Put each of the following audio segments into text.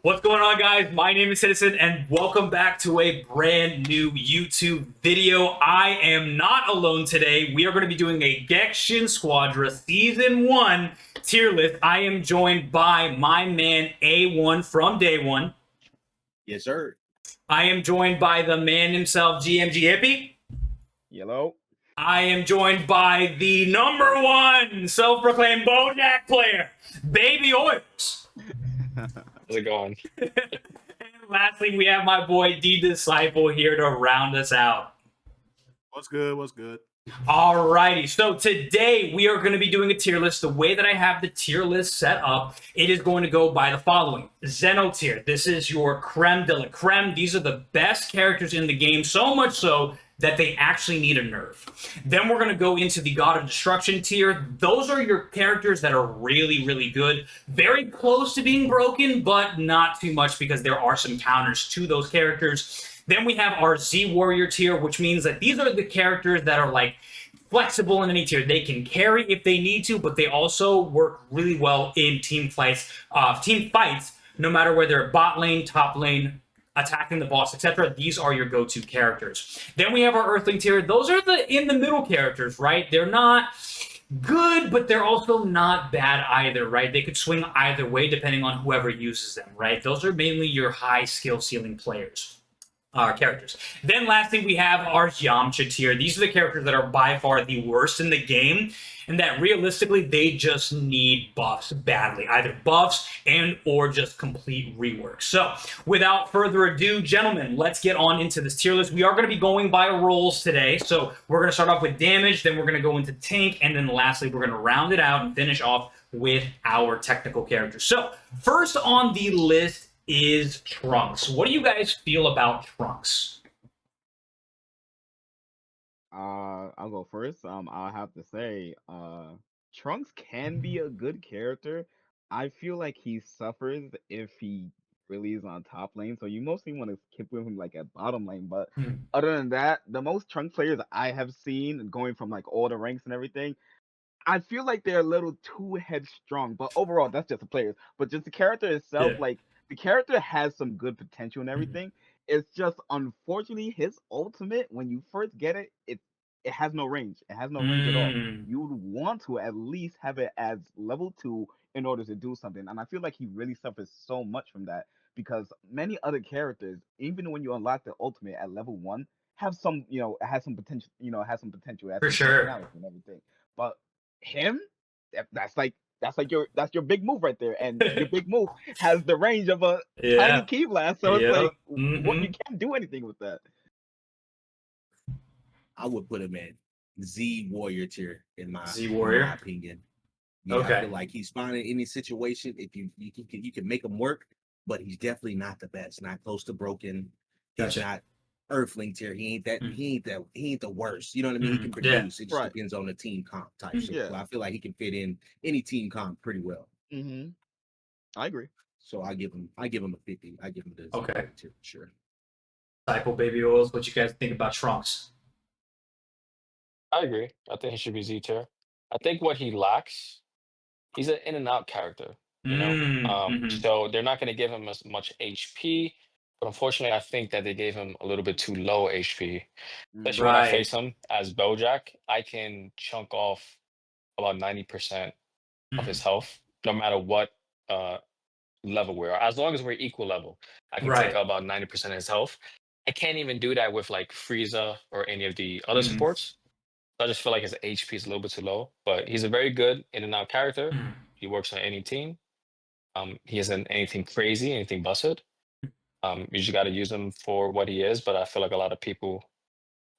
What's going on, guys? My name is Citizen, and welcome back to a brand new YouTube video. I am not alone today. We are going to be doing a Gekishin Squadra Season 1 tier list. I am joined by my man Aye1 from Day 1. Yes, sir. I am joined by the man himself, GMG Hippie. Yellow. I am joined by the #1 self-proclaimed BoJack player, Baby Oils. How's it going? And lastly, we have my boy DDisciple here to round us out. What's good? What's good? Alrighty, so today we are going to be doing a tier list. The way that I have the tier list set up, it is going to go by the following. Zeno tier. This is your creme de la creme. These are the best characters in the game, so much so that they actually need a nerf. Then we're going to go into the God of Destruction tier. Those are your characters that are really, really good. Very close to being broken, but not too much because there are some counters to those characters. Then we have our Z Warrior tier, which means that these are the characters that are like flexible in any tier. They can carry if they need to, but they also work really well in team fights, no matter whether they're bot lane, top lane, attacking the boss, etc. These are your go-to characters. Then we have our Earthling tier. Those are the in-the-middle characters, right? They're not good, but they're also not bad either, right? They could swing either way depending on whoever uses them, right? Those are mainly your high skill ceiling players. Characters. Then lastly, we have our Yamcha tier. These are the characters that are by far the worst in the game, and that realistically, they just need buffs badly. Either buffs and or just complete rework. So, without further ado, gentlemen, let's get on into this tier list. We are going to be going by roles today. So, we're going to start off with damage, then we're going to go into tank, and then lastly, we're going to round it out and finish off with our technical characters. So, first on the list is Trunks. What do you guys feel about Trunks? I'll go first. I'll have to say, Trunks can be a good character. I feel like he suffers if he really is on top lane. So you mostly want to keep with him like at bottom lane. But other than that, the most Trunks players I have seen going from like all the ranks and everything, I feel like they're a little too headstrong. But overall, that's just the players. But just the character itself, like the character has some good potential and everything. It's just unfortunately his ultimate, when you first get it, it has no range. It has no range at all. You would want to at least have it as level 2 in order to do something. And I feel like he really suffers so much from that because many other characters, even when you unlock the ultimate at level 1, have some, it has some potential, has some potential, it has For some sure. personality and everything. But him, that's your big move right there, and your big move has the range of a tiny key blast, so it's like you can't do anything with that. I would put him in Z Warrior tier in my opinion. Yeah, okay. I feel like he's fine in any situation. If you can make him work, but he's definitely not the best. Not close to broken. He's not Earthling tier. He ain't the worst. You know what I mean? He can produce. It just depends on the team comp type shit. Yeah. So I feel like he can fit in any team comp pretty well. I agree. So I give him a 50. I give him the okay tier, sure. Disciple, Baby Oils, what you guys think about Trunks? I agree. I think he should be Z tier. I think what he lacks, he's an in and out character. You know, so they're not going to give him as much HP. But unfortunately, I think that they gave him a little bit too low HP. Especially when I face him as BoJack, I can chunk off about 90% of his health, no matter what level we are. As long as we're equal level, I can take out about 90% of his health. I can't even do that with like Frieza or any of the other supports. So I just feel like his HP is a little bit too low. But he's a very good in and out character. He works on any team. He isn't anything crazy, anything busted. You just got to use him for what he is. But I feel like a lot of people,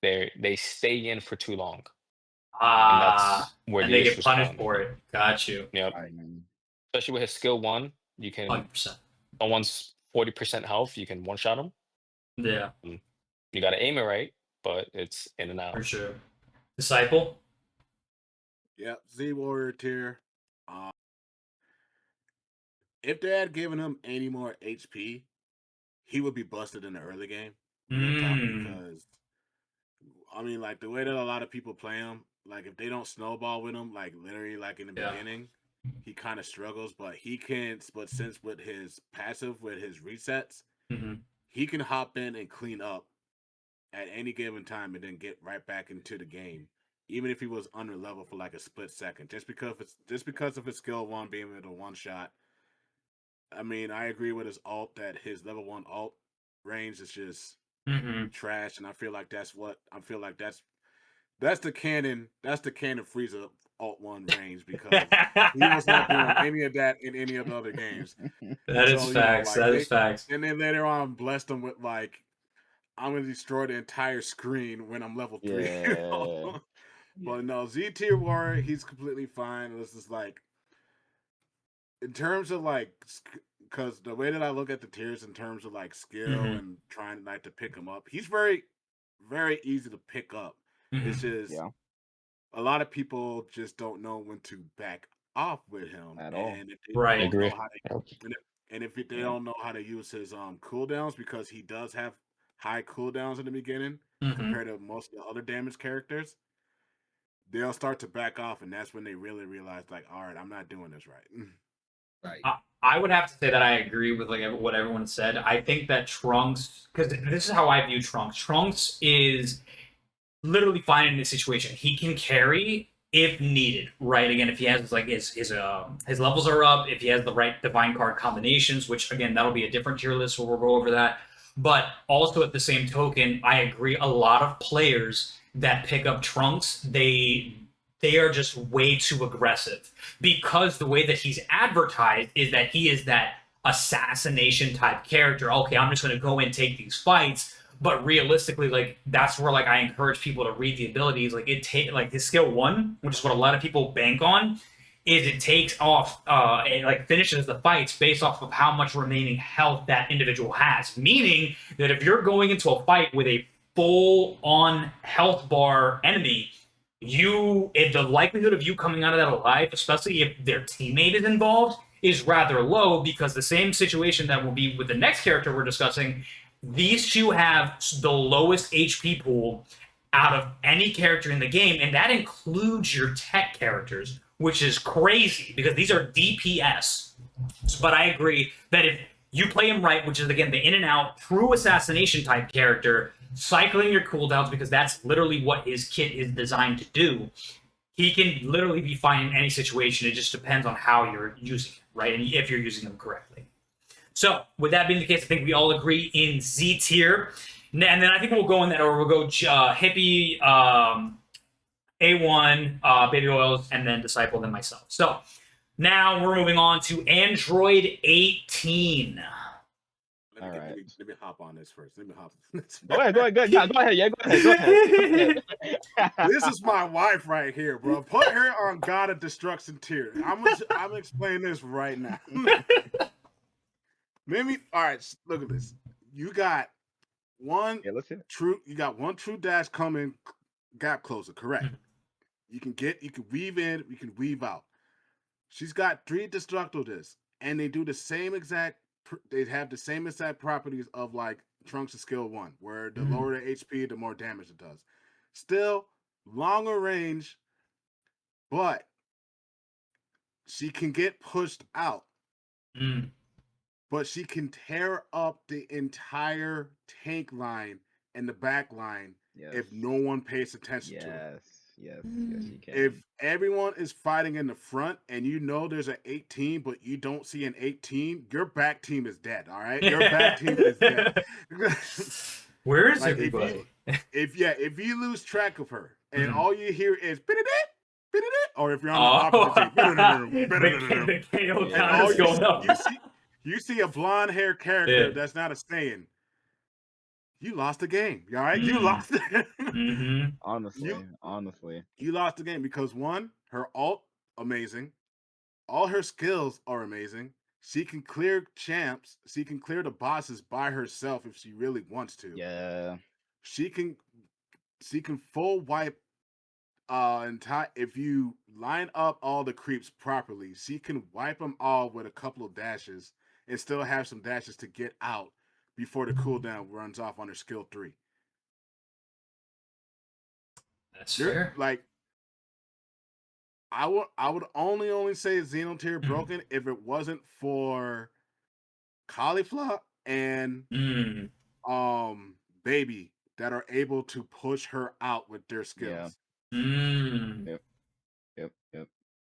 they stay in for too long. And that's where they get punished for it. Got you. Yep. Especially with his skill 1, you can 100%. Someone's 40% health, you can one-shot him. Yeah. You got to aim it right, but it's in and out. For sure. Disciple? Yep, Z Warrior tier. If they had given him any more HP, he would be busted in the early game. Because, I mean, like, the way that a lot of people play him, like, if they don't snowball with him, like, literally, like, in the beginning, he kind of struggles, but he can. But since with his passive, with his resets, he can hop in and clean up at any given time and then get right back into the game, even if he was under level for like a split second, just because of his skill 1 being able to one shot. I mean, I agree with his ult that his level 1 ult range is just trash, and I feel like that's the canon Frieza ult 1 range, because he was not doing any of that in any of the other games. That is So, facts. That is facts. And then later on, blessed him with like, I'm gonna destroy the entire screen when I'm level 3. Yeah. But no, Z tier warrior, he's completely fine. This is like, in terms of like, because the way that I look at the tiers in terms of like skill and trying like to pick him up, he's very, very easy to pick up. It's just a lot of people just don't know when to back off with him At all. and if they Right. don't Agree. know how to, and if they don't know how to use his cooldowns, because he does have high cooldowns in the beginning compared to most of the other damage characters, they'll start to back off, and that's when they really realize, like, all right, I'm not doing this right. Right. I would have to say that I agree with like what everyone said. I think that Trunks, because this is how I view Trunks. Trunks is literally fine in this situation. He can carry if needed, right? Again, if he has like his levels are up, if he has the right divine card combinations, which again that'll be a different tier list, so we'll go over that. But also at the same token, I agree. A lot of players that pick up Trunks, they are just way too aggressive, because the way that he's advertised is that he is that assassination type character. Okay, I'm just going to go and take these fights. But realistically, like that's where like I encourage people to read the abilities. Like like his skill 1, which is what a lot of people bank on, is it takes off and like finishes the fights based off of how much remaining health that individual has. Meaning that if you're going into a fight with a full on health bar enemy, if the likelihood of you coming out of that alive, especially if their teammate is involved, is rather low, because the same situation that will be with the next character we're discussing, these two have the lowest HP pool out of any character in the game, and that includes your tech characters, which is crazy because these are DPS. But I agree that if you play him right, which is again the in and out true assassination type character, cycling your cooldowns, because that's literally what his kit is designed to do, he can literally be fine in any situation. It just depends on how you're using it, right? And if you're using them correctly. So, with that being the case, I think we all agree in Z tier. And then I think we'll go in that order. We'll go Hippie, Aye1, Baby Oils, and then Disciple, then myself. So, now we're moving on to Android 18. Let me hop on this first. Let me hop. Go ahead. Yeah, go ahead. Go ahead. This is my wife right here, bro. Put her on God of Destruction tier. I'm gonna explain this right now. Maybe, all right. Look at this. You got one true. You got one true dash coming, gap closer. Correct. You can weave in. You can weave out. She's got 3 destructo discs, and they do the same exact. They have the same exact properties of like Trunks' skill 1, where the lower the HP, the more damage it does. Still longer range, but she can get pushed out. But she can tear up the entire tank line and the back line if no one pays attention to it. Yes, you can. If everyone is fighting in the front and you know there's an 18, but you don't see an 18, your back team is dead, all right? Your back team is dead. Where is everybody? If you lose track of her and all you hear is or if you're on the opposite team, the KO count is going up. You see a blonde hair character that's not a Saiyan. You lost the game, all right? You lost it. Honestly. You lost the game because 1, her ult, amazing. All her skills are amazing. She can clear champs. She can clear the bosses by herself if she really wants to. Yeah. She can full wipe if you line up all the creeps properly, she can wipe them all with a couple of dashes and still have some dashes to get out before the cooldown runs off on her skill 3. That's fair. Like, I would only say Xeno tier broken if it wasn't for Caulifla and Baby that are able to push her out with their skills. Yep.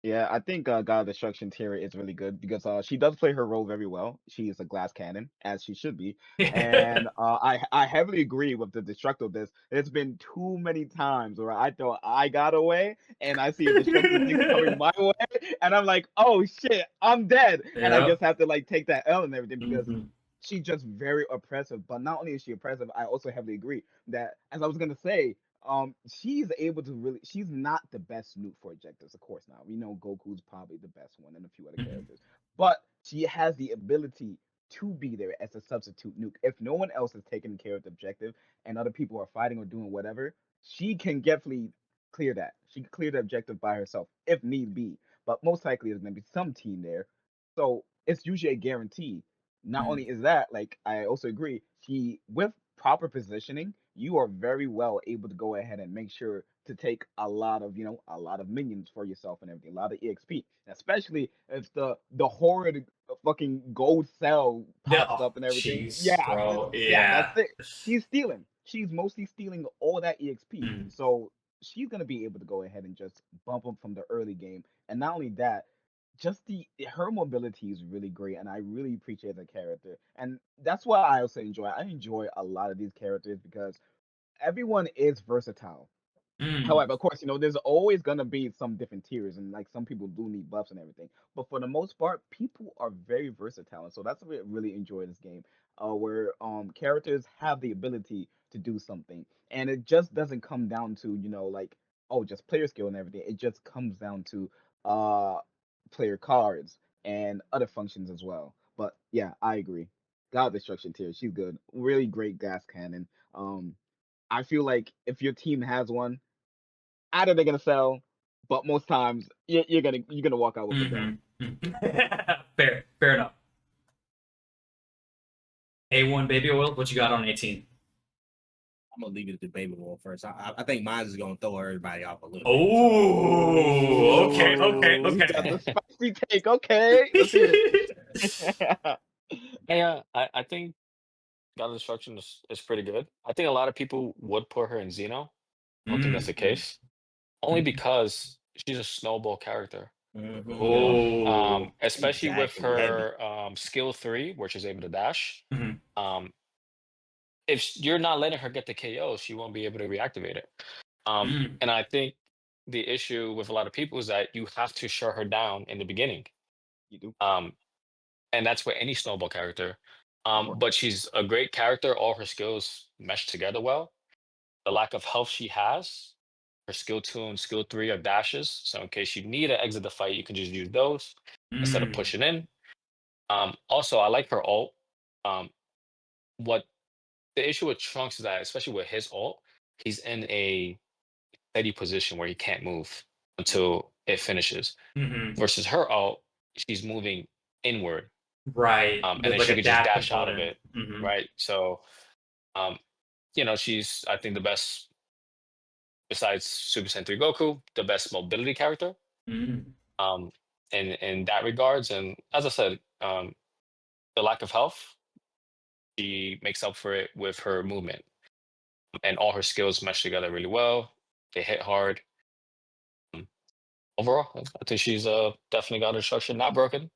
Yeah, I think God of Destruction tier is really good because she does play her role very well. She is a glass cannon, as she should be. And I heavily agree with the destructive this. There's been too many times where I thought I got away and I see a destructive thing coming my way, and I'm like, oh shit, I'm dead. And I just have to like take that L and everything because she's just very oppressive. But not only is she oppressive, I also heavily agree that, as I was gonna say, she's able to really, she's not the best nuke for objectives, of course not. We know Goku's probably the best one and a few other characters, but she has the ability to be there as a substitute nuke. If no one else is taking care of the objective and other people are fighting or doing whatever, she can definitely clear that. She can clear the objective by herself if need be, but most likely there's going to be some team there. So it's usually a guarantee. Not only is that, like, I also agree, she, with proper positioning, you are very well able to go ahead and make sure to take a lot of, a lot of minions for yourself and everything, a lot of EXP, especially if the horrid fucking gold cell pops up and everything. Jeez, Yeah, bro. yeah, Yeah. that's it. She's stealing. She's mostly stealing all that EXP. So she's gonna be able to go ahead and just bump them from the early game. And not only that, just her mobility is really great, and I really appreciate the character. And that's why I also enjoy. I enjoy a lot of these characters because everyone is versatile. However, of course, there's always gonna be some different tiers, and like some people do need buffs and everything. But for the most part, people are very versatile, and so that's what I really enjoy this game, where characters have the ability to do something, and it just doesn't come down to like, oh, just player skill and everything. It just comes down to uh player cards and other functions as well. But yeah, I agree. God Destruction tier, she's good. Really great gas cannon. I feel like if your team has one, either they're gonna sell, but most times you're gonna walk out with the dub. Fair enough. A1 baby oil, what you got on 18? I'm gonna leave it to baby oil first. I think mine is gonna throw everybody off a little bit. Oh, okay. Got the spicy take. Okay, let's hear it. Yeah, I think God of Destruction is pretty good. I think a lot of people would put her in Xeno. I don't think that's the case. Only because she's a snowball character. Oh, Especially with exactly. her skill 3, where she's able to dash. If you're not letting her get the KO, she won't be able to reactivate it. And I think the issue with a lot of people is that you have to shut her down in the beginning. You do. And that's with any snowball character. But she's a great character. All her skills mesh together well. The lack of health she has, her skill 2 and skill 3 are dashes. So in case you need to exit the fight, you can just use those instead of pushing in. Also, I like her ult. What the issue with Trunks is that, especially with his ult, he's in a steady position where he can't move until it finishes. Versus her ult, she's moving inward. Right. And then like she a could just dash dash out of component. it. Right. So, she's, I think, the best, besides Super Saiyan 3 Goku, the best mobility character. In that regards. And as I said, the lack of health, she makes up for it with her movement. And all her skills mesh together really well. They hit hard. Overall, I think she's definitely got instruction, not broken.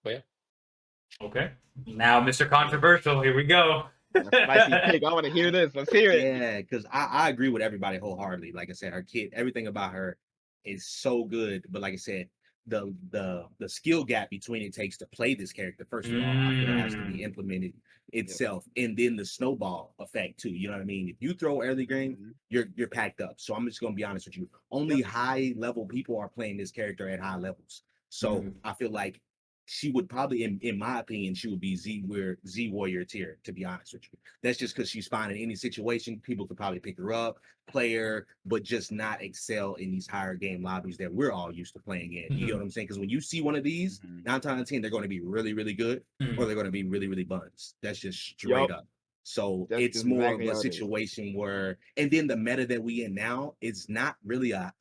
But yeah. Okay. Now, Mr. Controversial, here we go. Spicy take. I want to hear this. Let's hear it. Yeah, because I agree with everybody wholeheartedly. Like I said, her kid, everything about her is so good. But like I said, the skill gap between it takes to play this character, first of all, I feel has to be implemented itself. And then the snowball effect too. You know what I mean? If you throw early game, you're packed up. So I'm just gonna be honest with you. Only high level people are playing this character at high levels. So I feel like she would probably, in my opinion, she would be Z Warrior tier, to be honest with you. That's just because she's fine in any situation. People could probably pick her up, play her, but just not excel in these higher game lobbies that we're all used to playing in. You know what I'm saying? Because when you see one of these, 9 times out of 10, they're going to be really, really good, or they're going to be really, really buns. That's just straight up. So it's more of a situation where, and then the meta that we in now is not really a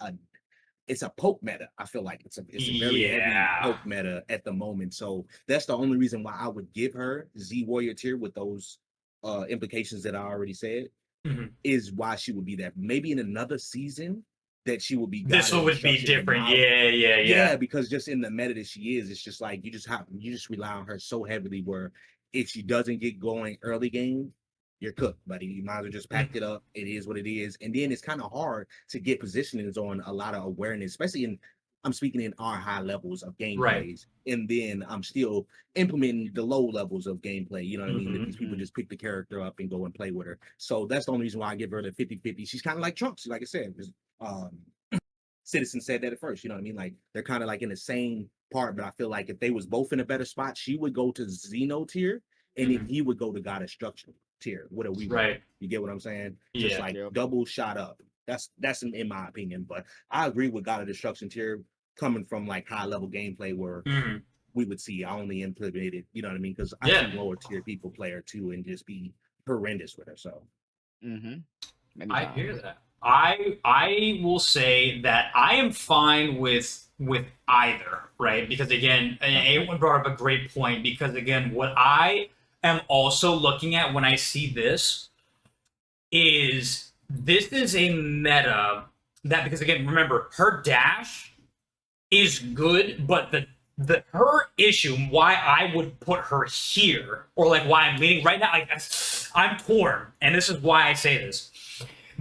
it's a poke meta. I feel like it's a very heavy poke meta at the moment. So that's the only reason why I would give her Z Warrior tier with those implications that I already said, is why she would be there. Maybe in another season that she would be. This would be different. Yeah. Because just in the meta that she is, it's just like you just rely on her so heavily. Where if she doesn't get going early game, you're cooked, buddy. You might as well just pack it up. It is what it is. And then it's kind of hard to get positionings on a lot of awareness, especially I'm speaking in our high levels of gameplays. And then I'm still implementing the low levels of gameplay. You know what I mean? That these people just pick the character up and go and play with her. So that's the only reason why I give her the 50-50. She's kind of like Trunks, like I said. Citizen said that at first, you know what I mean? Like they're kind of like in the same part, but I feel like if they was both in a better spot, she would go to Xeno tier, and then he would go to God Destruction tier. What are we? Right. You get what I'm saying? Just like double shot up. That's in my opinion, but I agree with God of Destruction tier coming from like high level gameplay where we would see only implemented, you know what I mean? Because I see lower tier people play her too and just be horrendous with her. So I hear that. I will say that I am fine with either, right? Because again, Aye1 brought up a great point, because again, what I am also looking at when I see this is a meta that, because again, remember, her dash is good, but her issue, why I would put her here, or like why I'm leaning right now, I'm torn, and this is why I say this.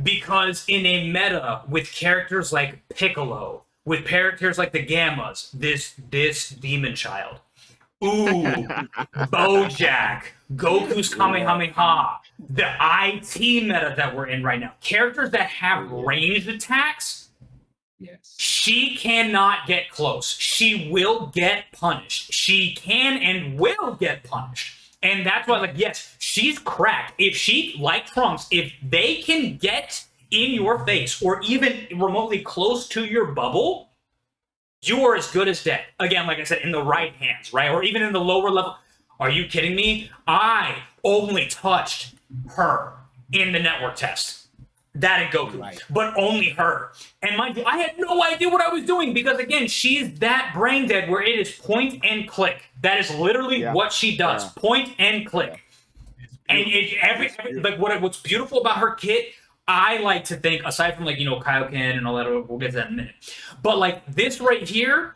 Because in a meta with characters like Piccolo, with characters like the Gammas, this demon child, Bojack, Goku's Kamehameha, the IT meta that we're in right now, characters that have ranged attacks, she cannot get close. She will get punished. She can and will get punished. And that's why, like, yes, she's cracked. If she, like Trunks, if they can get in your face or even remotely close to your bubble, you are as good as dead. Again, like I said, in the right hands, right? Or even in the lower level. Are you kidding me? I only touched her in the network test. That and Goku, but only her. And mind you, I had no idea what I was doing because, again, she's that brain dead where it is point and click. That is literally what she does, point and click. And every like what's beautiful about her kit, I like to think, aside from like, you know, Kaioken and all that, we'll get to that in a minute. But like this right here,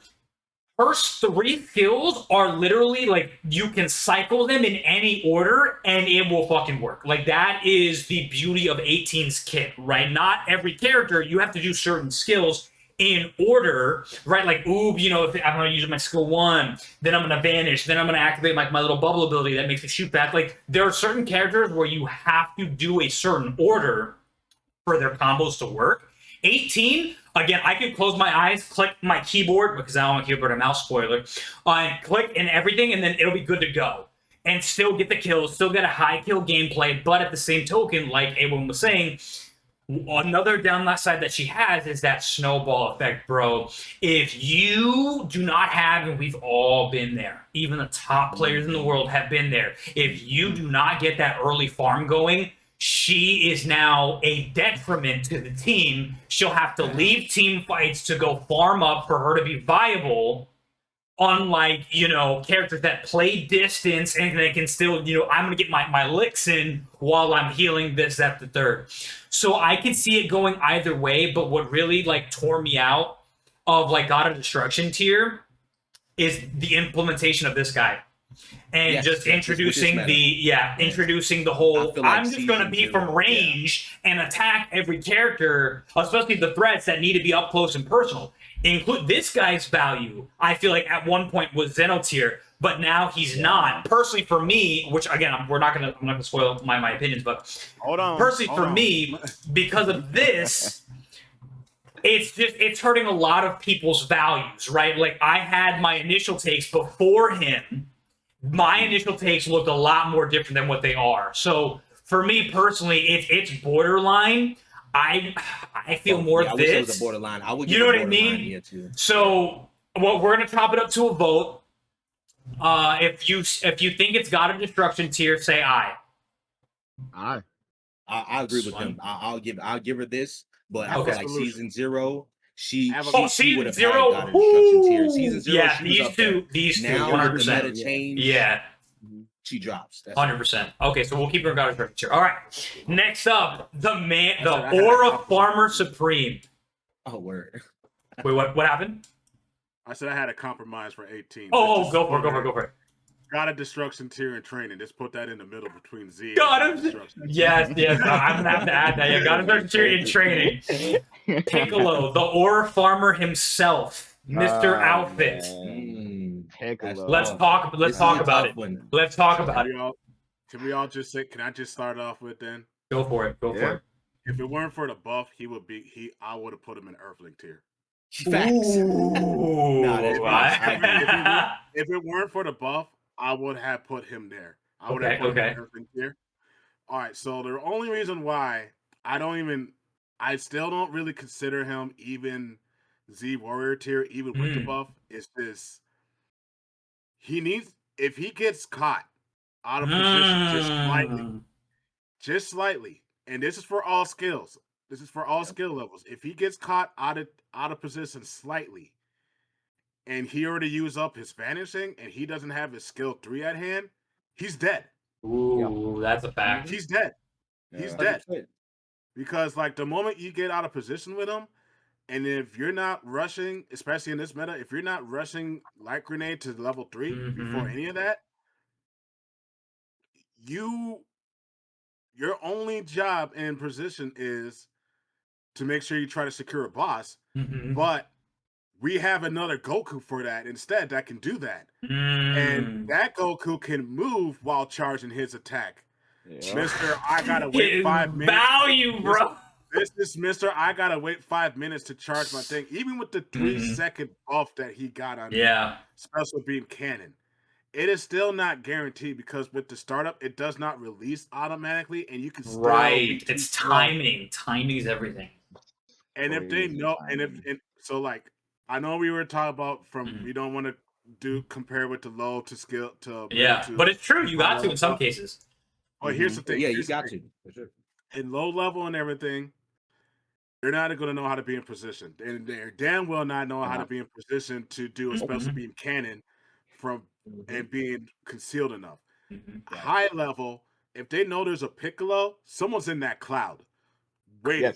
her 3 skills are literally like you can cycle them in any order and it will fucking work. Like that is the beauty of 18's kit, right? Not every character, you have to do certain skills in order, right? Like, ooh, you know, if I'm going to use my skill 1, then I'm going to vanish, then I'm going to activate my little bubble ability that makes me shoot back. Like there are certain characters where you have to do a certain order for their combos to work. 18, again, I could close my eyes, click my keyboard, because I don't want keyboard and mouse, spoiler, and click and everything, and then it'll be good to go. And still get the kills, still get a high kill gameplay, but at the same token, like Aye1 was saying, another downside that she has is that snowball effect, bro. If you do not have, and we've all been there, even the top players in the world have been there, if you do not get that early farm going, she is now a detriment to the team. She'll have to leave team fights to go farm up for her to be viable. Unlike, you know, characters that play distance and they can still, you know, I'm going to get my licks in while I'm healing this, that, the third. So I could see it going either way, but what really, like, tore me out of, like, God of Destruction tier is the implementation of this guy. And just introducing introducing the whole, like I'm just going to be from range and attack every character, especially the threats that need to be up close and personal. Include this guy's value, I feel like at one point was Xeno tier, but now he's not. Personally for me, which again, I'm not gonna spoil my opinions, but personally for me, because of this, it's hurting a lot of people's values, right? Like I had my initial takes before him. My initial takes looked a lot more different than what they are. So for me personally, it's borderline. I feel more this. I wish it was a borderline. I would. You know what I mean? So we're gonna chop it up to a vote. If you think it's God of Destruction tier, say aye. Aye. I agree with him. I'll give her this, but I feel like season 0 she Oh, she would season have zero. had God of Destruction tier. Season 0, Yeah, she was these up there. two, Now 100%. with the meta change, Yeah, she drops. That's 100%. Okay, so we'll keep her in God of Destruction tier. All right, next up, the I had Aura a Farmer Supreme. Oh, word. Wait, what happened? I said I had a compromise for 18. Oh, go for it. God of Destruction tier and training. Just put that in the middle between Z and God of Destruction. Yes, I'm gonna have to add that. Yeah, God of Destruction tier in training. Piccolo, the Aura Farmer himself, Mr. Outfit. Piccolo. Let's talk about it. Let's talk about it. Can we all just say? Can I just start off with then? Go for it. If it weren't for the buff, I would have put him in Earthling tier. Facts. Ooh, if it weren't for the buff, I would have put him there. I would have put him in Earthling tier. All right, so the only reason why I still don't really consider him even Z Warrior tier, even with the buff, is this. If he gets caught out of position just slightly, and this is for all skills. This is for all skill levels. If he gets caught out of position slightly, and he already used up his vanishing, and he doesn't have his skill 3 at hand, he's dead. Ooh, that's a fact. He's dead. He's dead. 100%. Because like the moment you get out of position with him, and if you're not rushing, especially in this meta, if you're not rushing Light Grenade to level 3 before any of that, your only job in position is to make sure you try to secure a boss. But we have another Goku for that instead that can do that. And that Goku can move while charging his attack. Mr. I gotta wait 5 minutes. Value, bro. This is Mr. I gotta wait 5 minutes to charge my thing. Even with the 3-second buff that he got on Special Beam Cannon. It is still not guaranteed because with the startup, it does not release automatically, and you can still it's timing. Timing is everything. And if they know, so like, I know we were talking about we don't want to compare with the low to skill to but it's true. You got to in some cases. Well, here's the thing. Yeah, you got to for sure. In low level and everything, they're not going to know how to be in position, and they're damn well not know how to be in position to do a special beam cannon from and being concealed enough. High level, if they know there's a Piccolo, someone's in that cloud. Waiting.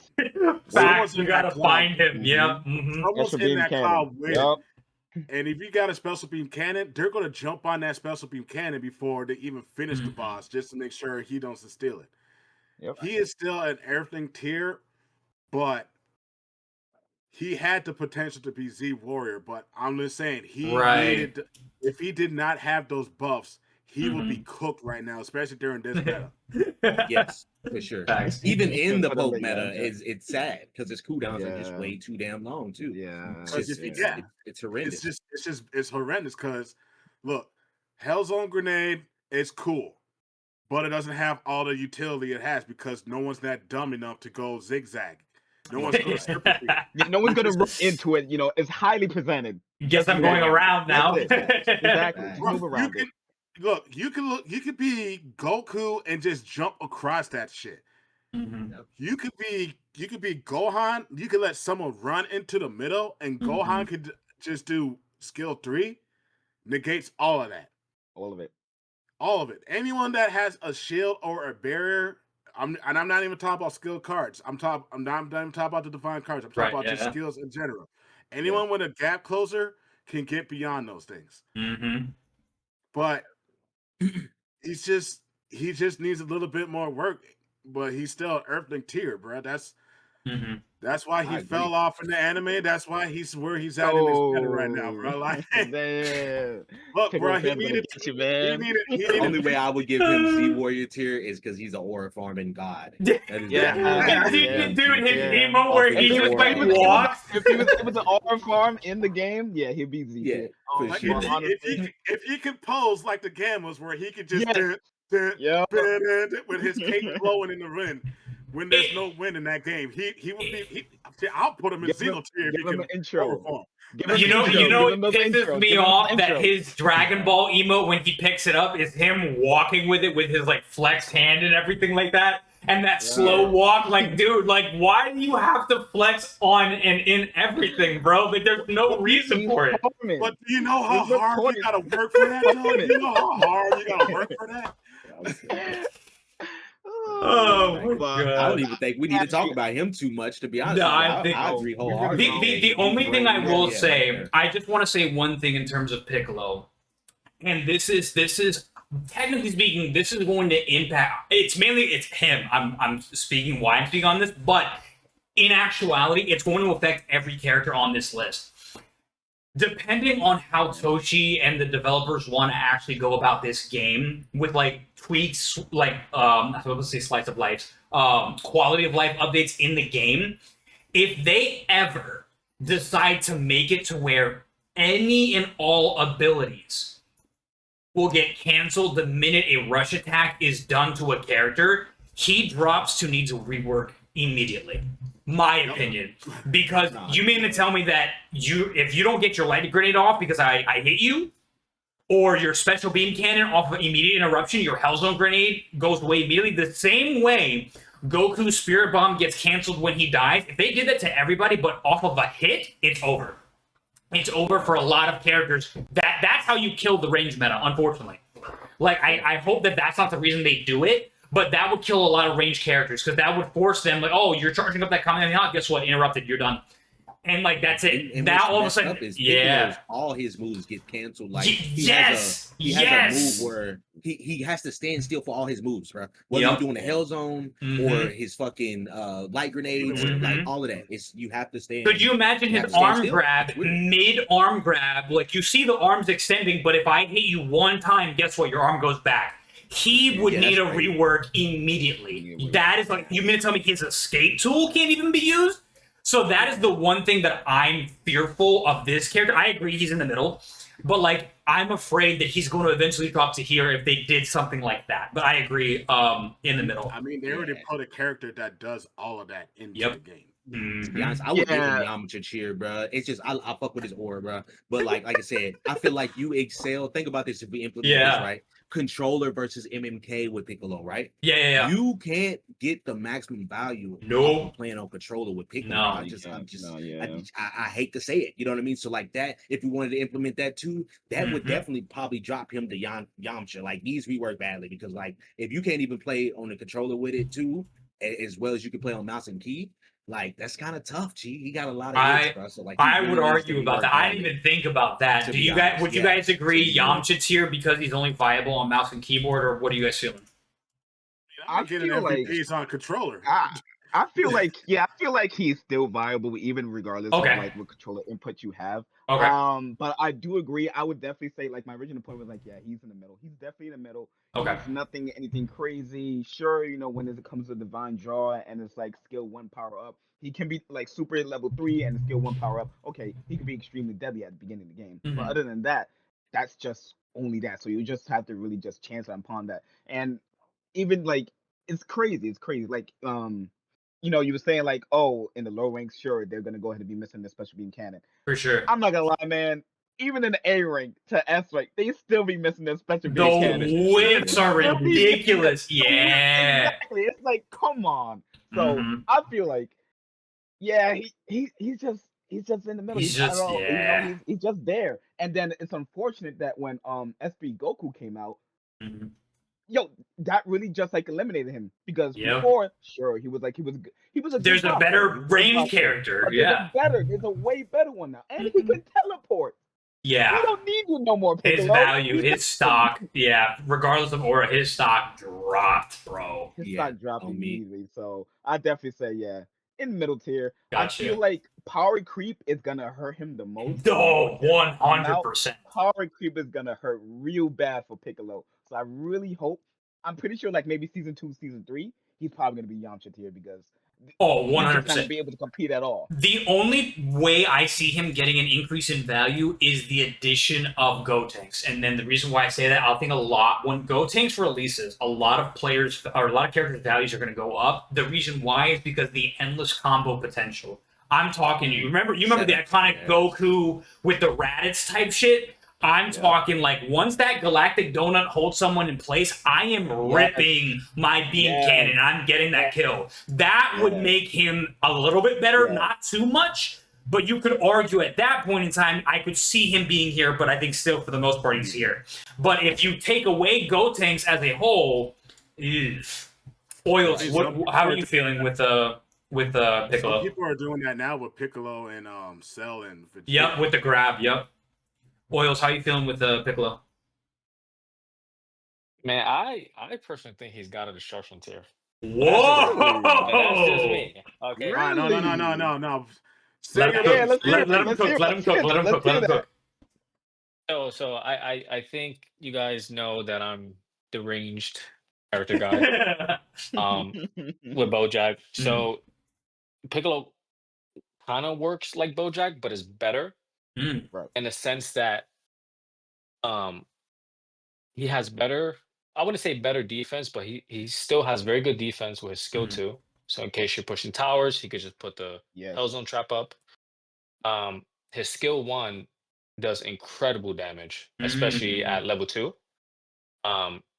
Fact, you gotta find him. Someone's in that cloud waiting. And if you got a special beam cannon, they're gonna jump on that special beam cannon before they even finish the boss, just to make sure he doesn't steal it. He is still an everything tier, but he had the potential to be Z Warrior. But I'm just saying, if he did not have those buffs, he would be cooked right now, especially during this meta. Yes, for sure. Even in the poke meta, it's sad because his cooldowns are just way too damn long too. It's horrendous. It's horrendous because look, Hellzone Grenade is cool, but it doesn't have all the utility it has because no one's that dumb enough to go zigzag. No one's going to no one's going to run into it. You know, it's highly presented. Guess I'm going around now. Exactly. Move around it. Look, you could be Goku and just jump across that shit. You could be Gohan. You could let someone run into the middle, and Gohan could just do skill 3, negates all of that. All of it. All of it. Anyone that has a shield or a barrier, I'm not even talking about skill cards. I'm not even talking about the divine cards. I'm talking about just skills in general. Anyone with a gap closer can get beyond those things. But he just needs a little bit more work, but he's still an Earthling tier, bro. That's why he fell off in the anime. That's why he's where he's at in his meta right now, bro. Like, look, bro, he needed. The only way I would give him Z Warrior tier is because he's an aura farming god. Dude, his emo where he just like walks. If he was able to aura farm in the game, he'd be Z tier. Like, if he could pose like the Gammas, where he could just with his cape blowing in the wind. When there's no win in that game, he would be. I'll put him in Xeno tier. Give him an intro. You know, it pisses me off that his Dragon Ball emote when he picks it up is him walking with it with his like flexed hand and everything like that. and that slow walk. Like, dude, like, why do you have to flex on and in everything, bro? Like, there's no reason for it. But do you know how hard you gotta work for that, though? You know how hard you gotta work for that? Oh my God. I don't even think we need to talk about him too much, to be honest. No, I I think agree wholeheartedly. the only thing I will say, I just want to say one thing in terms of Piccolo, and this is technically speaking, this is going to impact. It's him. I'm speaking why I'm speaking on this, but in actuality, it's going to affect every character on this list. Depending on how Toshi and the developers want to actually go about this game with like tweaks, like I was supposed to say slice of life, quality of life updates in the game, if they ever decide to make it to where any and all abilities will get canceled the minute a rush attack is done to a character, he drops to need to rework immediately. My opinion, because you mean to tell me that if you don't get your light grenade off because I hit you, or your special beam cannon off of immediate interruption, your Hellzone grenade goes away immediately, the same way Goku's Spirit Bomb gets canceled when he dies, if they did that to everybody but off of a hit, it's over. It's over for a lot of characters. That's how you kill the range meta, unfortunately. Like, I hope that that's not the reason they do it, but that would kill a lot of ranged characters, because that would force them, like, oh, you're charging up that Kamehameha, guess what? Interrupted, you're done. And, like, that's it. And now, all of a sudden, all his moves get canceled. Like, he has a move where he has to stand still for all his moves, bro. Whether you're doing the Hellzone or his fucking light grenades, like, all of that. You have to stand. Could you imagine his arm grab, mid-arm grab? Like, you see the arms extending, but if I hit you one time, guess what? Your arm goes back. He would need a rework immediately. That is like, you mean to tell me his escape tool can't even be used? So that is the one thing that I'm fearful of this character. I agree he's in the middle, but like, I'm afraid that he's going to eventually drop to here if they did something like that. But I agree, in the middle. I mean, they already put a character that does all of that into the game. To be honest, I would give him Yamcha cheer, bro. It's just I fuck with his aura, bro. But like I said, I feel like you excel. Think about this: if we implement this right, controller versus MMK with Piccolo, right? Yeah. You can't get the maximum value of playing on controller with Piccolo. I hate to say it, you know what I mean? So like that, if we wanted to implement that too, that would definitely probably drop him to Yamcha. Like, these rework badly, because like, if you can't even play on the controller with it too, as well as you can play on mouse and key, like, that's kind of tough, G. He got a lot of hits, bro. So like, I would argue about that. I didn't even think about that. Do you guys? Would you guys agree Yamcha tier because he's only viable on mouse and keyboard, or what are you guys feeling? I feel like he's on controller. I feel like he's still viable, even regardless of like what controller input you have. But I do agree. I would definitely say, like, my original point was like, yeah, he's in the middle. He's definitely in the middle. He's anything crazy. Sure, you know, when it comes to divine draw and it's like skill 1 power up, he can be like super level 3 and skill 1 power up. Okay, he can be extremely deadly at the beginning of the game. But other than that, that's just only that. So you just have to really just chance upon that. And even like, it's crazy. Like, you know, you were saying like, oh, in the low ranks, sure, they're gonna go ahead and be missing the special beam cannon. For sure. I'm not gonna lie, man. Even in the A rank to S rank, they still be missing their special beam cannon. The whips are ridiculous. Yeah. Exactly. It's like, come on. So I feel like, yeah, he's just in the middle. He's just there. And then it's unfortunate that when SP Goku came out, yo, that really just like eliminated him, because before, sure, he was a there's a better range character. There's a way better one now, and he can teleport. Yeah, we don't need you no more. Piccolo. His value, his stock, regardless of aura, his stock dropped, bro. His stock dropped immediately. So I definitely say, in the middle tier. Gotcha. I feel like power creep is gonna hurt him the most. 100%. Power creep is gonna hurt real bad for Piccolo. So I really hope. I'm pretty sure, like, maybe season 2, season 3, he's probably gonna be Yamcha tier, because 100%. He's not gonna be able to compete at all. The only way I see him getting an increase in value is the addition of Gotenks. And then the reason why I say that, I think when Gotenks releases, a lot of characters' values are going to go up. The reason why is because the endless combo potential. I'm talking, you remember the iconic Goku with the Raditz type shit? I'm talking like once that galactic donut holds someone in place, I am ripping my beam cannon. I'm getting that kill. That would make him a little bit better, not too much. But you could argue at that point in time, I could see him being here, but I think still for the most part he's here. But if you take away Gotenks as a whole, Oils, how are you feeling with Piccolo? Some people are doing that now with Piccolo and Cell and Vegeta. Yep, with the grab. Yep. Oils, how are you feeling with Piccolo? Man, I personally think he's got a destruction tier. Whoa! That's just me. Okay. Really? No. Let him cook. So I think you guys know that I'm deranged character guy. With BoJack. So Piccolo kind of works like BoJack, but is better in the sense that he has better. I wouldn't say better defense, but he still has very good defense with his skill 2. So in case you're pushing towers, he could just put the Hellzone trap up. His skill 1 does incredible damage, especially at level 2.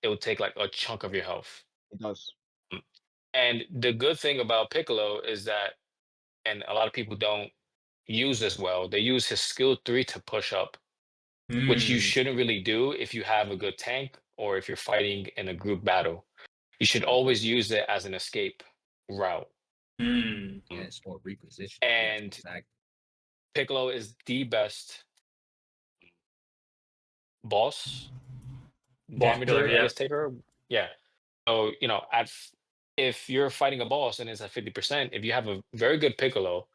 It would take like a chunk of your health. It does. And the good thing about Piccolo is that, and a lot of people don't use this well, they use his skill 3 to push up, which you shouldn't really do if you have a good tank or if you're fighting in a group battle. You should always use it as an escape route. It's for reposition. And Piccolo is the best boss damager, I guess, taker. Yeah. So, if you're fighting a boss and it's at 50%, if you have a very good Piccolo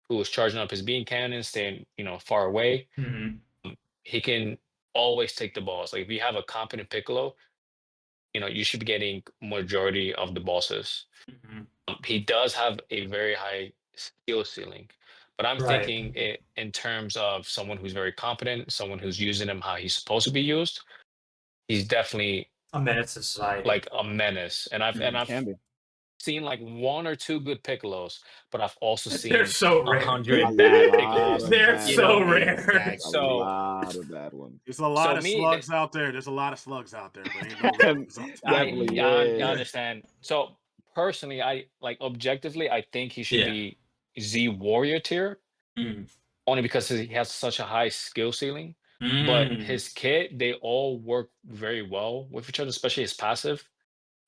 who is charging up his beam cannon, staying, far away, he can always take the boss. Like if you have a competent Piccolo, you should be getting majority of the bosses. He does have a very high skill ceiling, but I'm thinking it in terms of someone who's very competent, someone who's using him how he's supposed to be used. He's definitely a menace to society. Like a menace. And I've seen like 1 or 2 good Piccolos, but I've also seen they're so 100 bad Piccolos. They're so rare. So a lot of bad ones. There's a lot of slugs out there. There's a lot of slugs out there. But ain't I understand. So personally, I like objectively, I think he should be Z Warrior tier, only because he has such a high skill ceiling. But his kit, they all work very well with each other, especially his passive,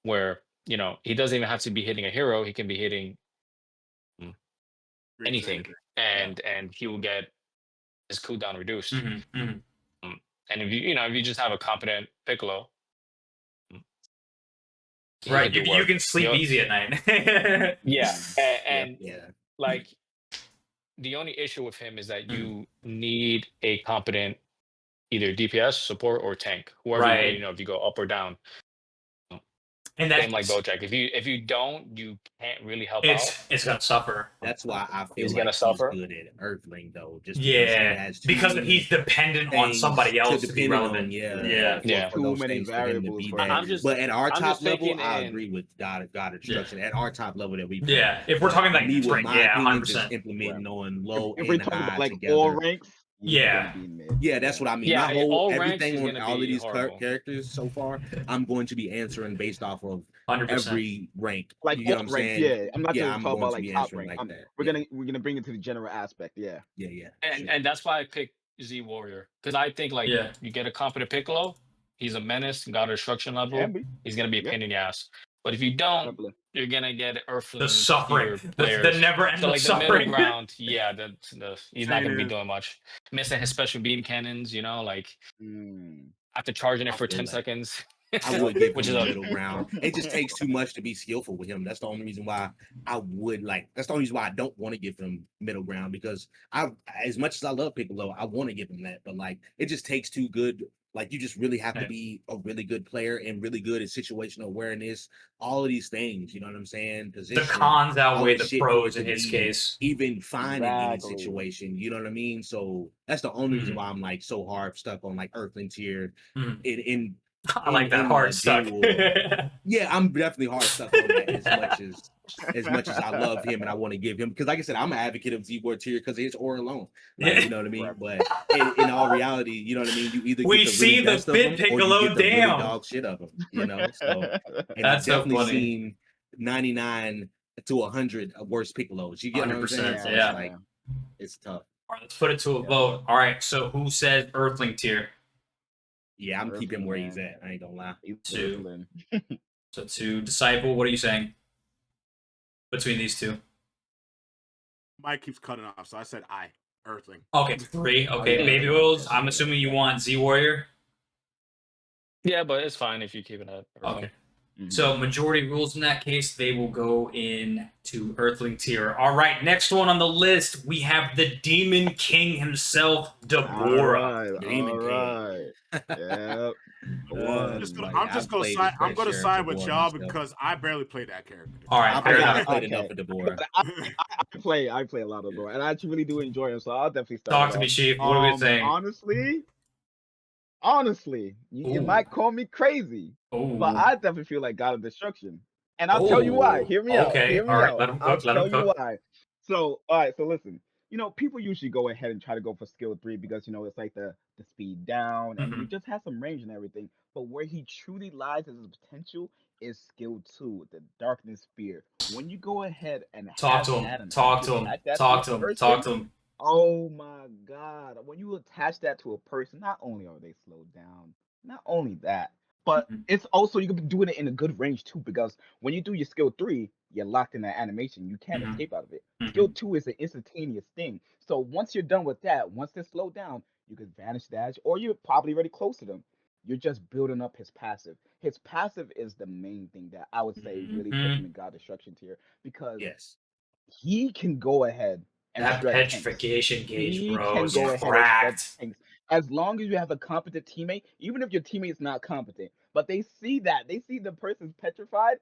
where he doesn't even have to be hitting a hero; he can be hitting anything, and he will get his cooldown reduced. And if you just have a competent Piccolo, right, you can sleep easy at night. and like the only issue with him is that you need a competent either DPS support or tank, whoever if you go up or down. And that's same like BoJack. If you don't, you can't really help out. It's gonna suffer. That's why I feel he's gonna suffer. He's good at Earthling though. Just because he's dependent on somebody else to be relevant. Too many variables. But at our top level, I agree with God of Destruction. At our top level that we play, if we're talking like spring, 100%. Implementing on low if we're talking about like all ranks. That's what I mean. Yeah, my whole everything on all of these characters so far, I'm going to be answering based off of 100%. every rank. Like you know what I'm saying? Yeah, I'm not just talking about like top rank. Like we're gonna bring it to the general aspect. And that's why I picked Z Warrior, because I think like you get a competent Piccolo, he's a menace, God of Destruction level. He's gonna be a pain in the ass. But if you don't, you're gonna get Earthling. The suffering, the never-ending suffering. The middle ground, he's not gonna be doing much. Missing his special beam cannons, after charging it for 10 seconds. I would give him a middle ground. It just takes too much to be skillful with him. That's the only reason why I would that's the only reason why I don't want to give him middle ground, because as much as I love Piccolo, I want to give him that, but it just takes too good. You just really have to be a really good player and really good at situational awareness, all of these things, you know what I'm saying? Position, the cons outweigh the pros in his case. Even finding any situation, you know what I mean? So that's the only reason why I'm so hard stuck on Earthling tier. I like that hard stuck. I'm definitely hard stuck on that as much as as much as I love him and I want to give him, because like I said, I'm an advocate of Z Ward tier because it's aura alone. Like, you know what I mean? But in all reality, you know what I mean? You either We get the see really the best of fit them or you Piccolo, get the really damn. dog shit of them, you know? So, and That's I've so definitely funny. seen 99 to 100 worse Piccolos. You get what I'm saying? 100%, So yeah. it's like, it's tough. All right, let's put it to a vote. All right, so who says Earthling tier? Yeah, I'm keeping him where he's man. at. I ain't gonna lie. 2. So 2. Disciple, what are you saying between these two? Mike keeps cutting off, so I said I. Earthling. Okay, 3. Okay, yeah. Baby Oils, I'm assuming you want Z Warrior? Yeah, but it's fine if you keep it at Earthling. Okay. So majority rules in that case, they will go in to Earthling tier. All right, next one on the list, we have the Demon King himself, Dabura. Demon King. Yep. I'm just gonna side with y'all because I barely play that character. All right, I played enough of Dabura. I play a lot of Dabura, and I actually really do enjoy him. So I'll definitely start. Talk to me, Chief. What are we saying? Honestly, you might call me crazy, but I definitely feel like God of Destruction, and I'll tell you why. Hear me out. Hear me out. I'll tell you why. So, all right. So listen. You know, people usually go ahead and try to go for skill 3 because, you know, it's like the speed down and he just has some range and everything. But where he truly lies as his potential is skill 2, the Darkness Spear. When you go ahead and talk to him. Oh my God. When you attach that to a person, not only are they slowed down, not only that, but it's also, you can be doing it in a good range too, because when you do your skill 3, you're locked in that animation. You can't escape out of it. Skill 2 is an instantaneous thing. So once you're done with that, once they're slowed down, you can vanish dash, or you're probably already close to them. You're just building up his passive. His passive is the main thing that I would say really puts him in God Destruction tier, because he can go ahead and that shred petrification tanks. gauge, He bro, can is go ahead and shred cracked. tanks. As long as you have a competent teammate, even if your teammate's not competent, but they see the person's petrified,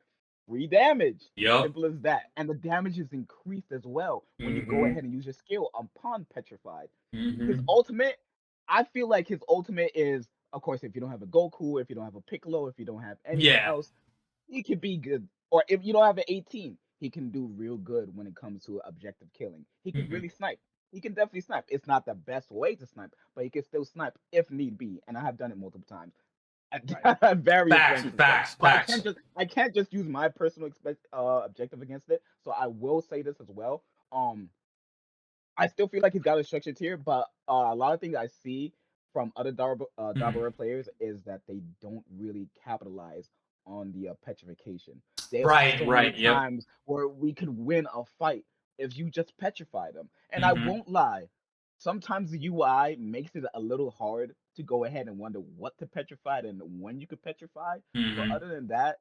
free damage. Simple as that. And the damage is increased as well when you go ahead and use your skill upon petrified. His ultimate, I feel like his ultimate is, of course, if you don't have a Goku, if you don't have a Piccolo, if you don't have anything else, he can be good. Or if you don't have an 18, he can do real good when it comes to objective killing. He can really snipe. He can definitely snipe. It's not the best way to snipe, but he can still snipe if need be. And I have done it multiple times. Facts. I can't just use my personal objective against it. So I will say this as well. I still feel like he's got a structured tier, but a lot of things I see from other Dabura players is that they don't really capitalize on the petrification. There's so many times where we could win a fight if you just petrify them. And I won't lie, sometimes the UI makes it a little hard to go ahead and wonder what to petrify and when you could petrify. But other than that,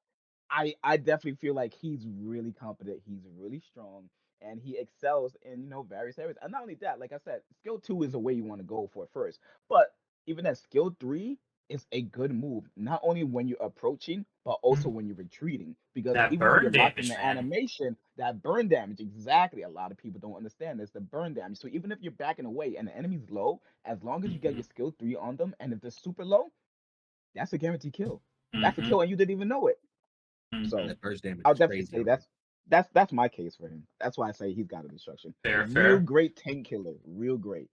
I definitely feel like he's really competent. He's really strong, and he excels in, you know, various areas. And not only that, like I said, skill 2 is the way you want to go for first. But even that skill 3 is a good move, not only when you're approaching, but also when you're retreating. Because that even when you're locked damage, in the animation, that burn damage, exactly. A lot of people don't understand this, the burn damage. So even if you're backing away and the enemy's low, as long as you get your skill 3 on them, and if they're super low, that's a guaranteed kill. That's a kill, and you didn't even know it. So that burst damage I'll definitely say that's my case for him. That's why I say he's got a destruction. Real great tank killer, real great.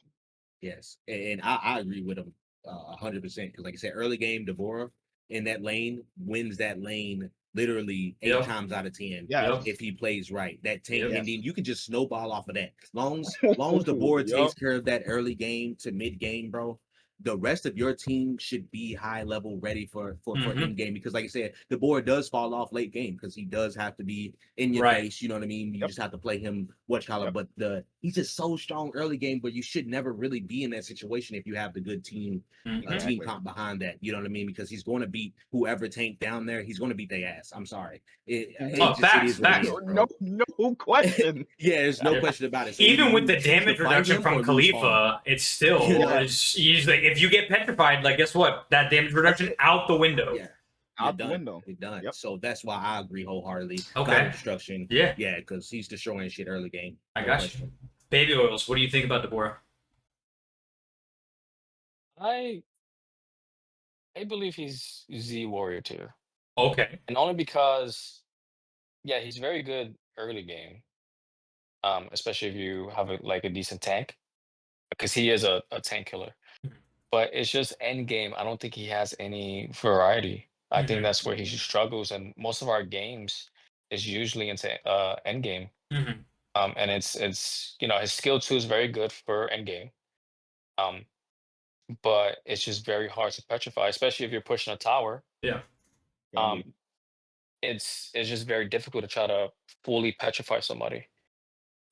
Yes, and I agree with him 100% because, like I said, early game Dabura in that lane wins that lane literally 8 times out of 10 if he plays right. That tank, and then you can just snowball off of that. Long as Dabura takes care of that early game to mid game, bro, the rest of your team should be high level ready for in game, because like I said, the board does fall off late game because he does have to be in your face, you know what I mean? You just have to play him but he's just so strong early game, but you should never really be in that situation if you have the good team team comp behind that, you know what I mean? Because he's going to beat whoever tank down there, he's going to beat their ass. I'm sorry. Facts. No question. There's no question about it. So even with the damage reduction from Khalifa, it's still it's usually, if you get petrified, like, guess what? That damage reduction out the window. Out the window. You're done. So that's why I agree wholeheartedly. Okay. Destruction. Because he's destroying shit early game. I got you. Baby Oils, what do you think about Dabura? I believe he's Z Warrior tier. Okay. And only because, he's very good early game, especially if you have like a decent tank, because he is a tank killer. But it's just end game. I don't think he has any variety. I think that's where he struggles, and most of our games is usually into end game. And it's his skill 2 is very good for end game. But it's just very hard to petrify, especially if you're pushing a tower. Yeah. It's just very difficult to try to fully petrify somebody.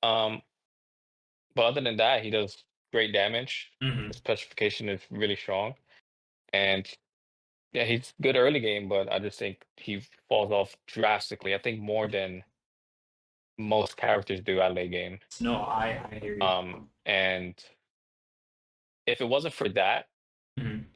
But other than that, he does great damage. His petrification is really strong, and yeah, he's good early game. But I just think he falls off drastically. I think more than most characters do at late game. No, I hear you. And if it wasn't for that,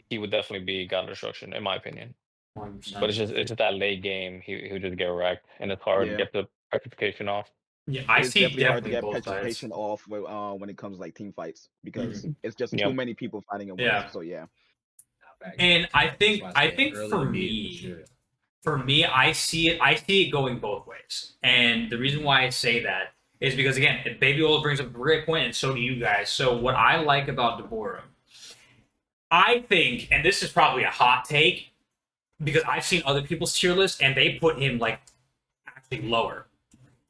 he would definitely be God of Destruction, in my opinion. 100%. But it's just that late game, he would just get wrecked, and it's hard to get the petrification off. Yeah, I see definitely hard to get both petrification sides. off when it comes to like team fights, because it's just too many people fighting at once. Yeah. So yeah. And I think for me, I see it going both ways. And the reason why I say that is because, again, Baby Ola brings up a great point, and so do you guys. So what I like about Deborah, I think, and this is probably a hot take, because I've seen other people's tier lists, and they put him like actually lower.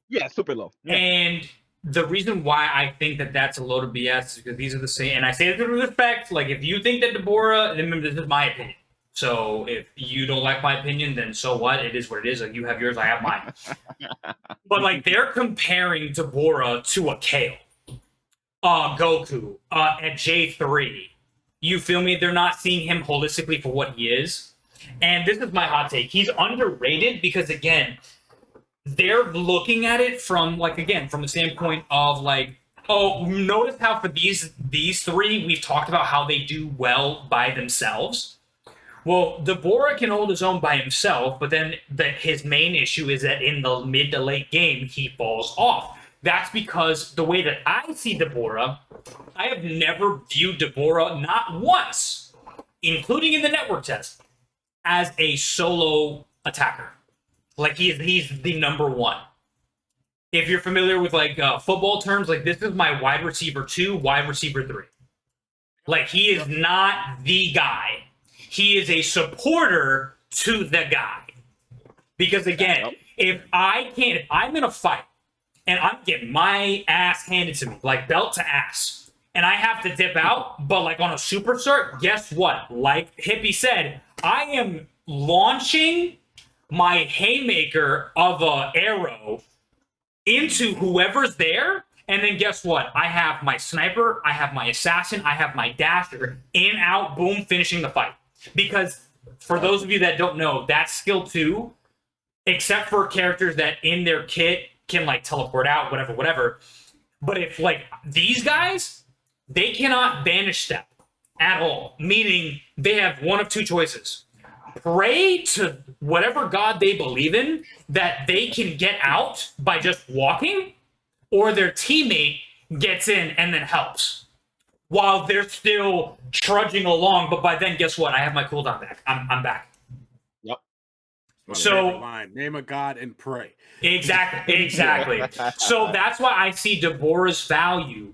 Yeah, super low. Yeah. And the reason why I think that that's a load of BS is because these are the same, and I say it with respect, like, if you think that Deborah, then this is my opinion. So if you don't like my opinion, then so what? It is what it is. Like, you have yours, I have mine. But like, they're comparing Deborah to a Kale, Goku, at J3. You feel me? They're not seeing him holistically for what he is. And this is my hot take. He's underrated because, again, they're looking at it from, like, again, from the standpoint of, like, oh, notice how for these three, we've talked about how they do well by themselves. Well, Deborah can hold his own by himself, but then his main issue is that in the mid to late game, he falls off. That's because the way that I see Deborah, I have never viewed Deborah, not once, including in the network test, as a solo attacker. Like, he's the number one. If you're familiar with, like, football terms, like, this is my wide receiver 2, wide receiver 3. Like, he is not the guy. He is a supporter to the guy. Because, again, if I'm in a fight and I'm getting my ass handed to me, like belt to ass, and I have to dip out, but like on a super cert, guess what? Like Hippie said, I am launching my haymaker of a arrow into whoever's there, and then guess what? I have my sniper, I have my assassin, I have my dasher, in, out, boom, finishing the fight. Because for those of you that don't know, that's skill 2, except for characters that in their kit can like teleport out, whatever. But if like these guys, they cannot banish step at all, meaning they have one of two choices. Pray to whatever god they believe in that they can get out by just walking, or their teammate gets in and then helps while they're still trudging along. But by then, guess what? I have my cooldown back. I'm back. Yep. So name a god and pray. Exactly. So that's why I see Deborah's value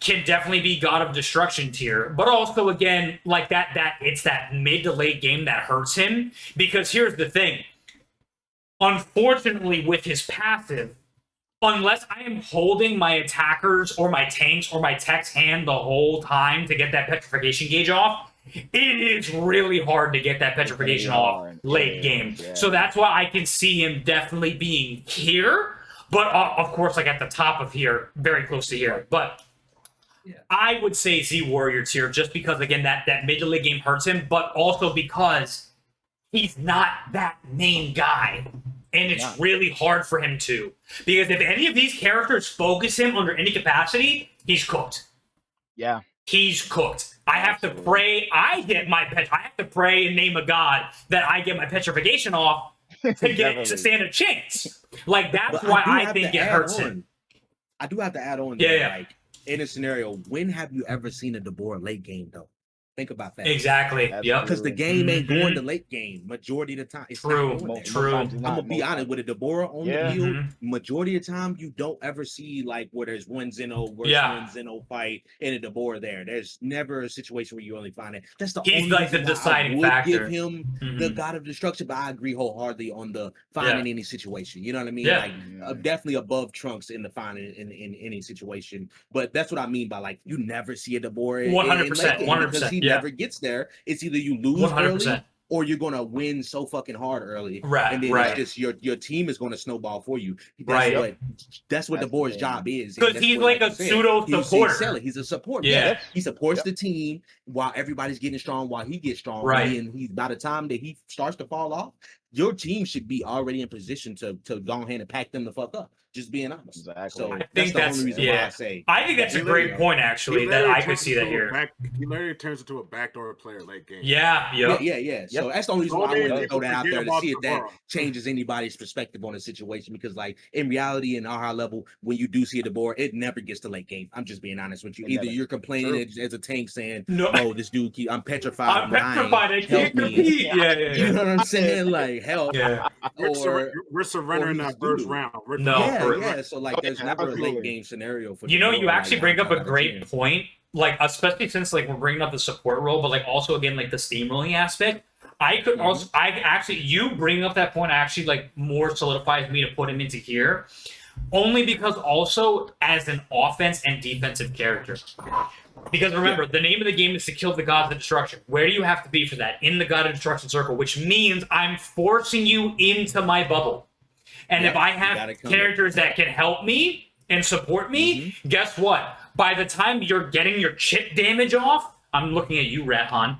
can definitely be God of Destruction tier, but also, again, like that it's that mid to late game that hurts him. Because here's the thing. Unfortunately, with his passive, unless I am holding my attackers or my tanks or my tech's hand the whole time to get that petrification gauge off, it is really hard to get that petrification off late game. Yeah. So that's why I can see him definitely being here, but of course, like at the top of here, very close to here. But I would say Z Warrior tier, just because, again, that mid to late game hurts him, but also because he's not that main guy. And it's really hard for him to. Because if any of these characters focus him under any capacity, he's cooked. Yeah. He's cooked. I have to pray. I have to pray and name a god that I get my petrification off to stand a chance. Like, that's why I think it hurts him. I do have to add on. Yeah. Like, in a scenario, when have you ever seen a Deborah late game, though? Think about that. Exactly. That's Yep. Because the true. game ain't going to late game majority of the time. It's True. not doing that. True. Most times it's I'm not, gonna be most honest times. with a Deborah on Yeah. the field. Majority of the time, you don't ever see like where there's one Zeno versus one Zeno fight and a Deborah there. There's never a situation where you only find it. That's the He's only like the reason why deciding I would factor. give him the God of Destruction, but I agree wholeheartedly on the finding any situation. You know what I mean? Yeah. Like definitely above Trunks in the finding in any situation. But that's what I mean by like you never see a Deborah 100%, because he never gets there. It's either you lose 100%. early or you're gonna win so fucking hard early, right? And then it's just your team is gonna snowball for you. That's what Deborah's job is. Because he's like a pseudo supporter. He's a support. Yeah, he supports the team while everybody's getting strong, while he gets strong. Right. And he's by the time that he starts to fall off, your team should be already in position to go ahead and pack them the fuck up. Just being honest. Exactly. So I think that's the only reason why I say. I think that's a great point, actually, that I could see that here. He literally turns into a backdoor player late game. Yeah. So that's the only reason why I wanted to throw that out there to see if that changes anybody's perspective on the situation. Because, like, in reality, in our high level, when you do see a Deborah, it never gets to late game. I'm just being honest with you. Either you're complaining as a tank saying, "Oh, this dude, I'm petrified. I'm petrified. I can't compete." Yeah. You know what I'm saying? Like, help. Yeah. We're surrendering that first round. So like, there's never a late game scenario for. You actually bring up a great point. Like, especially since like we're bringing up the support role, but like also again like the steamrolling aspect. I could also, you bringing up that point actually like more solidifies me to put him into here, only because also as an offense and defensive character. Because remember, the name of the game is to kill the gods of destruction. Where do you have to be for that? In the god of destruction circle, which means I'm forcing you into my bubble. And if I have characters that can help me and support me, guess what? By the time you're getting your chip damage off, I'm looking at you, Rathan.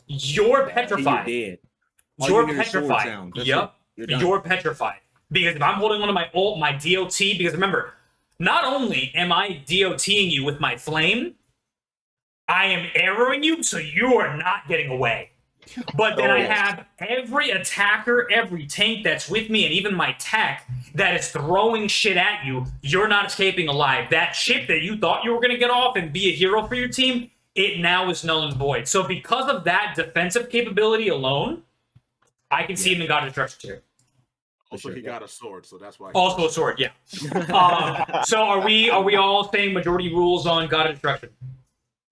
You're petrified. You're petrified. Yep. You're petrified. Because if I'm holding on to my ult, my DOT, because remember, not only am I DOTing you with my flame, I am arrowing you so you are not getting away. But then I have every attacker, every tank that's with me, and even my tech that is throwing shit at you. You're not escaping alive. That chip that you thought you were going to get off and be a hero for your team, it now is null and void. So because of that defensive capability alone, I can see him in God of Destruction tier. Also, he got a sword, so that's why. Also a sword, yeah. So are we all saying majority rules on God of Destruction?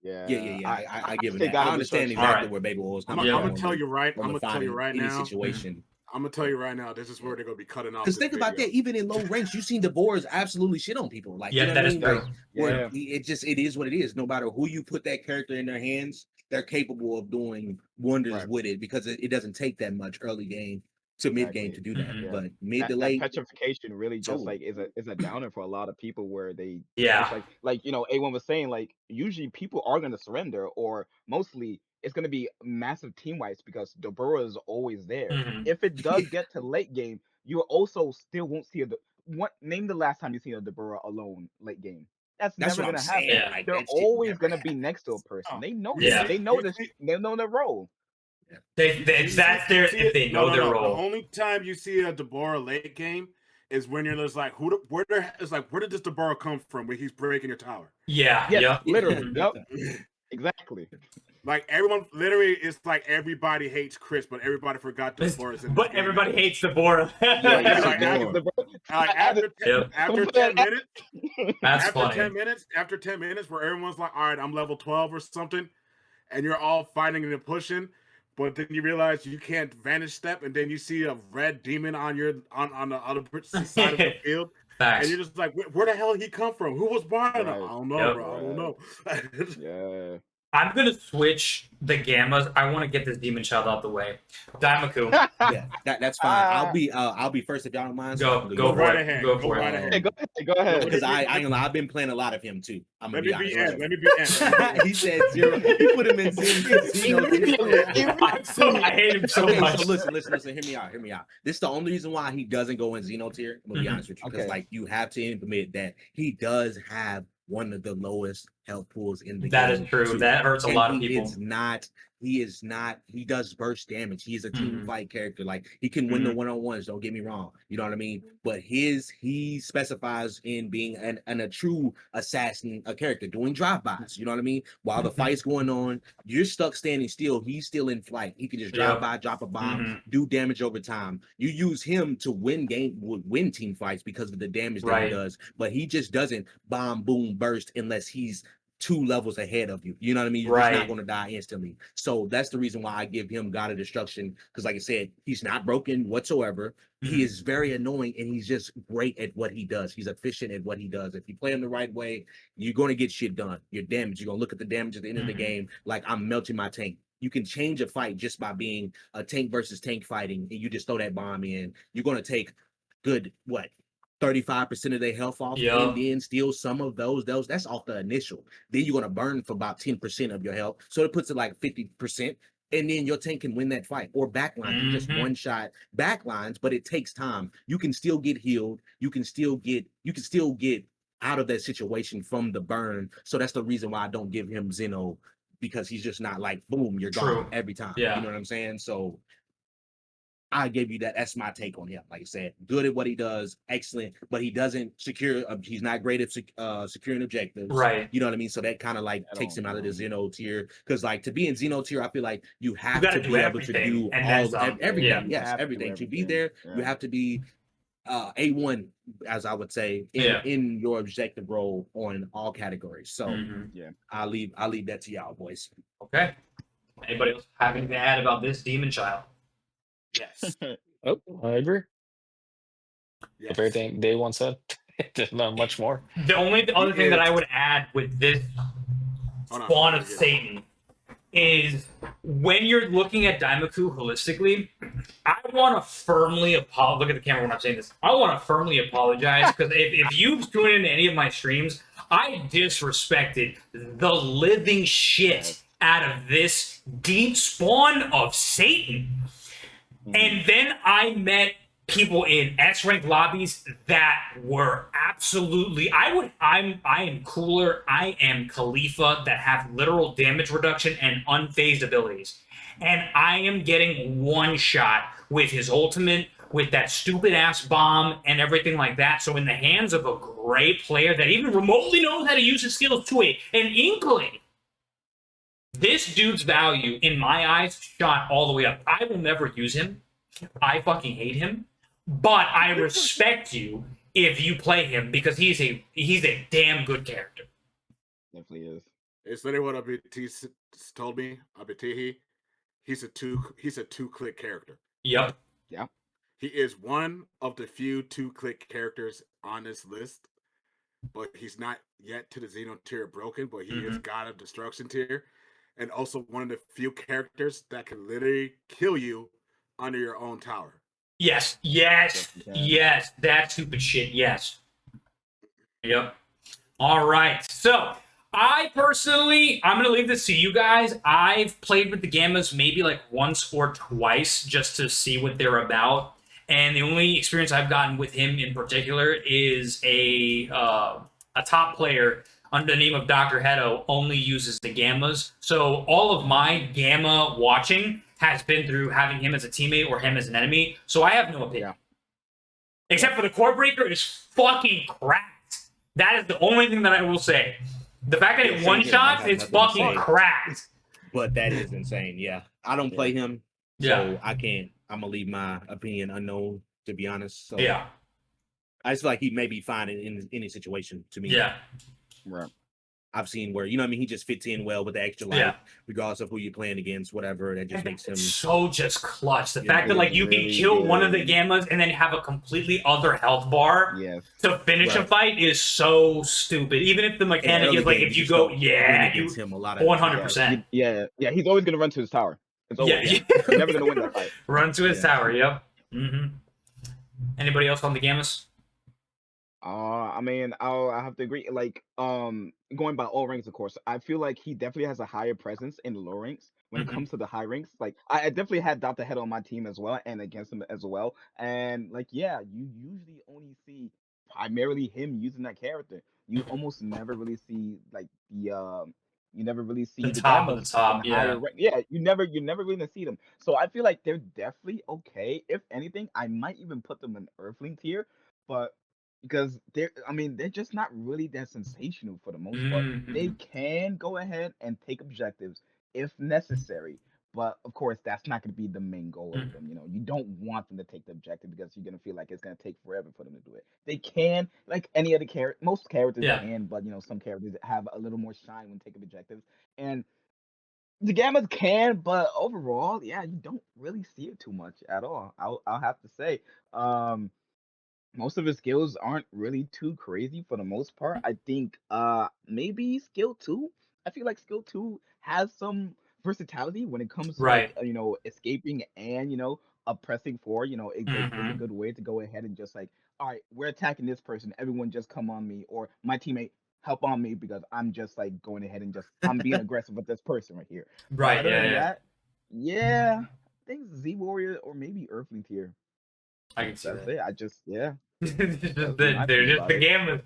Yeah. I give it that. I understand exactly where Baby was coming from. I'm gonna tell you right. I'm gonna tell you right now. Situation. I'm gonna tell you right now. This is where they're gonna be cutting off. Because think about that. Even in low ranks, you've seen Deborahs absolutely shit on people. Like, that is true. It is what it is. No matter who you put that character in their hands, they're capable of doing wonders with it. Because it doesn't take that much early game to mid game to do that. But mid to late, petrification really just like is a downer for a lot of people where they like Aye1 was saying, like usually people are gonna surrender, or mostly it's gonna be massive team wipes because Deborah is always there. If it does get to late game, you also still won't see name the last time you see a Deborah alone late game. That's never gonna happen. Yeah. They're always gonna be next to a person. They know this. They know this. They know their role. That's their if they know their role. The only time you see a Deborah late game is when you're just like, where did this Deborah come from? Where he's breaking your tower. Literally. Exactly. Like everyone, literally, it's like everybody hates Chris, but everybody forgot Deborah. But everybody hates Deborah. After 10 minutes, That's after funny. 10 minutes, where everyone's like, all right, I'm level 12 or something, and you're all fighting and pushing. But then you realize you can't vanish step, and then you see a red demon on the other side of the field, and you're just like, where the hell did he come from? Who was buying him? I don't know, bro. I don't know. I'm gonna switch the gammas. I want to get this demon child out the way. Daimaku. That's fine. I'll be first if y'all don't mind. Go for it. Go for it. Go ahead. Because I've been playing a lot of him too. Let me be in. He said 0. He put him in 0. I hate him so much. So listen. Hear me out. This is the only reason why he doesn't go in Xeno tier. I'm gonna be honest with you, because like you have to admit that he does have one of the lowest health pools in the game. That is true. That hurts a lot of people. It's not he does burst damage. He is a team fight character. Like he can win the one-on-ones, don't get me wrong. You know what I mean? But he specifies in being a true assassin, a character doing drive-bys. You know what I mean? While the fight's going on, you're stuck standing still. He's still in flight. He can just drive by, drop a bomb, do damage over time. You use him to win team fights because of the damage that he does. But he just doesn't bomb, boom, burst unless he's 2 levels ahead of you. You know what I mean? You're just not going to die instantly. So that's the reason why I give him God of Destruction, because like I said, he's not broken whatsoever. He is very annoying, and he's just great at what he does. He's efficient at what he does. If you play him the right way, you're going to get shit done. Your damage, you're going to look at the damage at the end of the game like I'm melting my tank. You can change a fight just by being a tank versus tank fighting, and you just throw that bomb in. You're going to take good, 35% of their health off, and then steal some of those. That's off the initial. Then you're gonna burn for about 10% of your health, so it puts it like 50%, and then your tank can win that fight. Or backline, you just one shot backlines, but it takes time. You can still get healed. You can still get out of that situation from the burn. So that's the reason why I don't give him Zeno, because he's just not like boom, you're gone every time. You know what I'm saying? So I give you that. That's my take on him. Like I said, good at what he does, excellent, but he doesn't secure. He's not great at securing objectives. You know what I mean? So that kind of like takes him out of the Xeno tier. Because like to be in Xeno tier, I feel like you have to be able to do everything. Yes, everything. To be there, you have to be Aye1, as I would say, in your objective role on all categories. So I'll leave that to y'all, boys. Okay. Anybody else have anything to add about this demon child? Yes. Oh, I agree. Yes. Everything Day One said. There's not much more. The only other thing that I would add with this spawn of Satan is when you're looking at Daimaku holistically, I want to firmly apologize. Look at the camera when I'm saying this. I want to firmly apologize because if you've tuned into any of my streams, I disrespected the living shit out of this deep spawn of Satan. And then I met people in S-rank lobbies that were absolutely, I am Cooler, I am Khalifa, that have literal damage reduction and unfazed abilities. And I am getting one shot with his ultimate, with that stupid ass bomb and everything like that. So in the hands of a great player that even remotely knows how to use his skills to an inkling, this dude's value, in my eyes, shot all the way up. I will never use him. I fucking hate him. But I respect you if you play him because he's a damn good character. Definitely is. It's literally what ABT told me. ABT, he's a two-click character. Yep. Yeah. He is one of the few two-click characters on this list, but he's not yet to the Xeno tier broken, but he is God of Destruction tier. And also one of the few characters that can literally kill you under your own tower. Yes. That stupid shit. Yes. Yep. All right. So I personally, I'm going to leave this to you guys. I've played with the Gammas maybe like once or twice just to see what they're about. And the only experience I've gotten with him in particular is a top player under the name of Dr. Hedo only uses the Gammas. So all of my Gamma watching has been through having him as a teammate or him as an enemy. So I have no opinion. Yeah. Except for the Core Breaker is fucking cracked. That is the only thing that I will say. The fact that it one-shots, it's fucking cracked. But that is insane, yeah. I don't play him, so I can't. I'm going to leave my opinion unknown, to be honest. So yeah. I just feel like he may be fine in any situation to me. Yeah. Right. I've seen where, you know what I mean, he just fits in well with the extra life, regardless of who you're playing against, whatever. That just makes him so just clutch. The fact that like you can kill one of the Gammas and then have a completely other health bar to finish a fight is so stupid. Even if the mechanic is like if you go, you him a lot of 100%. Yeah, he's always gonna run to his tower. It's always, he's never gonna win that fight. Run to his tower. Yep. Anybody else on the Gammas? I mean, I have to agree. Like, going by all ranks, of course, I feel like he definitely has a higher presence in the low ranks when it comes to the high ranks. Like, I definitely had Dr. Head on my team as well, and against him as well. And like, yeah, you usually only see primarily him using that character. You almost never really see like You never really see The the top of the Gammas top, in higher yeah. rank. Yeah, you're never really gonna see them. So I feel like they're definitely okay. If anything, I might even put them in Earthling tier, but because they're just not really that sensational for the most part. They Mm-hmm. can go ahead and take objectives if necessary, but of course that's not going to be the main goal of them. You know, you don't want them to take the objective because you're going to feel like it's going to take forever for them to do it. They can, like any other character, most characters Yeah. can, but some characters have a little more shine when taking objectives, and the Gammas can, but overall, yeah, you don't really see it too much at all. I'll have to say. Most of his skills aren't really too crazy for the most part. I think maybe skill 2. I feel like skill 2 has some versatility when it comes to Right. like escaping and oppressing for, it's a Mm-hmm. good way to go ahead and just like, all right, we're attacking this person, everyone just come on me, or my teammate help on me because I'm just like going ahead and just I'm being aggressive with this person right here. But Right, other yeah, than yeah. that, yeah, I think Z Warrior or maybe Earthling tier. I can see That's that. it. Yeah. That's my They're opinion just about the it. Gammas.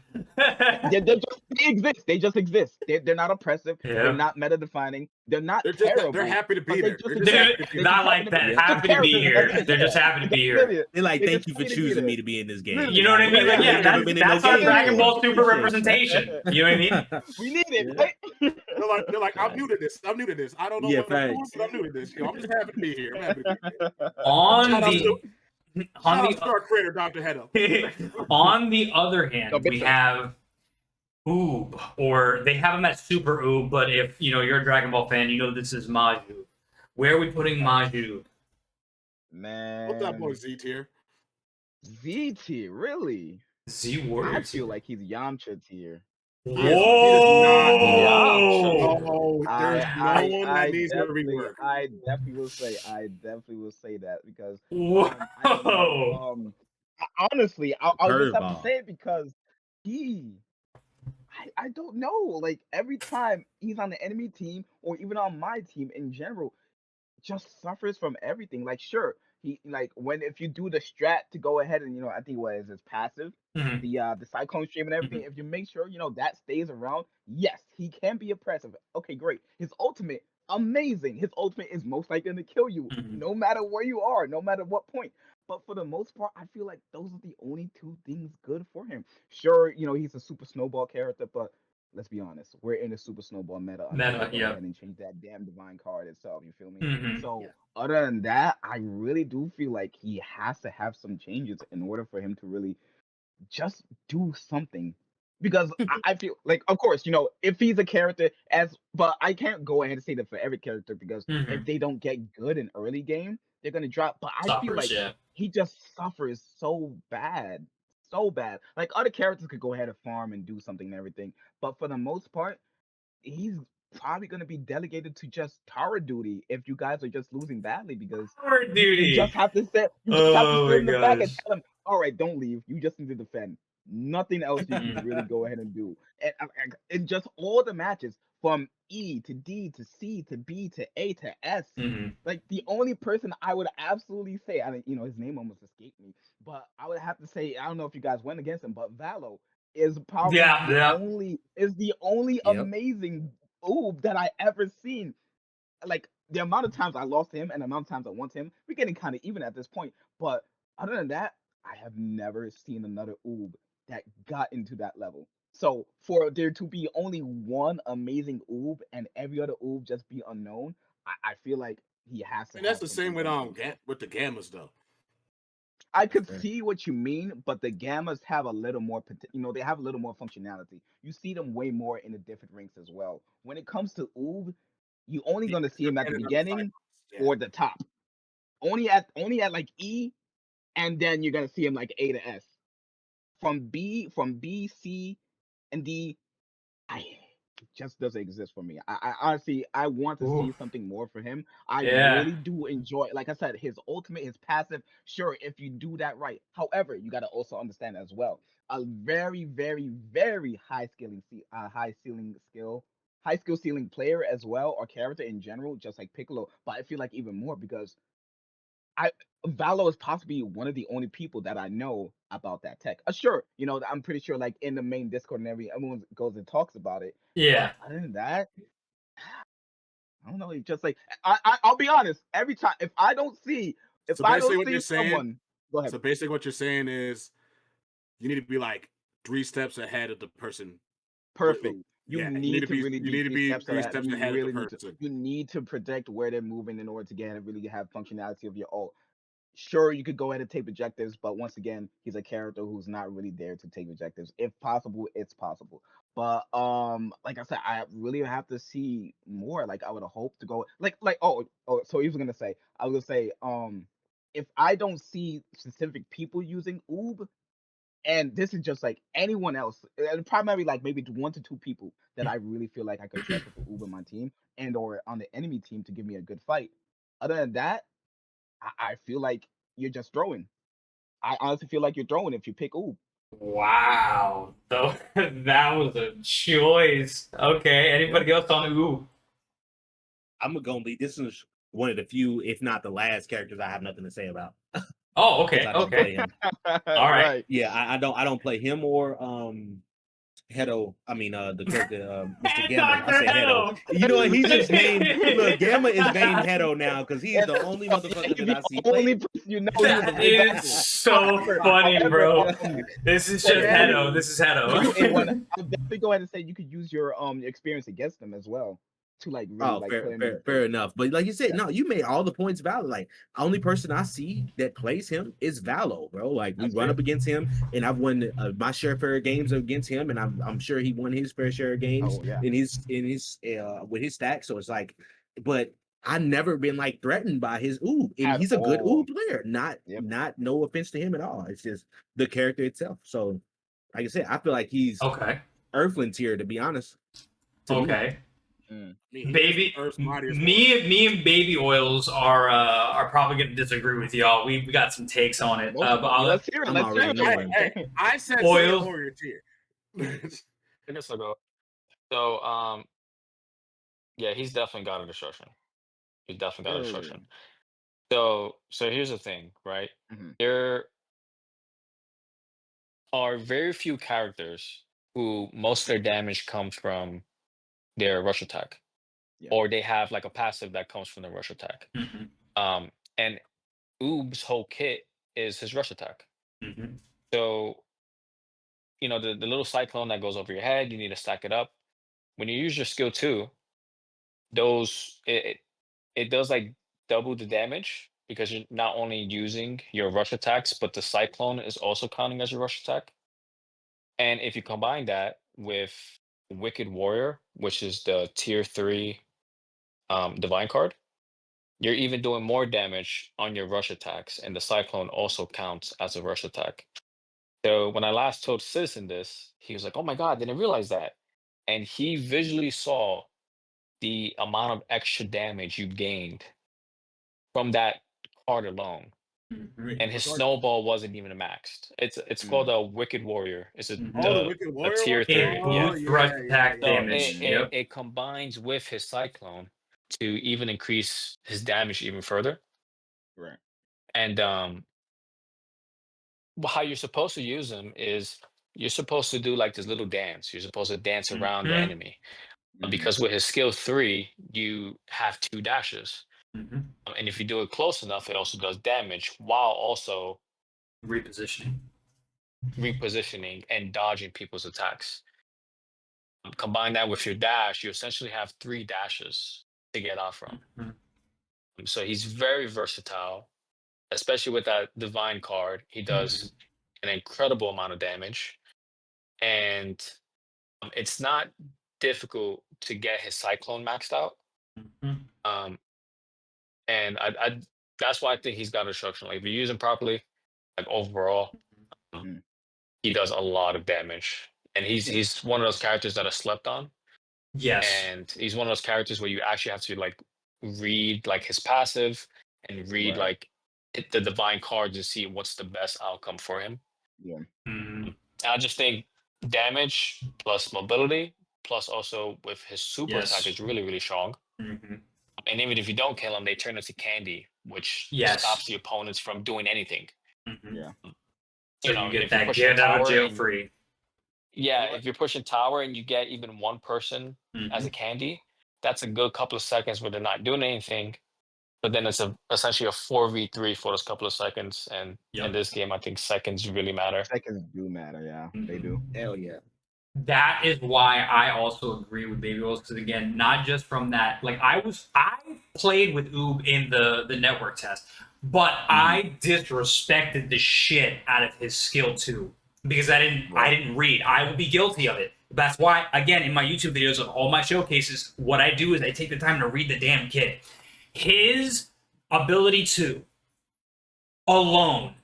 They exist. They just exist. They're not oppressive. They're Yeah. not meta defining. They're not They're terrible. happy to But be they there. just They're just happy exist. to be They there. just Not like that. Just Happy to be characters. here. That's it. They're Yeah. just happy to be That's here. it. They're like, They thank just you for happy to be choosing there. me to be in this game. Literally. You know what I mean? Like, yeah, I've never been in no that's our game Dragon Ball before. Super Appreciate you. representation. You know what I mean? We need it. Yeah. Right? They're like, I'm new to this. I'm new to this. I don't know Yeah, what I'm doing, facts. but I'm new to this. I'm just happy to be here. I'm happy to be here. On Shout out to the our creator, Dr. Hedo. on the other hand, No, big we facts. have Oob, or they have him at Super Oob, but if you're a Dragon Ball fan, you know this is Maju. Where are we putting Maju? Man. What's that boy Z tier? Z tier, really? Z I Warrior feel tier. like he's Yamcha tier. He is not Whoa! No, there's no one that needs to rework. I definitely will say that because Whoa! I don't know. Honestly, I'll just have to Curveball. say it because I don't know. Like every time he's on the enemy team or even on my team in general, just suffers from everything. Like sure, he like if you do the strat to go ahead and I think what is his passive, Mhm. the cyclone stream and everything, if you make sure that stays around, yes, he can be oppressive. Okay, great. His ultimate, amazing. His ultimate is most likely going to kill you Mhm. no matter where you are, no matter what point. But for the most part, I feel like those are the only two things good for him. Sure, he's a super snowball character, but let's be honest, we're in a super snowball meta until Meta, they go yeah. ahead and change that damn divine card itself. You feel me? Mhm. So other than that, I really do feel like he has to have some changes in order for him to really just do something. Because I feel like, of course, if he's a character but I can't go ahead and say that for every character because if Mhm. they don't get good in early game, they're gonna drop. But I feel Suffers, like yeah. he just suffers so bad, so bad. Like other characters could go ahead and farm and do something and everything, but for the most part, he's probably going to be delegated to just tower duty if you guys are just losing badly because Tower you duty. just have to sit Oh my in the back and gosh. tell him, all right, don't leave, you just need to defend, nothing else you can really go ahead and do. And in just all the matches from E to D to C to B to A to S, like the only person I would absolutely say, I mean, his name almost escaped me, but I would have to say, I don't know if you guys went against him, but Valo is probably Yeah. the only Yep. amazing oob that I ever seen. Like the amount of times I lost him and the amount of times I won him, we're getting kind of even at this point. But other than that, I have never seen another oob that got into that level. So for there to be only one amazing oob and every other oob just be unknown, I feel like he has to. And that's have the same something with the Gammas though. I could see what you mean, but the Gammas have a little more, they have a little more functionality. You see them way more in the different ranks as well. When it comes to Oob, you only gonna see him at the beginning or the top. Only at like E, and then you're gonna see him like A to S. From B, C, and D, it just doesn't exist for me. I honestly I want to see something more for him. I really do enjoy, like I said, his ultimate, his passive. Sure, if you do that right. However, you got to also understand as well, a very, very, very high skill ceiling player as well, or character in general, just like Piccolo. But I feel like even more because I Valo is possibly one of the only people that I know about that tech. Sure, I'm pretty sure like in the main Discord and everyone goes and talks about it. Yeah. But other than that, I don't know. It's just like I'll be honest. Every time, if I don't see someone, go ahead. So basically, what you're saying is, you need to be like 3 steps ahead of the person. Perfect. You Yeah, need to really be 3 steps three ahead. steps You ahead really of the need to. person. You need to predict where they're moving in order to get and really have functionality of your ult. Sure, you could go ahead and take objectives, but once again, he's a character who's not really there to take objectives. If possible, it's possible. But like I said, I really have to see more. Like I would hope to go so he was gonna say, I was gonna say, if I don't see specific people using Oob, and this is just like anyone else, and primarily like maybe 1 to 2 people that I really feel like I could trust with Oob on my team and or on the enemy team to give me a good fight. Other than that, I feel like you're just throwing. I honestly feel like you're throwing if you pick Oob. Wow. So that was a choice. Okay. Anybody else on Oob? I'm gonna leave. This is one of the few, if not the last, characters I have nothing to say about. Oh, okay. I don't play him. All right. Yeah, I don't play him or Hedo. I mean the character Mr. Gamma. I said Hedo. You know what? He's just named. Look, Gamma is named Hedo now because he's the only motherfucker that I see play. That is so funny, bro. This is just Hedo. This is Hedo. I'll definitely go ahead and say you could use your experience against them as well. To like really fair enough. But like you said, no, you made all the points valid. Like only person I see that plays him is Valo, bro. Like we run up against him, and I've won my share of games against him, and I'm sure he won his fair share of games in his with his stack. So it's like, but I never been like threatened by his Oob, and he's a good Oob player. Not no offense to him at all. It's just the character itself. So like I said, I feel like he's Earthling tier, to be honest. Okay. Baby, me and Baby Oils are probably going to disagree with y'all. We got some takes on it. But let's hear it. I said Oils. warrior tier. I guess I'll go. So yeah, he's definitely got a destruction. He's definitely got a destruction. So here's the thing, right? There are very few characters who most of their damage comes from their rush attack. Or they have like a passive that comes from the rush attack. And Oob's whole kit is his rush attack. So, you know, the little cyclone that goes over your head, you need to stack it up. When you use your skill 2, it does like double the damage because you're not only using your rush attacks, but the cyclone is also counting as your rush attack. And if you combine that with Wicked Warrior, which is the tier 3 divine card, you're even doing more damage on your rush attacks, and the cyclone also counts as a rush attack. So when I last told Citizen this, he was like, "Oh my god, I didn't realize that." And he visually saw the amount of extra damage you gained from that card alone. And his snowball wasn't even maxed. It's called a Wicked Warrior. It's a Wicked Warrior tier 3. Rush attack damage. It combines with his cyclone to even increase his damage even further. Right. And how you're supposed to use them is you're supposed to do like this little dance. You're supposed to dance around the enemy. Because with his skill 3, you have 2 dashes. And if you do it close enough, it also does damage while also repositioning and dodging people's attacks. Combine that with your dash, you essentially have 3 dashes to get off from. So he's very versatile, especially with that divine card. He does an incredible amount of damage, and it's not difficult to get his cyclone maxed out. And I that's why I think he's got a destruction. Like if you use him properly, like overall, he does a lot of damage. And he's one of those characters that are slept on. Yes. And he's one of those characters where you actually have to like read like his passive and read like the divine cards to see what's the best outcome for him. I just think damage plus mobility plus also with his super attack is really, really strong. And even if you don't kill him, they turn into candy, which stops the opponents from doing anything. So you get that get out of jail free. Yeah, if you're pushing tower and you get even one person as a candy, that's a good couple of seconds where they're not doing anything. But then it's essentially a 4v3 for those couple of seconds. And in this game, I think seconds really matter. Seconds do matter, yeah. They do. Hell yeah. That is why I also agree with Baby Rolls, because again, not just from that, like I played with Oob in the network test, but I disrespected the shit out of his skill too, because I didn't read. I will be guilty of it. That's why, again, in my YouTube videos of all my showcases, what I do is I take the time to read the damn kit. His ability to alone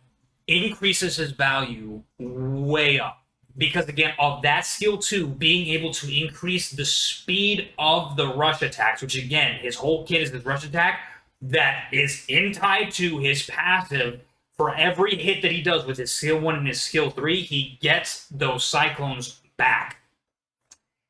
increases his value way up. Because again, of that skill 2, being able to increase the speed of the rush attacks, which again, his whole kit is his rush attack, that is in tied to his passive. For every hit that he does with his skill 1 and his skill 3, he gets those cyclones back.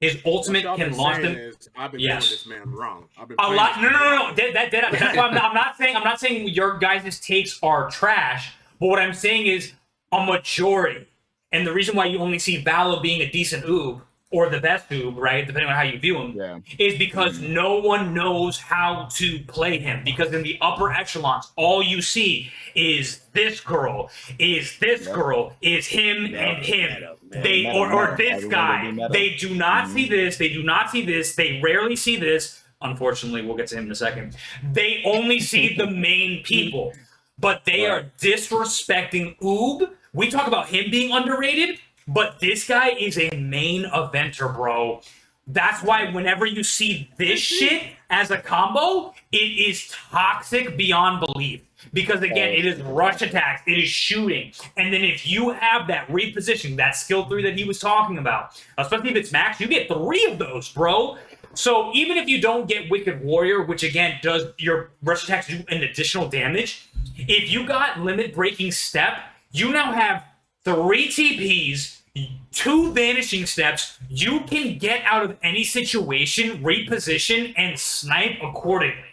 His ultimate can launch them. I've been doing this man wrong. I've been a lot. No. That's why I'm not saying your guys' takes are trash. But what I'm saying is a majority. And the reason why you only see Valo being a decent Oob, or the best Oob, right, depending on how you view him, is because no one knows how to play him. Because in the upper echelons, all you see is this girl, is him and him. Or this guy. They do not see this. They do not see this. They rarely see this. Unfortunately, we'll get to him in a second. They only see the main people. But they are disrespecting Oob. We talk about him being underrated, but this guy is a main eventer, bro. That's why whenever you see this shit as a combo, it is toxic beyond belief. Because again, it is rush attacks, it is shooting. And then if you have that repositioning, that skill 3 that he was talking about, especially if it's max, you get 3 of those, bro. So even if you don't get Wicked Warrior, which again does your rush attacks do an additional damage, if you got limit breaking step, you now have 3 TPs, 2 vanishing steps. You can get out of any situation, reposition, and snipe accordingly.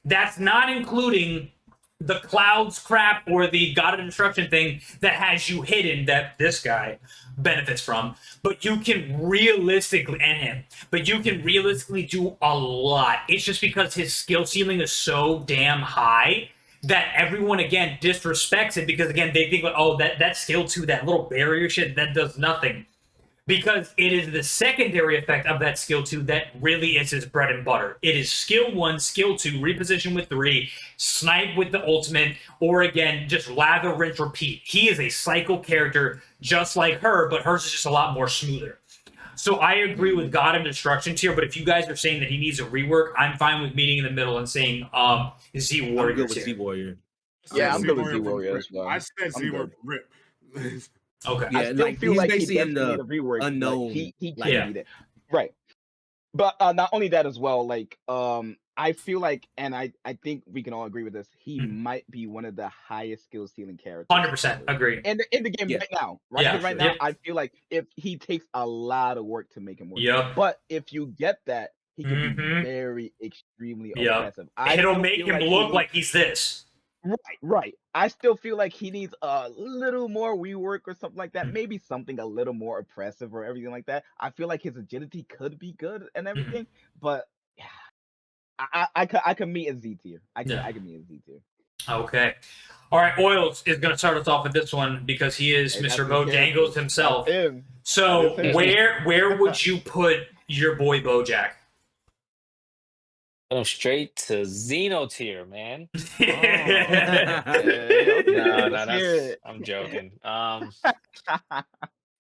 That's not including the clouds crap or the God of Destruction thing that has you hidden that this guy benefits from. But you can realistically, do a lot. It's just because his skill ceiling is so damn high that everyone, again, disrespects it because, again, they think, like, oh, that skill 2, that little barrier shit, that does nothing. Because it is the secondary effect of that skill 2 that really is his bread and butter. It is skill 1, skill 2, reposition with 3, snipe with the ultimate, or, again, just lather, rinse, repeat. He is a cycle character just like her, but hers is just a lot more smoother. So I agree with God of Destruction tier, but if you guys are saying that he needs a rework, I'm fine with meeting in the middle and saying Z Warrior. I'm good with Z Warrior. Yeah, I'm good with Z Warrior as well. I said Z Warrior rip. Okay. Yeah, I still feel like he does need a rework. Unknown. He can need it. Right. But not only that as well, like I feel like, and I think we can all agree with this, he might be one of the highest skill ceiling characters. 100% agree. In the game right now. Right? Yeah, right now, I feel like if he takes a lot of work to make him work. Yep. But if you get that, he can be very extremely oppressive. It'll make him look like he's this. Right. I still feel like he needs a little more rework or something like that. Maybe something a little more oppressive or everything like that. I feel like his agility could be good and everything, but yeah, I could meet a Z tier. I can meet a Z tier. Okay. All right, Oils is going to start us off with this one because he is Mr. Bojangles himself. So where would you put your boy Bojack? Go straight to Xeno tier, man. No, I'm joking.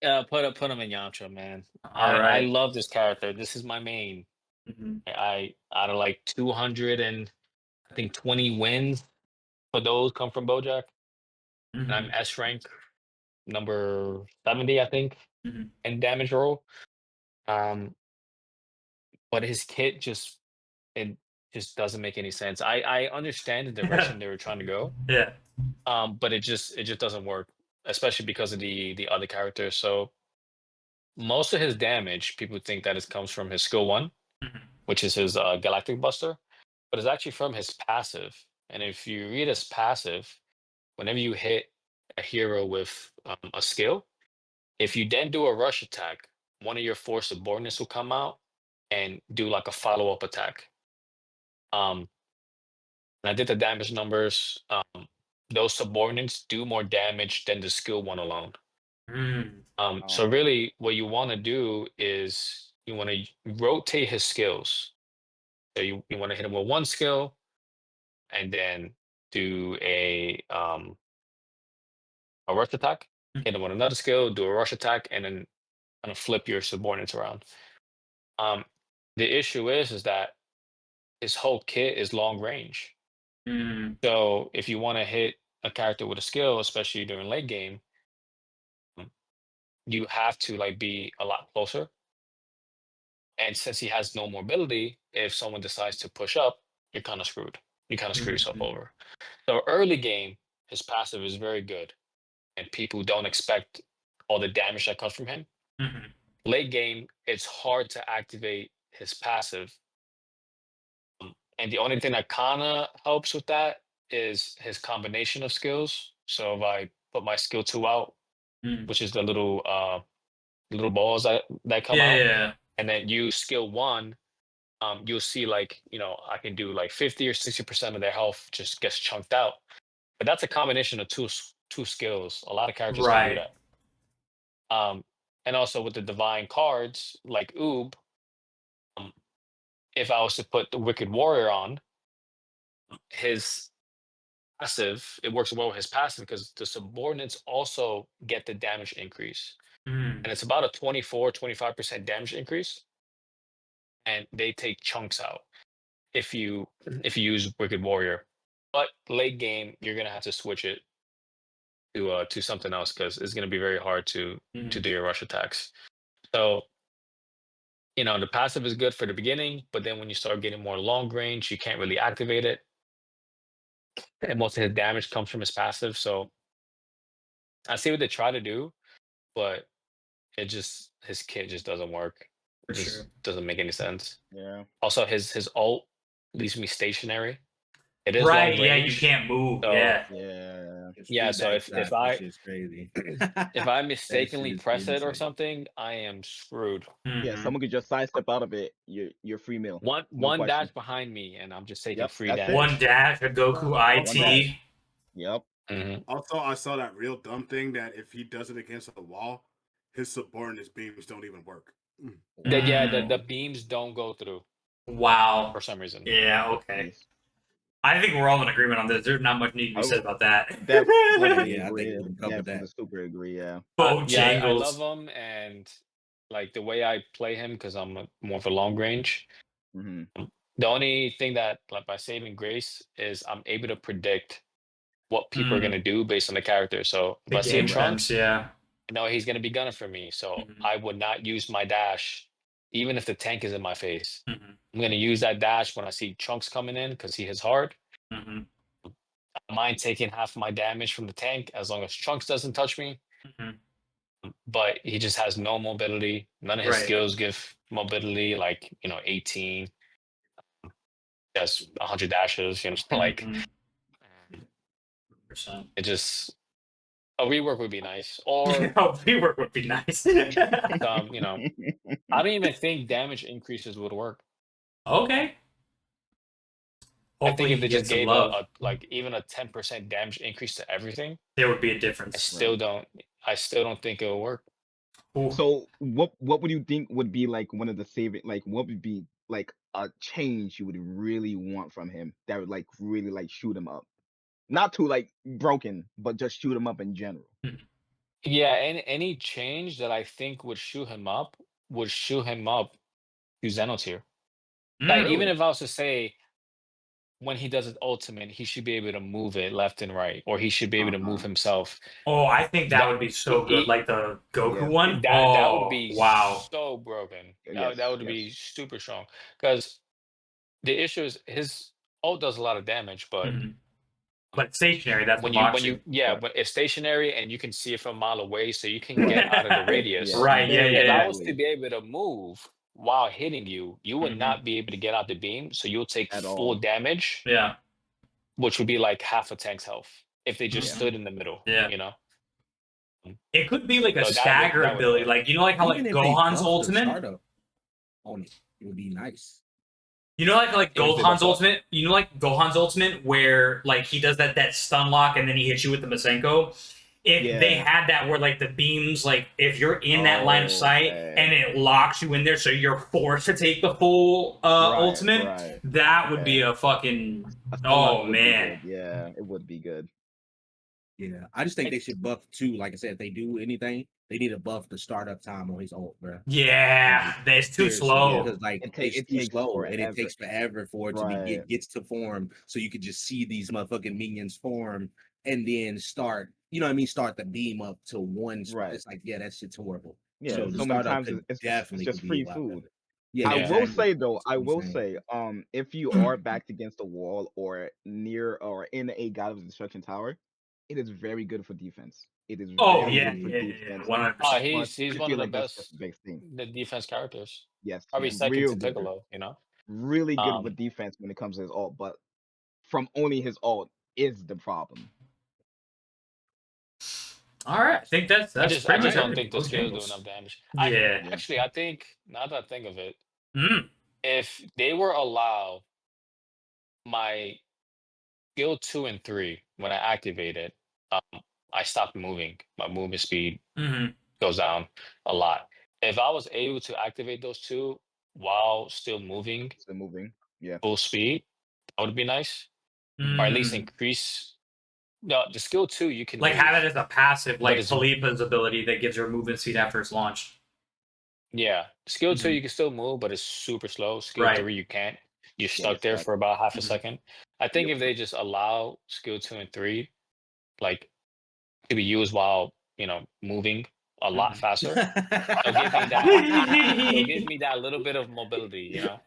Put him in Yamcha, man. I love this character. This is my main. I out of like 220 wins for those come from Bojack. And I'm S rank, number 70, I think, in damage roll. But his kit just doesn't make any sense. I understand the direction they were trying to go. Yeah. But it just doesn't work, especially because of the other characters. So most of his damage, people think that it comes from his skill 1, which is his Galactic Buster, but it's actually from his passive. And if you read his passive, whenever you hit a hero with a skill, if you then do a rush attack, one of your force subordinates will come out and do like a follow-up attack. And I did the damage numbers. Those subordinates do more damage than the skill one alone. So really what you want to do is you want to rotate his skills. So you want to hit him with one skill and then do a rush attack, hit him with another skill, do a rush attack, and then kind of flip your subordinates around. The issue is that his whole kit is long range. So if you want to hit a character with a skill, especially during late game, you have to like be a lot closer. And since he has no mobility, if someone decides to push up, you're kind of screwed. You kind of screw yourself over. So early game, his passive is very good, and people don't expect all the damage that comes from him. Late game, it's hard to activate his passive. And the only thing that kind of helps with that is his combination of skills. So if I put my skill 2 out, which is the little balls that come out, and then use skill 1, you'll see like, I can do like 50 or 60% of their health just gets chunked out. But that's a combination of two skills. A lot of characters can do that. And also with the divine cards like Oob, if I was to put the Wicked Warrior on, his passive, it works well with his passive because the subordinates also get the damage increase. And it's about a 24-25% damage increase. And they take chunks out if you use Wicked Warrior. But late game, you're gonna have to switch it to something else because it's gonna be very hard to do your rush attacks. So the passive is good for the beginning, but then when you start getting more long range, you can't really activate it. And most of his damage comes from his passive. So I see what they try to do, but his kit just doesn't work. It just doesn't make any sense. Yeah. Also, his ult leaves me stationary. It is right. long Yeah, range, you can't move. so, Yeah. So if crazy. if I mistakenly is press it or insane. something, I am screwed. Yeah, someone could just sidestep out of it. You're free meal. One dash behind me, and I'm just taking free that's it. damage. One dash, a Goku IT. Yep. Also, I saw that real dumb thing that if he does it against a wall, his subordinates beams don't even work. The beams don't go through. Wow. For some reason. Yeah. Okay. Yes. I think we're all in agreement on this. There's not much need to be said about that. Yeah, I think we can cover that. Super agree. Yeah. I love him, and like the way I play him because I'm more for long range. The only thing that, like, by saving grace is I'm able to predict what people are gonna do based on the character. So if I see a Trunks, I know he's gonna be gunning for me. So I would not use my dash, even if the tank is in my face. I'm gonna use that dash when I see Trunks coming in because he hits hard. I don't mind taking half my damage from the tank as long as Trunks doesn't touch me. But he just has no mobility. None of his skills give mobility, like 18. Has 100 dashes, like it just a rework would be nice. Or rework would be nice. I don't even think damage increases would work. Okay. I think if they just gave a like even a 10% damage increase to everything, there would be a difference. I still don't think it will work. So what would you think would be like one of the saving, like what would be like a change you would really want from him that would like really like shoot him up? Not too like broken, but just shoot him up in general. Yeah, any change that I think would shoot him up to Xeno tier. Like even if I was to say when he does his ultimate, he should be able to move it left and right, or he should be able to move himself. Oh, I think that would be so good, like the Goku one. That would be wow, so broken. That would be super strong. Because the issue is his ult does a lot of damage, but stationary. That's when you but it's stationary and you can see it from a mile away, so you can get out of the radius. Right? Yeah. If I was to be able to move while hitting you, you would not be able to get out the beam, so you'll take full damage. Yeah. Which would be like half a tank's health if they just stood in the middle. Yeah. It could be like a So stagger ability, like like how like Gohan's ultimate. on it. It would be nice. You know, like If they Gohan's buff up. ultimate. You know, like Gohan's ultimate, where like he does that stun lock and then he hits you with the Masenko. If they had that, where like the beams, like if you're in that line of sight and it locks you in there, so you're forced to take the full ultimate, that would be a fucking. Oh man, yeah, it would be good. Yeah, I just think they should buff too. Like I said, if they do anything, they need to buff the startup time on his ult, bro. Yeah, that's too slow. Because like it's too slow, and it takes forever for it to gets to form. So you could just see these motherfucking minions form, and then start. You know what I mean? Start the beam up to one. It's like, yeah, that shit's horrible. Yeah, so so many times it's just free food. Yeah, I will say though, if you are backed against a wall or near or in a God of Destruction tower, it is very good for defense. It is very good for defense. 100%. He's one of the best the defense characters. Yes, Probably second real to good. Piccolo, you know? Really good with defense when it comes to his ult, but from only his ult is the problem. All right, I think that's I just don't think the skills do angles. enough damage. Yeah. Actually, I think now that I think of it, Mm. if they were allowed my skill 2 and 3 when I activate it, I stopped moving. My movement speed goes down a lot. If I was able to activate those two while still moving, yeah, full speed, that would be nice. Or at least increase. No, the skill 2 you can like move, have it as a passive, like it's Felipe's ability that gives her movement speed after it's launched. Yeah, skill 2 you can still move, but it's super slow. Skill 3 you can't. You're stuck there for about half a second. I think if they just allow skill 2 and 3, like to be used while moving a lot faster, it'll give me that little bit of mobility, you know.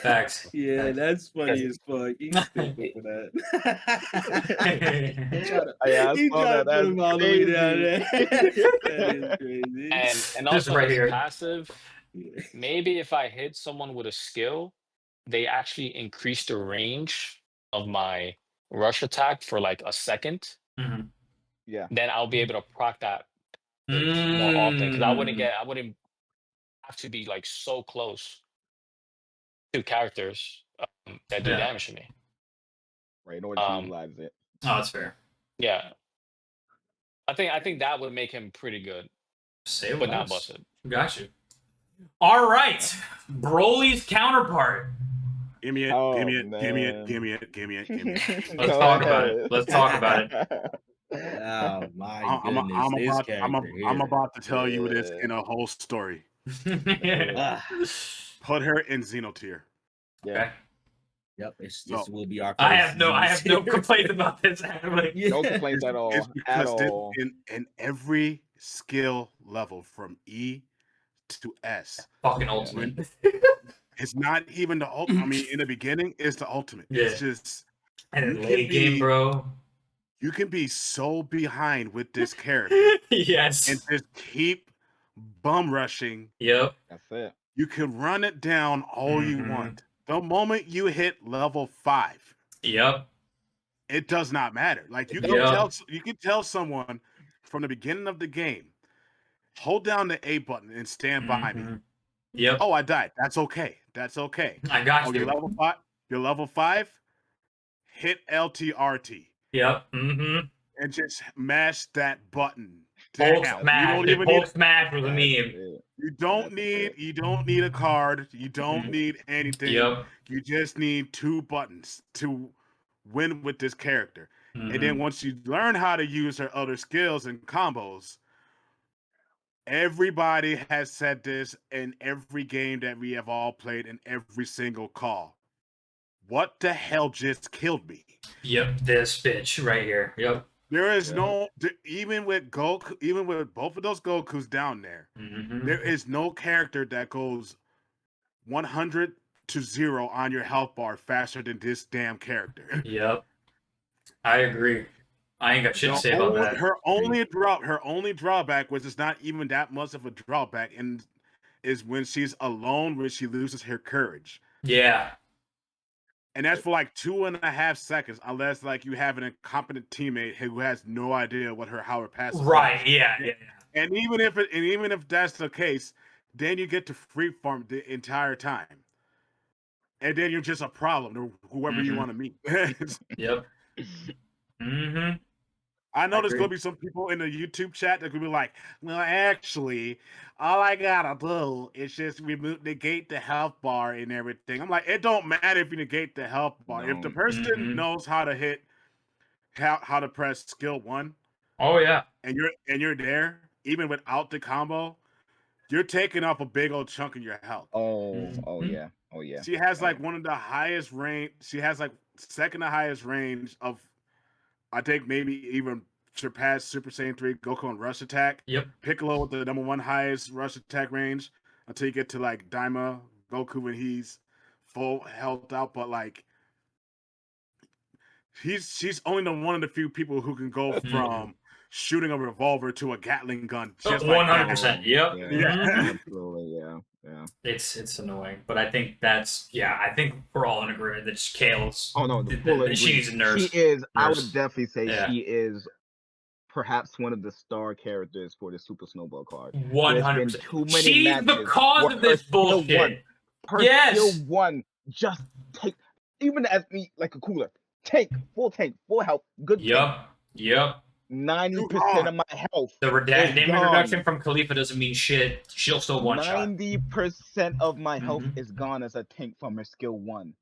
Facts. Yeah, that's funny as fuck. He's stupid for that. He tried to put him all the way down there. That is crazy. And also right his here. passive, maybe if I hit someone with a skill, they actually increase the range of my rush attack for like a second. Yeah. Then I'll be able to proc that more often because I wouldn't have to be like so close to characters that do damage to me. Right, in order to utilize it. Oh, that's fair. Yeah. I think that would make him pretty good. Say but less. not busted. Got you. All right. Broly's counterpart. Give me it, give me it, give me it, give me it, give me it, give me it. Let's talk about it. Let's talk about it. Oh my goodness. I'm about to tell you this in a whole story. Put her in Xeno tier. Okay. Yep, this will be our. I have no complaints about this. No complaints at all. In every skill level from E to S. Fucking ultimate. It's not even the ultimate. I mean, in the beginning, it's the ultimate. Yeah. It's just and in late game, bro. You can be so behind with this character. Yes. And just keep bum rushing. Yep. That's it. You can run it down all you want. The moment you hit level 5. Yep. It does not matter. Like you can tell someone from the beginning of the game, hold down the A button and stand by me. Yep. Oh, I died. That's okay. That's okay. I got you. You're level 5. You're level 5. Hit LTRT. Yep. And just mash that button. Hulk smash. Hulk smash was a meme. You don't need a card. You don't need anything. Yep. You just need 2 buttons to win with this character. And then once you learn how to use her other skills and combos, everybody has said this in every game that we have all played in every single call. What the hell just killed me? Yep, this bitch right here. Yep. There is even with Goku, even with both of those Gokus down there, there is no character that goes 100 to 0 on your health bar faster than this damn character. Yep. I agree. I ain't got shit to say about that. Her only drawback, which is not even that much of a drawback, and is when she's alone, when she loses her courage. Yeah. And that's for like 2.5 seconds, unless like you have an incompetent teammate who has no idea how her passive. Right. Yeah. And even if that's the case, then you get to freeform the entire time, and then you're just a problem to whoever you want to meet. Yep. I know there's gonna be some people in the YouTube chat that could be like, "Well, actually, all I gotta do is just negate the health bar and everything." I'm like, it don't matter if you negate the health bar. If the person knows how to hit, how to press skill 1, oh yeah, and you're there, even without the combo, you're taking off a big old chunk of your health. Oh yeah. She has like one of the highest range. She has like second to highest range of, I think maybe even surpassed Super Saiyan 3 Goku on rush attack. Yep. Piccolo with the #1 highest rush attack range until you get to like Daima Goku when he's full health out. But like she's only one of the few people who can go from shooting a revolver to a Gatling gun just 100%. Yep. Absolutely. Yeah. It's annoying, but I think I think we're all in agreement that Kale's. Oh no, she needs nerves. She is. Nerves. I would definitely say she is perhaps one of the star characters for the Super Snowball card. 100%. Too many She's matches the cause of this bullshit. Her skill 1 just take, even as me like a cooler tank, full health, good. Yep. 90% of my health. The name reduction from Khalifa doesn't mean shit. She'll still one shot. 90% of my health is gone as a tank from her skill 1.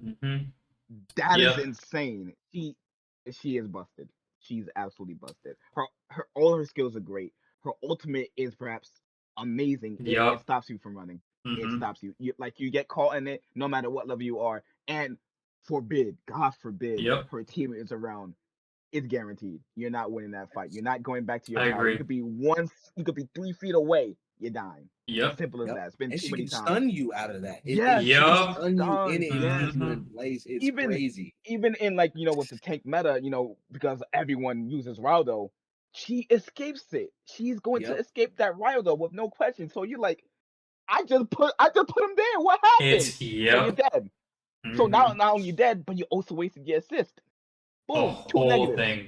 That is insane. She is busted. She's absolutely busted. All her skills are great. Her ultimate is perhaps amazing. It stops you from running. It stops you. You get caught in it no matter what level you are. And God forbid, her teammate is around. It's guaranteed. You're not winning that fight. You're not going back to your tower. You could be 3 feet away. You're dying. Simple as that. It's been too many times. Stun you out of that. She can stun you in it. It's crazy. Even in with the tank meta, because everyone uses Raldo, she escapes it. She's going to escape that Raldo with no question. So you're like, I just put him there. What happened? So you're dead. So now not only you're dead, but you also wasted your assist. Boom, the whole thing.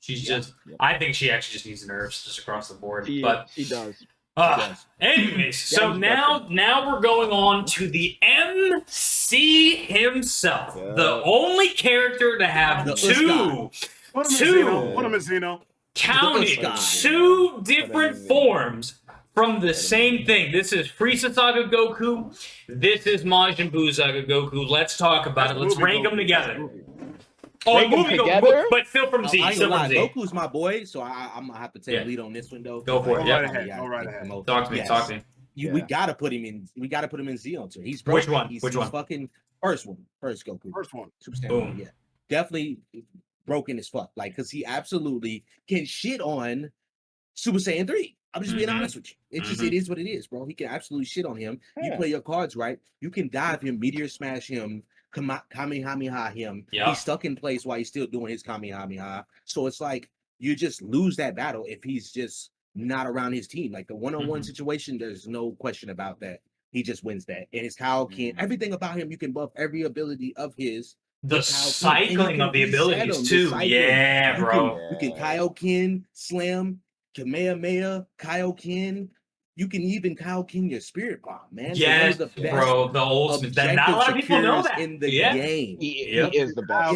She's just. I think she actually just needs nerves just across the board. She does. Anyways, so now we're going on to the MC himself, the only character to have two. Put him in Xeno. Counting 2 different forms from the same thing. This is Frieza Saga Goku. This is Majin Buu Saga Goku. Let's talk about it. Let's rank them together. Movie together? But still from Z. Goku's my boy, so I'm gonna have to take lead on this one though. Go for it. Go right ahead. Talk to me. We gotta put him in. We gotta put him in Z on tier. He's broken. Which one? He's fucking first Goku. First one. Super Saiyan. Yeah, definitely broken as fuck. Like, cause he absolutely can shit on Super Saiyan 3. I'm just being honest with you. It is what it is, bro. He can absolutely shit on him. You play your cards right. You can dive him, meteor smash him, Kamehameha him. He's stuck in place while he's still doing his Kamehameha. So it's like you just lose that battle if he's just not around his team. Like the one-on-one situation, there's no question about that. He just wins that. And his Kaioken, everything about him, you can buff every ability of his. The cycling of the abilities too. Yeah, bro. You can Kaioken, Slam, Kamehameha, Kaioken. You can even Kaioken your Spirit Bomb, man. Yes, bro. The ultimate. Not a lot of people know that. In the game. He is the best.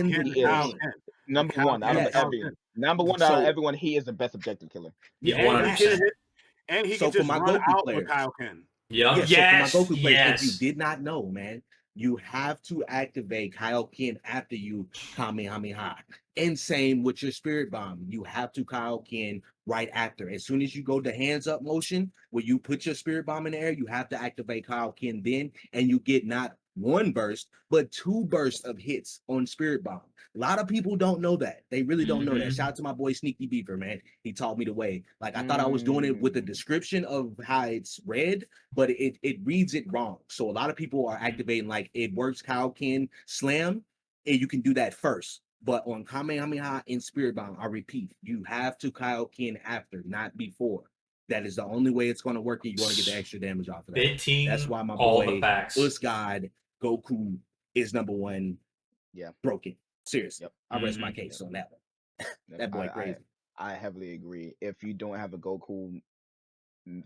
Number one out of everyone. Number one out of everyone, he is the best objective killer. Yeah, 100%. And he can just run out with Kaioken. Yes. So for my Goku players, if you did not know, man, you have to activate Kaioken after you Kamehameha. And same with your Spirit Bomb. You have to Kaioken right after. As soon as you go to hands up motion, where you put your Spirit Bomb in the air, you have to activate Kaioken then, and you get not 1 burst, but 2 bursts of hits on Spirit Bomb. A lot of people don't know that. They really don't know that. Shout out to my boy Sneaky Beaver, man. He taught me the way. Like, I thought I was doing it with the description of how it's read, but it reads it wrong. So a lot of people are activating like it works Kaioken Slam, and you can do that first. But on Kamehameha and Spirit Bomb, I repeat, you have to Kaioken after, not before. That is the only way it's going to work, and you're going to get the extra damage off of that. That's why my boy God Goku is number 1. Yeah, broken. Seriously, I rest my case on that one. That boy crazy. I heavily agree. If you don't have a Goku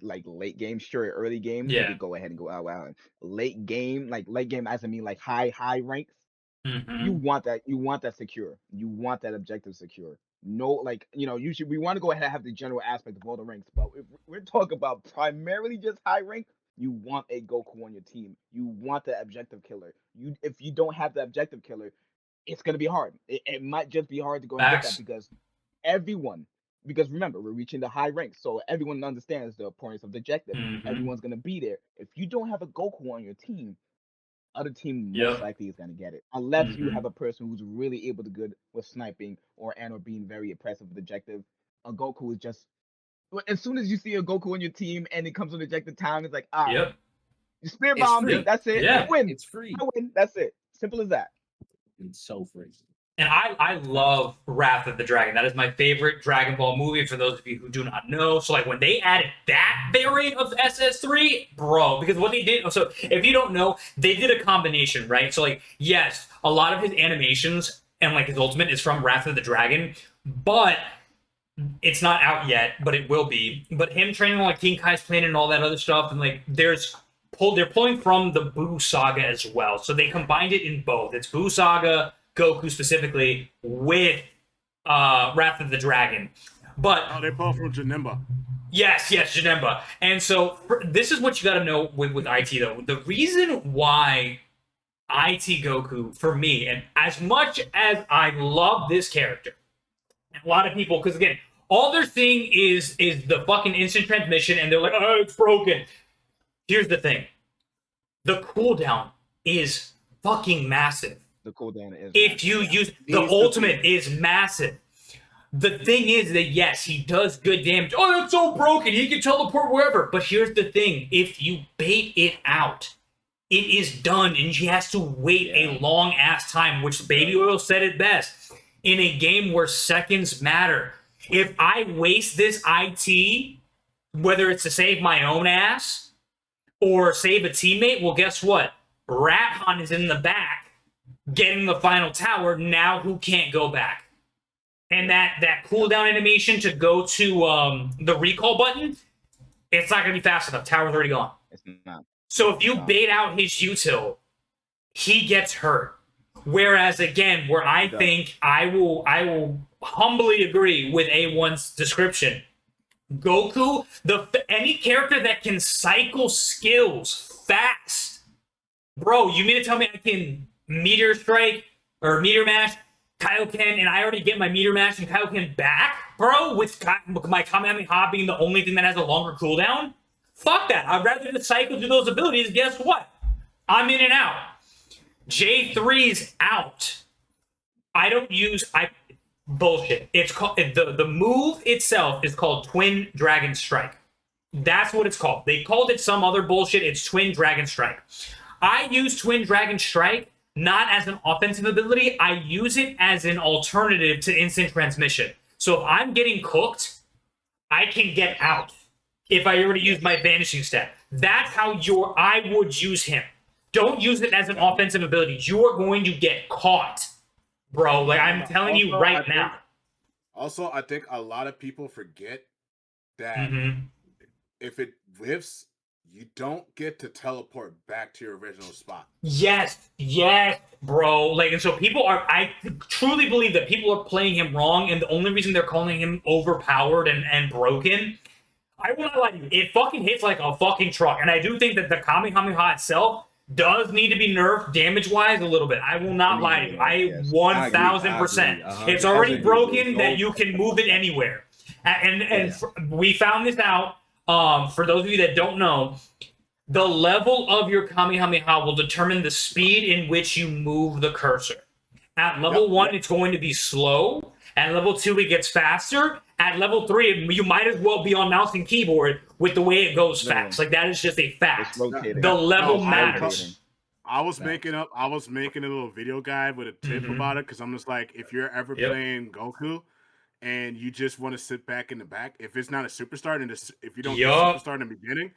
like late game, sure, early game, you could go ahead and go out. Late game, as I mean like high ranks, you want that secure. You want that objective secure. No, like, usually we want to go ahead and have the general aspect of all the ranks, but if we're talking about primarily just high rank, you want a Goku on your team. You want the objective killer. If you don't have the objective killer, it's gonna be hard. It might just be hard to go and get that because remember, we're reaching the high ranks, so everyone understands the importance of the objective. Everyone's gonna be there. If you don't have a Goku on your team, other team most likely is gonna get it, unless you have a person who's really able to good with sniping or being very oppressive with objective. A Goku is just, as soon as you see a Goku on your team and it comes with objective time, it's like, you spear bomb me. That's it. I win. It's free. I win. That's it. Simple as that. It's so free. And I love Wrath of the Dragon. That is my favorite Dragon Ball movie, for those of you who do not know. So, like, when they added that variant of SS3, bro, because what they did, so if you don't know, they did a combination, right? So, like, yes, a lot of his animations and, like, his ultimate is from Wrath of the Dragon, but it's not out yet, but it will be. But him training on, like, King Kai's Planet and all that other stuff, and, like, they're pulling from the Buu Saga as well. So they combined it in both. It's Buu Saga, Goku specifically, with Wrath of the Dragon. But they pull from Janemba. Yes, Janemba. And so this is what you got to know with IT, though. The reason why IT Goku, for me, and as much as I love this character, a lot of people, because again, all they're seeing is the fucking instant transmission, and they're like, oh, it's broken. Here's the thing. The cooldown is fucking massive. The cooldown is if you use the ultimate is massive. The thing is that yes, he does good damage. Oh, that's so broken. He can teleport wherever. But here's the thing: if you bait it out, it is done, and he has to wait a long ass time. Which Baby Oil said it best in a game where seconds matter. If I waste this IT, whether it's to save my own ass or save a teammate, well, guess what? Rathan is in the back getting the final tower. Now who can't go back? And that cooldown animation to go to the recall button, it's not going to be fast enough. Tower's already gone. It's not. So if you bait out his util, he gets hurt. Whereas again, where I think I will humbly agree with A1's description, Goku, any character that can cycle skills fast, bro. You mean to tell me I can Meteor Strike or Meteor Mash Kaioken, and I already get my Meteor Mash and Kaioken back, bro, with my Kamehameha being the only thing that has a longer cooldown? Fuck that. I'd rather just cycle through those abilities. Guess what? I'm in and out. J3's out. I don't use... bullshit. It's called... The move itself is called Twin Dragon Strike. That's what it's called. They called it some other bullshit. It's Twin Dragon Strike. I use Twin Dragon Strike not as an offensive ability. I use it as an alternative to instant transmission. So if I'm getting cooked, I can get out if I already use my vanishing step. That's how I would use him. Don't use it as an offensive ability. You are going to get caught, bro. Like, I'm telling you right now. Also, I think a lot of people forget that if it whiffs, you don't get to teleport back to your original spot. Yes, bro. Like, and so I truly believe that people are playing him wrong, and the only reason they're calling him overpowered and broken, I will not lie to you, it fucking hits like a fucking truck. And I do think that the Kamehameha itself does need to be nerfed damage-wise a little bit. I will not lie to you. 1000%. It's already broken that you can move it anywhere. And we found this out. For those of you that don't know, the level of your Kamehameha will determine the speed in which you move the cursor. At level 1, it's going to be slow. At level 2, it gets faster. At level 3, you might as well be on mouse and keyboard with the way it goes fast. Like, that is just a fact. The level matters. I was making a little video guide with a tip about it, because I'm just like, if you're ever playing Goku and you just want to sit back in the back, if it's not a superstar, and if you don't get superstar in the beginning,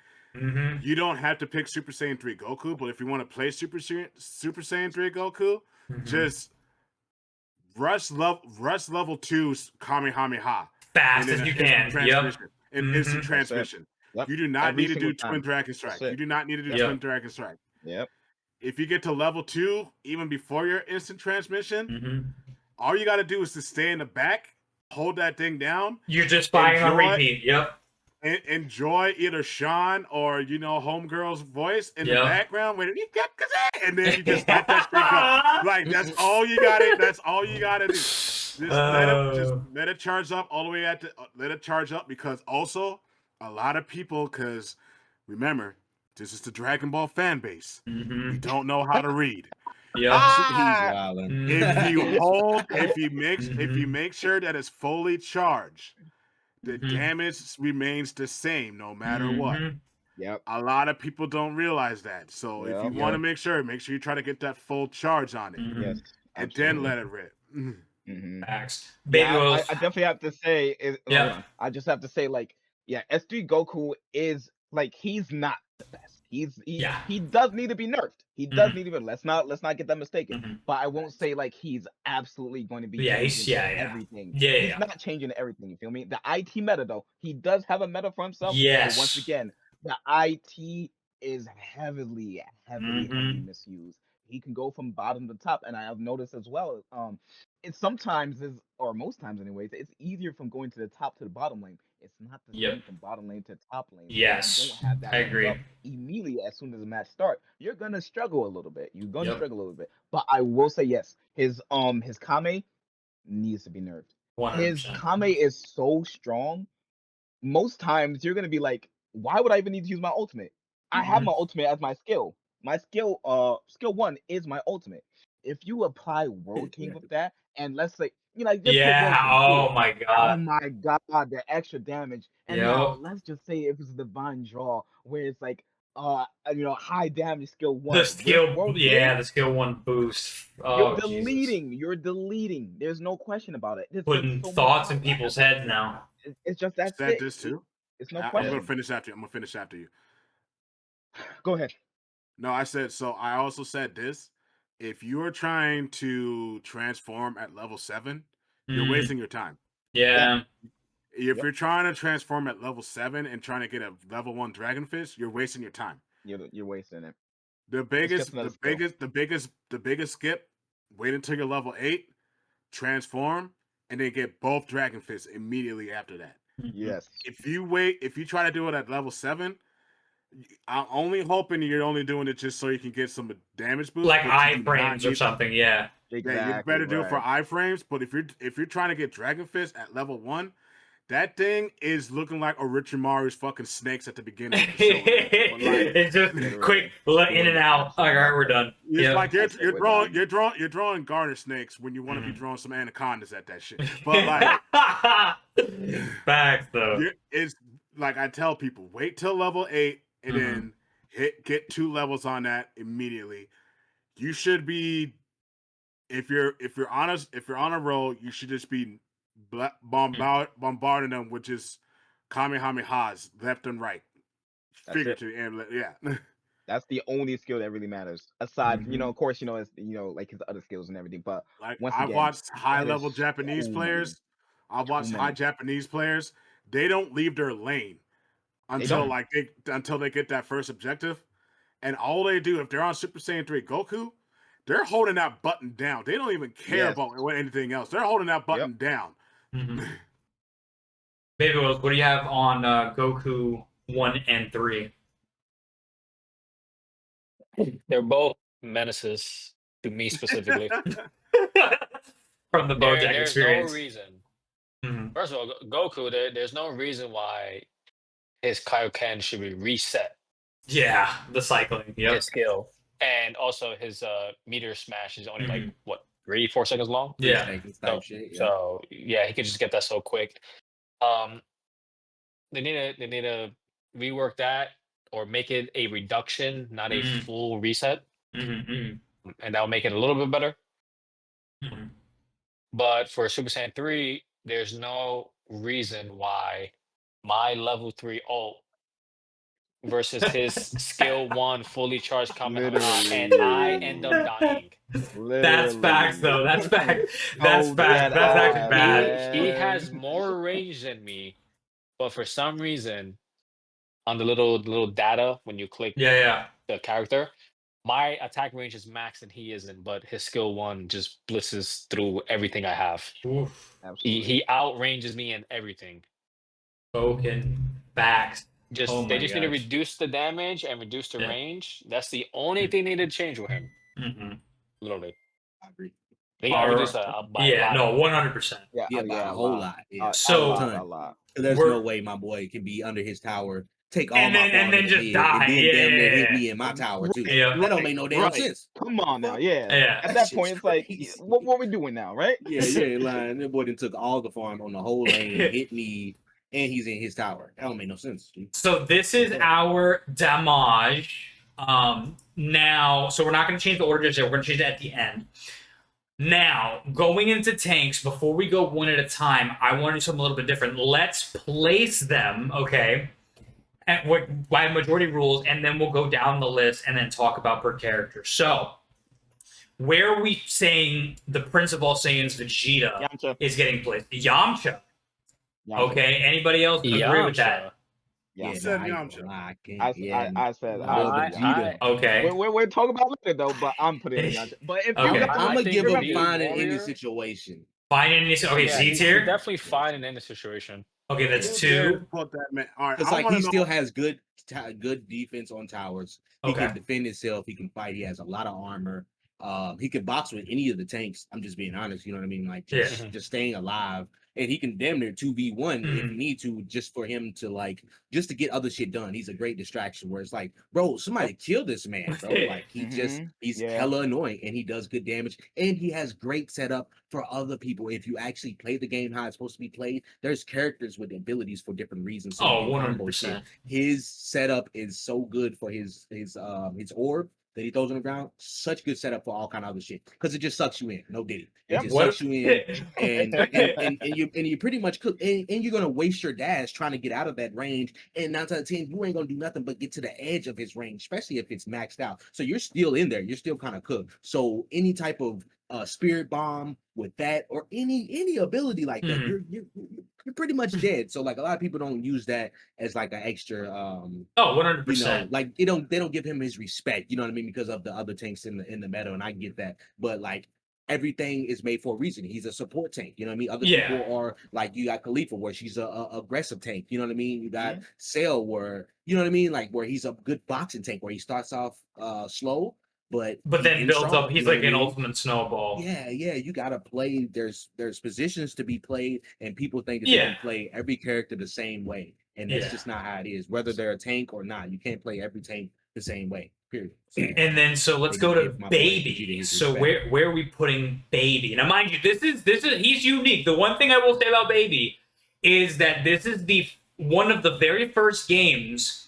you don't have to pick Super Saiyan 3 Goku. But if you want to play Super Saiyan 3 Goku, just rush level 2's Kamehameha fast as you can. And instant transmission. Yep. You do not Every need to do single Twin time. Dragon Strike. That's You it. do not need to do Yep. Twin Dragon Strike. Yep. If you get to level 2, even before your instant transmission, Mm-hmm. all you got to do is to stay in the back, hold that thing down. You're just firing on Enjoy- repeat. Yep. Enjoy either Sean or Homegirl's voice in the Yep. background when you get and then you just let that shit go. Like that's all you got to. That's all you got to do. Just let it charge up all the way at the. Let it charge up because also a lot of people because remember this is the Dragon Ball fan base. Mm-hmm. We don't know how to read. Yeah. He's wilding. If you hold, if you Mhm. make sure that it's fully charged, the Mhm. damage remains the same no matter what. Mhm. Yep. A lot of people don't realize that. So if you Yep. want to make sure you try to get that full charge on it, Mhm. Yes. and Absolutely. then let it rip. Mm-hmm. Facts. Baby Yeah, oils. I definitely have to say, Yeah. hold on. I just have to say, like, yeah, S3 Goku is like he's not the best. Yeah. He does need to be nerfed. He does need to be. Let's not get that mistaken. Mhm. But I won't say like he's absolutely going to be Yeah, he's- changing yeah, yeah. everything. Yeah, He's yeah. not changing everything. You feel me? The IT meta though, he does have a meta for himself. Yes. But once again, the IT is heavily Mhm. misused. He can go from bottom to top, and I have noticed as well. It sometimes is, or most times anyways, it's easier from going to the top to the bottom lane. It's not the Yep. same from bottom lane to top lane. Yes, You don't have that I leg agree. up immediately as soon as the match starts. You're gonna struggle a little bit. You're gonna Yep. struggle a little bit. But I will say yes, his Kame needs to be nerfed. His 100%. Kame is so strong. Most times you're gonna be like, why would I even need to use my ultimate? I have Mhm. my ultimate as my skill. My skill, skill 1 is my ultimate. If you apply World King with that, and let's say, just put World Yeah. King, Oh cool. my Oh god. my god, the extra damage. And now Yep. let's just say if it's a divine draw where it's like high damage skill 1 The with skill. World Yeah, King, the skill 1 boost. you're Oh Jesus. deleting. There's no question about it. There's Putting so much thoughts in power. people's heads now. It's just that's Said it. this too. It's no I'm Yeah. gonna question. finish after you. I'm gonna finish after you. Go ahead. No, I said so. I also said this. If you are trying to transform at level 7, you're Mm. wasting your time. Yeah. If you're trying to transform at level 7 and trying to get a level 1 Dragon Fist, you're wasting your time. You're wasting it. The biggest skip, wait until you're level 8, transform, and then get both Dragon Fists immediately after that. Yes. If you try to do it at level 7, I'm only hoping you're only doing it just so you can get some damage boost. Like but you do not iframes or need- something. Yeah. Exactly. Yeah, you better do it for right. iframes. But if you're trying to get Dragon Fist at level 1, that thing is looking like Orochimaru's fucking snakes at the beginning of the show. It's just quick, in and out. All right, we're done. It's Yeah. like you're drawing garter snakes when you want to be drawing some anacondas at that shit. But like facts though. It's like I tell people, wait till level 8 and then get 2 levels on that immediately. You should be if you're on a roll, you should just be bombarding them with just kamehamehas left and right. Figuratively, and yeah. That's the only skill that really matters. Aside, of course, it's like his other skills and everything. But Like once I've again, watched high level so Japanese players. I've watched high Japanese players. They don't leave their lane until they get that first objective. And all they do, if they're on Super Saiyan 3 Goku, they're holding that button down. They don't even care about anything else. They're holding that button down. Baby Wills, what do you have on Goku 1 and 3? They're both menaces to me specifically. From the BoJack there's experience. No reason. First of all, Goku, there's no reason why his Kaioken should be reset. Yeah, the cycling. Yep. His skill. And also his meteor smash is only like what, 3-4 seconds long? Yeah. So yeah, he could just get that so quick. They need to rework that or make it a reduction, not a full reset. And that'll make it a little bit better. But for Super Saiyan 3, there's no reason why my level 3 ult versus his skill 1 fully charged Kamehameha and I end up dying. That's facts though. That's fact. That's fact. That's actually bad. He has more range than me, but for some reason on the little data when you click Yeah. the character. My attack range is max and he isn't, but his skill 1 just blitzes through everything I have. Oof. Absolutely. He outranges me in everything. Spoken facts. They just need to reduce the damage and reduce the range. That's the only thing they need to change with him. Literally. I agree. They gotta reduce by a lot. No, 100%. Yeah, by a whole lot. Yeah. So a lot. There's no way my boy can be under his tower, take all my and then just die. and then damn near hit me in my tower too. Yeah. That don't make no damn sense. Come on now, yeah. Yeah. At that point, it's like, what we doing now, right? Yeah, lying. That boy done took all the farm on the whole lane, hit me, and he's in his tower. That don't make no sense. Dude. So this is our damage. Now, so we're not going to change the order just yet. We're going to change it at the end. Now, going into tanks, before we go one at a time, I want to do something a little bit different. Let's place them, okay, by majority rules, and then we'll go down the list and then talk about per character. So, where are we saying the Prince of All Saiyans, Vegeta, is getting placed? Yamcha. Okay, anybody else agree with that? Yeah, I said Yamcha. I said Vegeta. Okay. We're talking about it later though, but I'm putting Yamcha. But if I'm gonna give him fine in any situation. Fine in any situation. Okay, Z tier. Definitely fine in any situation. Okay, that's 2. Put that man. All right, it's like he still has good defense on towers. He can defend himself. He can fight. He has a lot of armor. He can box with any of the tanks. I'm just being honest. You know what I mean? Like just staying alive. And he can damn near 2v1 if you need to, just for him to just to get other shit done. He's a great distraction where it's like, bro, somebody kill this man, bro. Like he's hella annoying and he does good damage. And he has great setup for other people. If you actually play the game how it's supposed to be played, there's characters with abilities for different reasons. So 100%. His setup is so good for his orb that he throws on the ground. Such good setup for all kind of other shit. Because it just sucks you in. No diddy. It just sucks you in and you pretty much cook and you're gonna waste your dash trying to get out of that range. And 9 out of 10, you ain't gonna do nothing but get to the edge of his range, especially if it's maxed out. So you're still in there, you're still kind of cooked. So any type of spirit bomb with that or any ability like that, you're pretty much dead. So like a lot of people don't use that as like an extra 100%. You know, like they don't give him his respect, you know what I mean, because of the other tanks in the meta, and I get that. But like everything is made for a reason. He's a support tank, you know what I mean? Other people are like, you got Khalifa where she's a aggressive tank, you know what I mean? You got Cell where, you know what I mean, like where he's a good boxing tank where he starts off slow but then builds up. He's like an ultimate snowball. Yeah, you gotta play. There's positions to be played, and people think that they can play every character the same way, and that's just not how it is. Whether they're a tank or not, you can't play every tank the same way. Period. And then so let's go to Baby. So where are we putting Baby? Now, mind you, this is he's unique. The one thing I will say about Baby is that this is one of the very first games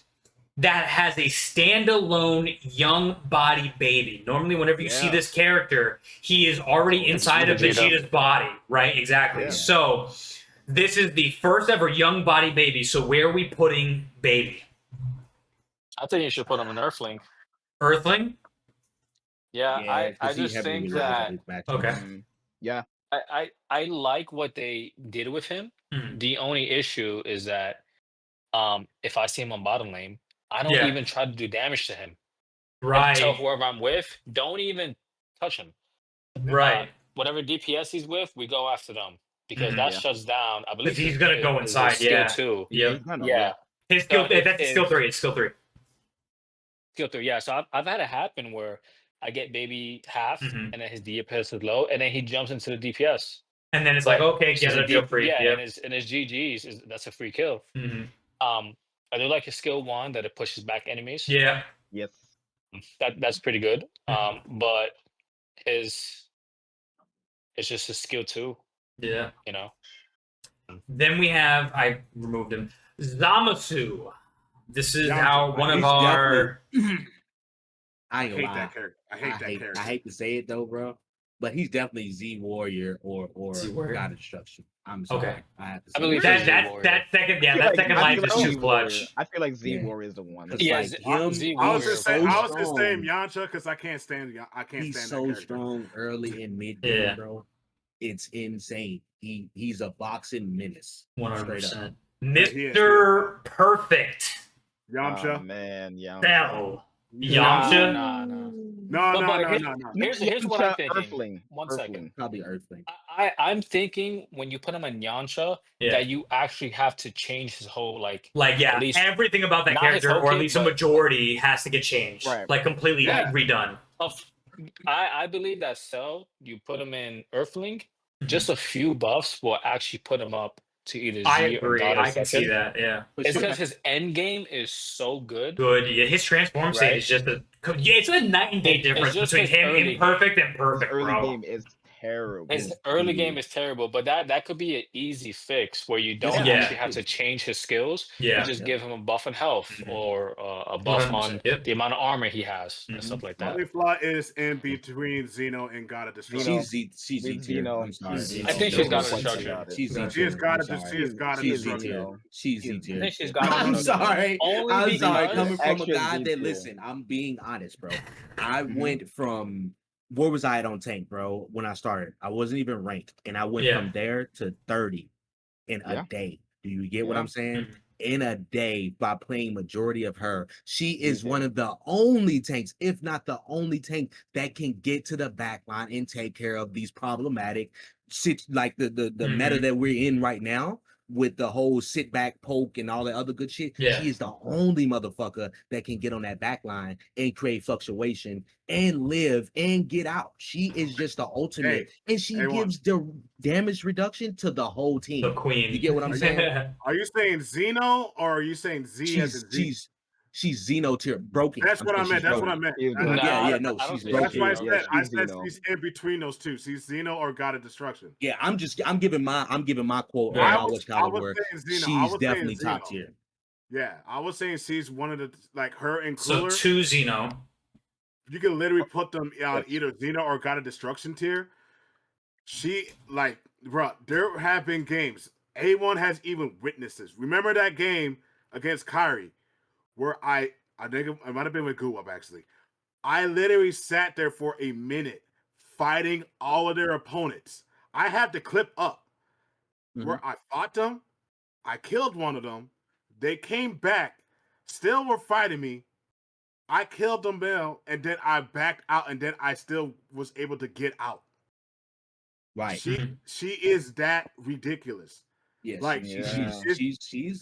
that has a standalone young body baby. Normally, whenever you see this character, he is already inside of Vegeta's body, right? Exactly. Yeah. So this is the first ever young body baby. So where are we putting Baby? I think you should put him in Earthling. Earthling? Yeah, I just think that. Okay. Yeah. I like what they did with him. The only issue is that if I see him on bottom lane, I don't even try to do damage to him. Right. I tell whoever I'm with, don't even touch him. Right. Whatever DPS he's with, we go after them because that shuts down. I believe he's gonna go inside. Skill 2. Yeah. His skill. That's skill 3. It's skill 3. Skill 3. Yeah. So I've had it happen where I get Baby half, and then his DPS is low, and then he jumps into the DPS. And then it's like, okay, get it, feel free. Yeah, and his GGs that's a free kill. I do like his skill 1 that it pushes back enemies. Yeah. Yes. That's pretty good. But it's just his skill 2. Yeah. You know. Then we have removed him. Zamasu. This is one of our. I hate that character. I hate that character. I hate to say it though, bro. But he's definitely Z Warrior or God of Destruction. I'm sorry. Okay. I have to say I believe that second life is just clutch. I feel like Z Warrior is the one. Yeah, like him, Z I Warrior. was just saying Yamcha because I can't stand. He's so strong early and mid game, bro. It's insane. He's a boxing menace. 100%. Mr. Perfect. Yamcha. Oh man, Yamcha. Hell. Nah, Yamcha? nah, nah. No. Here's what I'm Yamcha, thinking. Earthling. One Earthling. second. Probably Earthling. I'm thinking when you put him in Yansha, Yeah. that you actually have to change his whole Like, at yeah, least everything about that not his character, whole or at kit, least a but majority, has to get changed. Right. Like, completely Yeah. redone. I believe that Cell, you put him in Earthling, Mhm. just a few buffs will actually put him up to either I Z or agree. God or I can see second. that. Yeah. It's because his end game is so good. Good. Yeah, his transform state Right? is just it's a night and day It's difference just between his him early imperfect and His perfect, early bro. game is terrible. His early game is terrible, but that could be an easy fix where you don't Yeah. actually have to change his skills. Yeah. You just give him a buff in health Mhm. or a buff 100%. on Yep. the amount of armor he has and Mhm. stuff like that. Caulifla is in between Xeno and God of Destruction. She's Z tier. Xeno. I'm sorry. She's I think she's no got a question destruction. about it. She's Z Gotcha. She is tier. God I'm of sorry. She is God of She's Z Destruction. tier. She's Z I tier. think she's No, got I'm no, no, no. sorry. only I'm sorry. because Coming from a Extra guy Z that tier. listen, I'm being honest, bro. I Mhm. went from where was I at on tank, bro? When I started, I wasn't even ranked, and I went Yeah. from there to 30 in a Yeah. day. Do you get what Yeah. I'm saying? Mhm. In a day by playing majority of her. She is Mhm. one of the only tanks, if not the only tank, that can get to the back line and take care of these problematic like the meta Mhm. that we're in right now with the whole sit back poke and all that other good shit. Yeah. She is the only motherfucker that can get on that back line and create fluctuation and live and get out. She is just the ultimate, and she Aye1. gives the damage reduction to the whole team. The queen. You get what I'm saying? Are you saying Xeno or are you saying Z as in Z? She's Xeno tier broken. That's what I meant. That's what I broken. meant. She's That- broken. Yeah, I no, don't she's think That's broken. why I she's said she's I said Xeno. she's in between those two. She's Xeno or God of Destruction. Yeah, I'm giving my quote Yeah. on my what's I called was where saying Xeno. I she's was definitely saying top Xeno. tier. Yeah, I was saying she's one of the like her and So Cooler. 2 Xeno. You can literally put them on Yes. either Xeno or God of Destruction tier. She like, bro, there have been games. Aye1 has even witnesses. Remember that game against Kyrie where I think it might have been with Goo Up actually. I literally sat there for a minute fighting all of their opponents. I had the clip up where I fought them. I killed one of them. They came back, still were fighting me. I killed them, Bill, and then I backed out, and then I still was able to get out. Right. She is that ridiculous. Yes, Like she's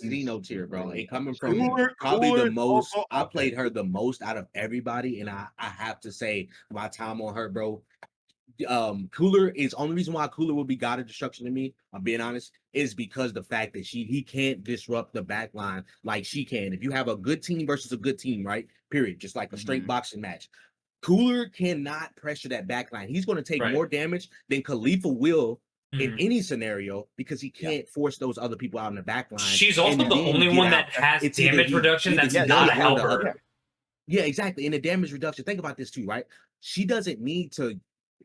Xeno tier, bro. And coming from Cooler probably the is most, also I up played there. her the most out of everybody, and I have to say my time on her, bro. Cooler is only reason why Cooler will be God of Destruction to me, I'm being honest, is because the fact that he can't disrupt the back line like she can. If you have a good team versus a good team, right? Period. Just like a straight boxing match. Cooler cannot pressure that back line. He's going to take more damage than Khalifa will in any scenario because he can't force those other people out in the back line. She's also the only one that has damage reduction that's not a helper. Yeah, exactly. In the damage reduction, think about this too, right? She doesn't need to.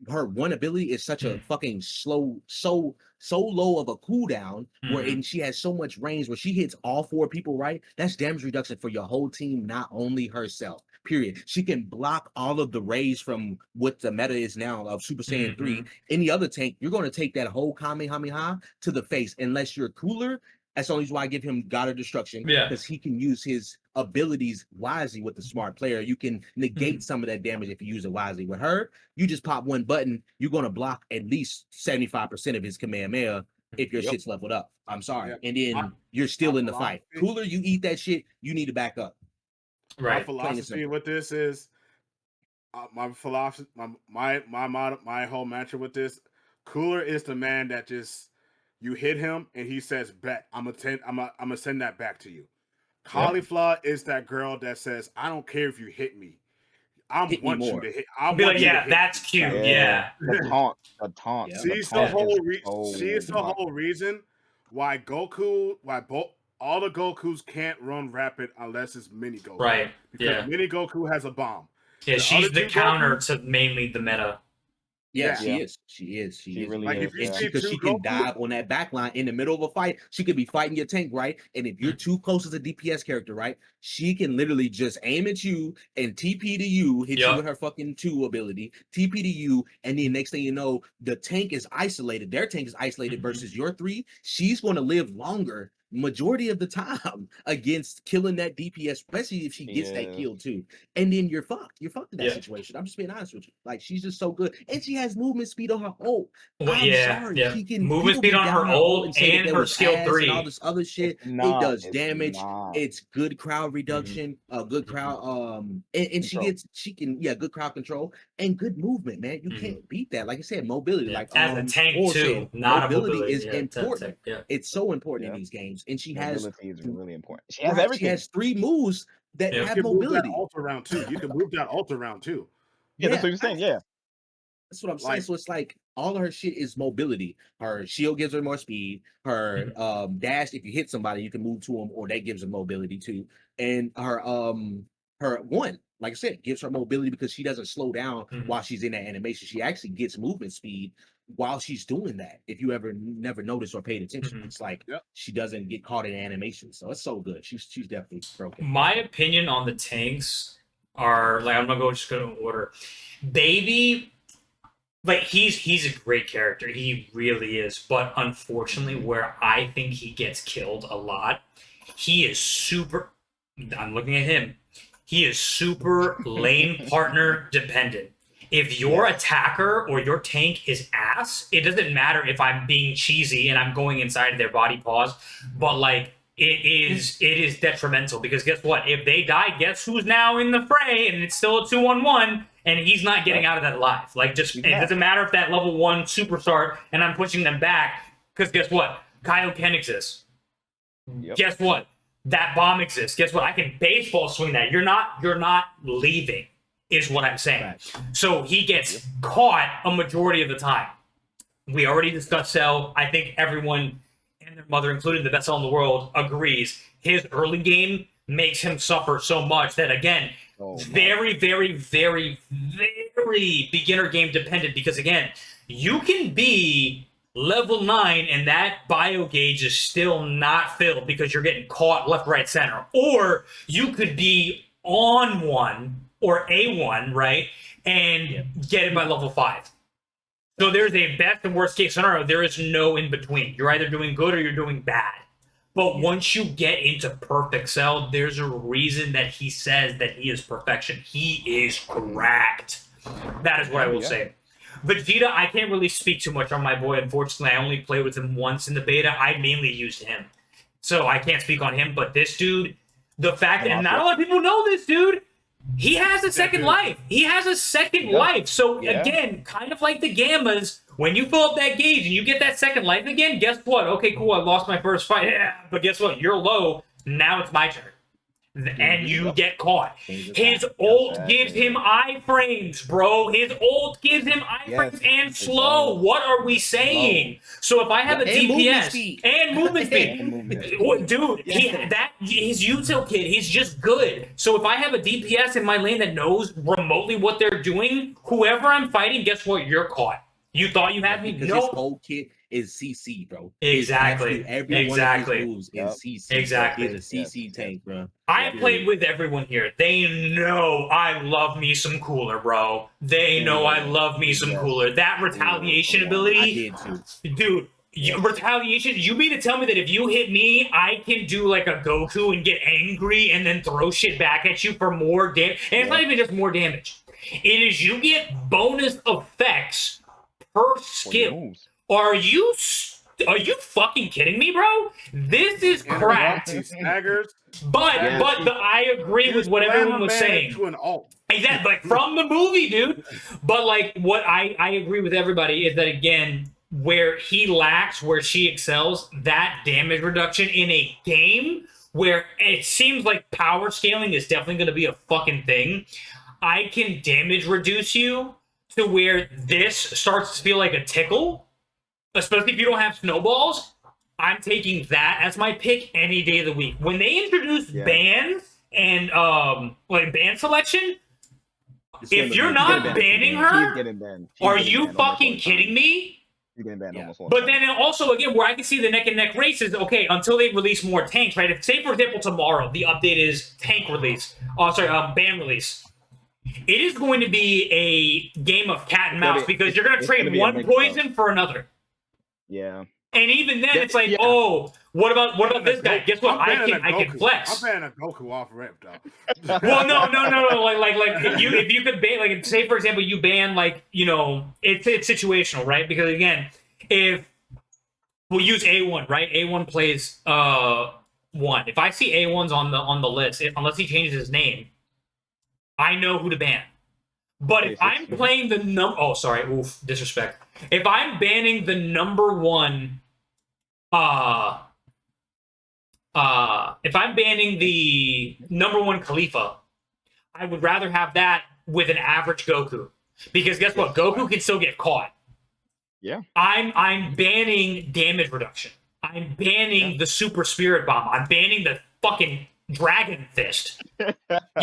Her one ability is such a fucking slow, so low of a cooldown, and she has so much range where she hits all 4 people, right? That's damage reduction for your whole team, not only herself. Period. She can block all of the rays from what the meta is now of Super Saiyan 3. Any other tank, you're going to take that whole Kamehameha to the face unless you're Cooler. That's the only reason why I give him God of Destruction, because he can use his abilities wisely with the smart player. You can negate some of that damage if you use it wisely. With her, you just pop one button, you're going to block at least 75% of his Kamehameha if your shit's leveled up. I'm sorry. And then you're still in the fight. Cooler, you eat that shit, you need to back up. Right. My philosophy with this is my philosophy, my whole mantra with this. Cooler is the man that just you hit him and he says, "Bet I'm gonna send that back to you." Caulifla is that girl that says, "I don't care if you hit me. I want you to hit. I be want like, you yeah, to hit that's me." cute. Yeah. The taunt. She's the whole reason why all the Gokus can't run rapid unless it's Mini Goku. Right. Because Mini Goku has a bomb. Yeah, she's the counter to mainly the meta. Yeah, she is. She really like, is. if you see because she can dive on that back line in the middle of a fight. She could be fighting your tank, right? And if you're too close as a DPS character, right? She can literally just aim at you and TP to you, hit you with her fucking 2 ability, TP to you, and then next thing you know, the tank is isolated. Their tank is isolated versus your 3. She's going to live longer majority of the time against killing that DPS, especially if she gets that kill too. And then you're fucked. You're fucked in that situation. I'm just being honest with you. Like, she's just so good. And she has movement speed on her ult. Well, I'm sorry. She can movement speed on her ult and her skill 3. And all this other shit. It does damage. It's good crowd reduction, good crowd, and she can good crowd control and good movement, man. You can't beat that. Like I said, mobility. Like as a tank too, not mobility is a important. It's so important in these games. And she has mobility is really important. She has everything. She has 3 moves that have mobility. Move that ult around too. You can move that ult around too. Yeah, that's what you're saying. Yeah. That's what I'm saying. So it's like all of her shit is mobility. Her shield gives her more speed. Her dash, if you hit somebody, you can move to them, or that gives her mobility too. And her one, like I said, gives her mobility because she doesn't slow down while she's in that animation. She actually gets movement speed while she's doing that. If you never noticed or paid attention, it's like she doesn't get caught in animation. So it's so good. She's definitely broken. My opinion on the tanks are like, I'm gonna just go in order. Baby, like he's a great character. He really is. But unfortunately, where I think he gets killed a lot, he is super. I'm looking at him. He is super lane partner dependent. If your attacker or your tank is ass, it doesn't matter if I'm being cheesy and I'm going inside of their body paws, but like it is detrimental, because guess what? If they die, guess who's now in the fray, and it's still a 2-on-1, and he's not getting out of that alive. Like, just it doesn't matter if that level 1 superstar and I'm pushing them back, because guess what? Kaioken exists. Guess what? That bomb exists. Guess what? I can baseball swing that. You're not leaving, is what I'm saying. Right. So he gets caught a majority of the time. We already discussed Cell. I think everyone and their mother, including the best Cell in the world, agrees. His early game makes him suffer so much that, again, very, very, very, very beginner game dependent, because, again, you can be level 9 and that bio gauge is still not filled because you're getting caught left, right, center. Or you could be on 1 or A1, right, and get it by level 5. So there's a best and worst case scenario. There is no in between. You're either doing good or you're doing bad. But once you get into perfect Cell, there's a reason that he says that he is perfection. He is cracked. That is what I will say. Vegeta, I can't really speak too much on my boy. Unfortunately, I only played with him once in the beta. I mainly used him. So I can't speak on him. But this dude, the fact that not a lot of people know this dude, he has a second life. He has a second life. So again, kind of like the Gammas, when you fill up that gauge and you get that second life again, guess what? Okay, cool, I lost my first fight. Yeah, but guess what? You're low. Now it's my turn. And you get caught. His ult gives him iframes, bro. His ult gives him iframes and slow. What are we saying? So if I have a DPS and movement speed, dude, his util kit, he's just good. So if I have a DPS in my lane that knows remotely what they're doing, whoever I'm fighting, guess what? You're caught. You thought you had me? Because his whole kit is CC, bro. Exactly. Every one of his moves is CC. Exactly. He's a CC tank, bro. I played with everyone here. They know I love me some cooler, bro. They know I love me some cooler. That retaliation ability, I did too. Dude. Retaliation, you mean to tell me that if you hit me, I can do like a Goku and get angry and then throw shit back at you for more damage? And it's not even just more damage. It is you get bonus effects per skill. Are you fucking kidding me, bro? This is cracked. But I agree with what everyone was saying. Exactly, like from the movie, dude. But like what I agree with everybody is that, again, where he lacks, where she excels, that damage reduction in a game where it seems like power scaling is definitely going to be a fucking thing. I can damage reduce you to where this starts to feel like a tickle, especially if you don't have snowballs. I'm taking that as my pick any day of the week. When they introduce bans and like ban selection, if you're not banning her, are you fucking kidding me? You're getting banned almost all But then also, again, where I can see the neck and neck races, okay, until they release more tanks, right? If, say, for example, tomorrow, the update is tank release. Ban release. It is going to be a game of cat and mouse because you're going to trade one poison for another. Yeah. And even then, it's like, oh, what about this guy? Guess what? I can flex. I'm banning a Goku off rip, though. Well, no. Like if you could ban, like, say for example, you ban, like, you know, it's situational, right? Because again, if we'll use Aye1, right? Aye1 plays 1. If I see Aye1's on the list, unless he changes his name, I know who to ban. But if I'm playing the disrespect. If I'm banning the number 1, if I'm banning the number 1 Khalifa, I would rather have that with an average Goku, because guess what? Goku can still get caught. Yeah. I'm banning damage reduction. I'm banning the super spirit bomb. I'm banning the fucking dragon fist. You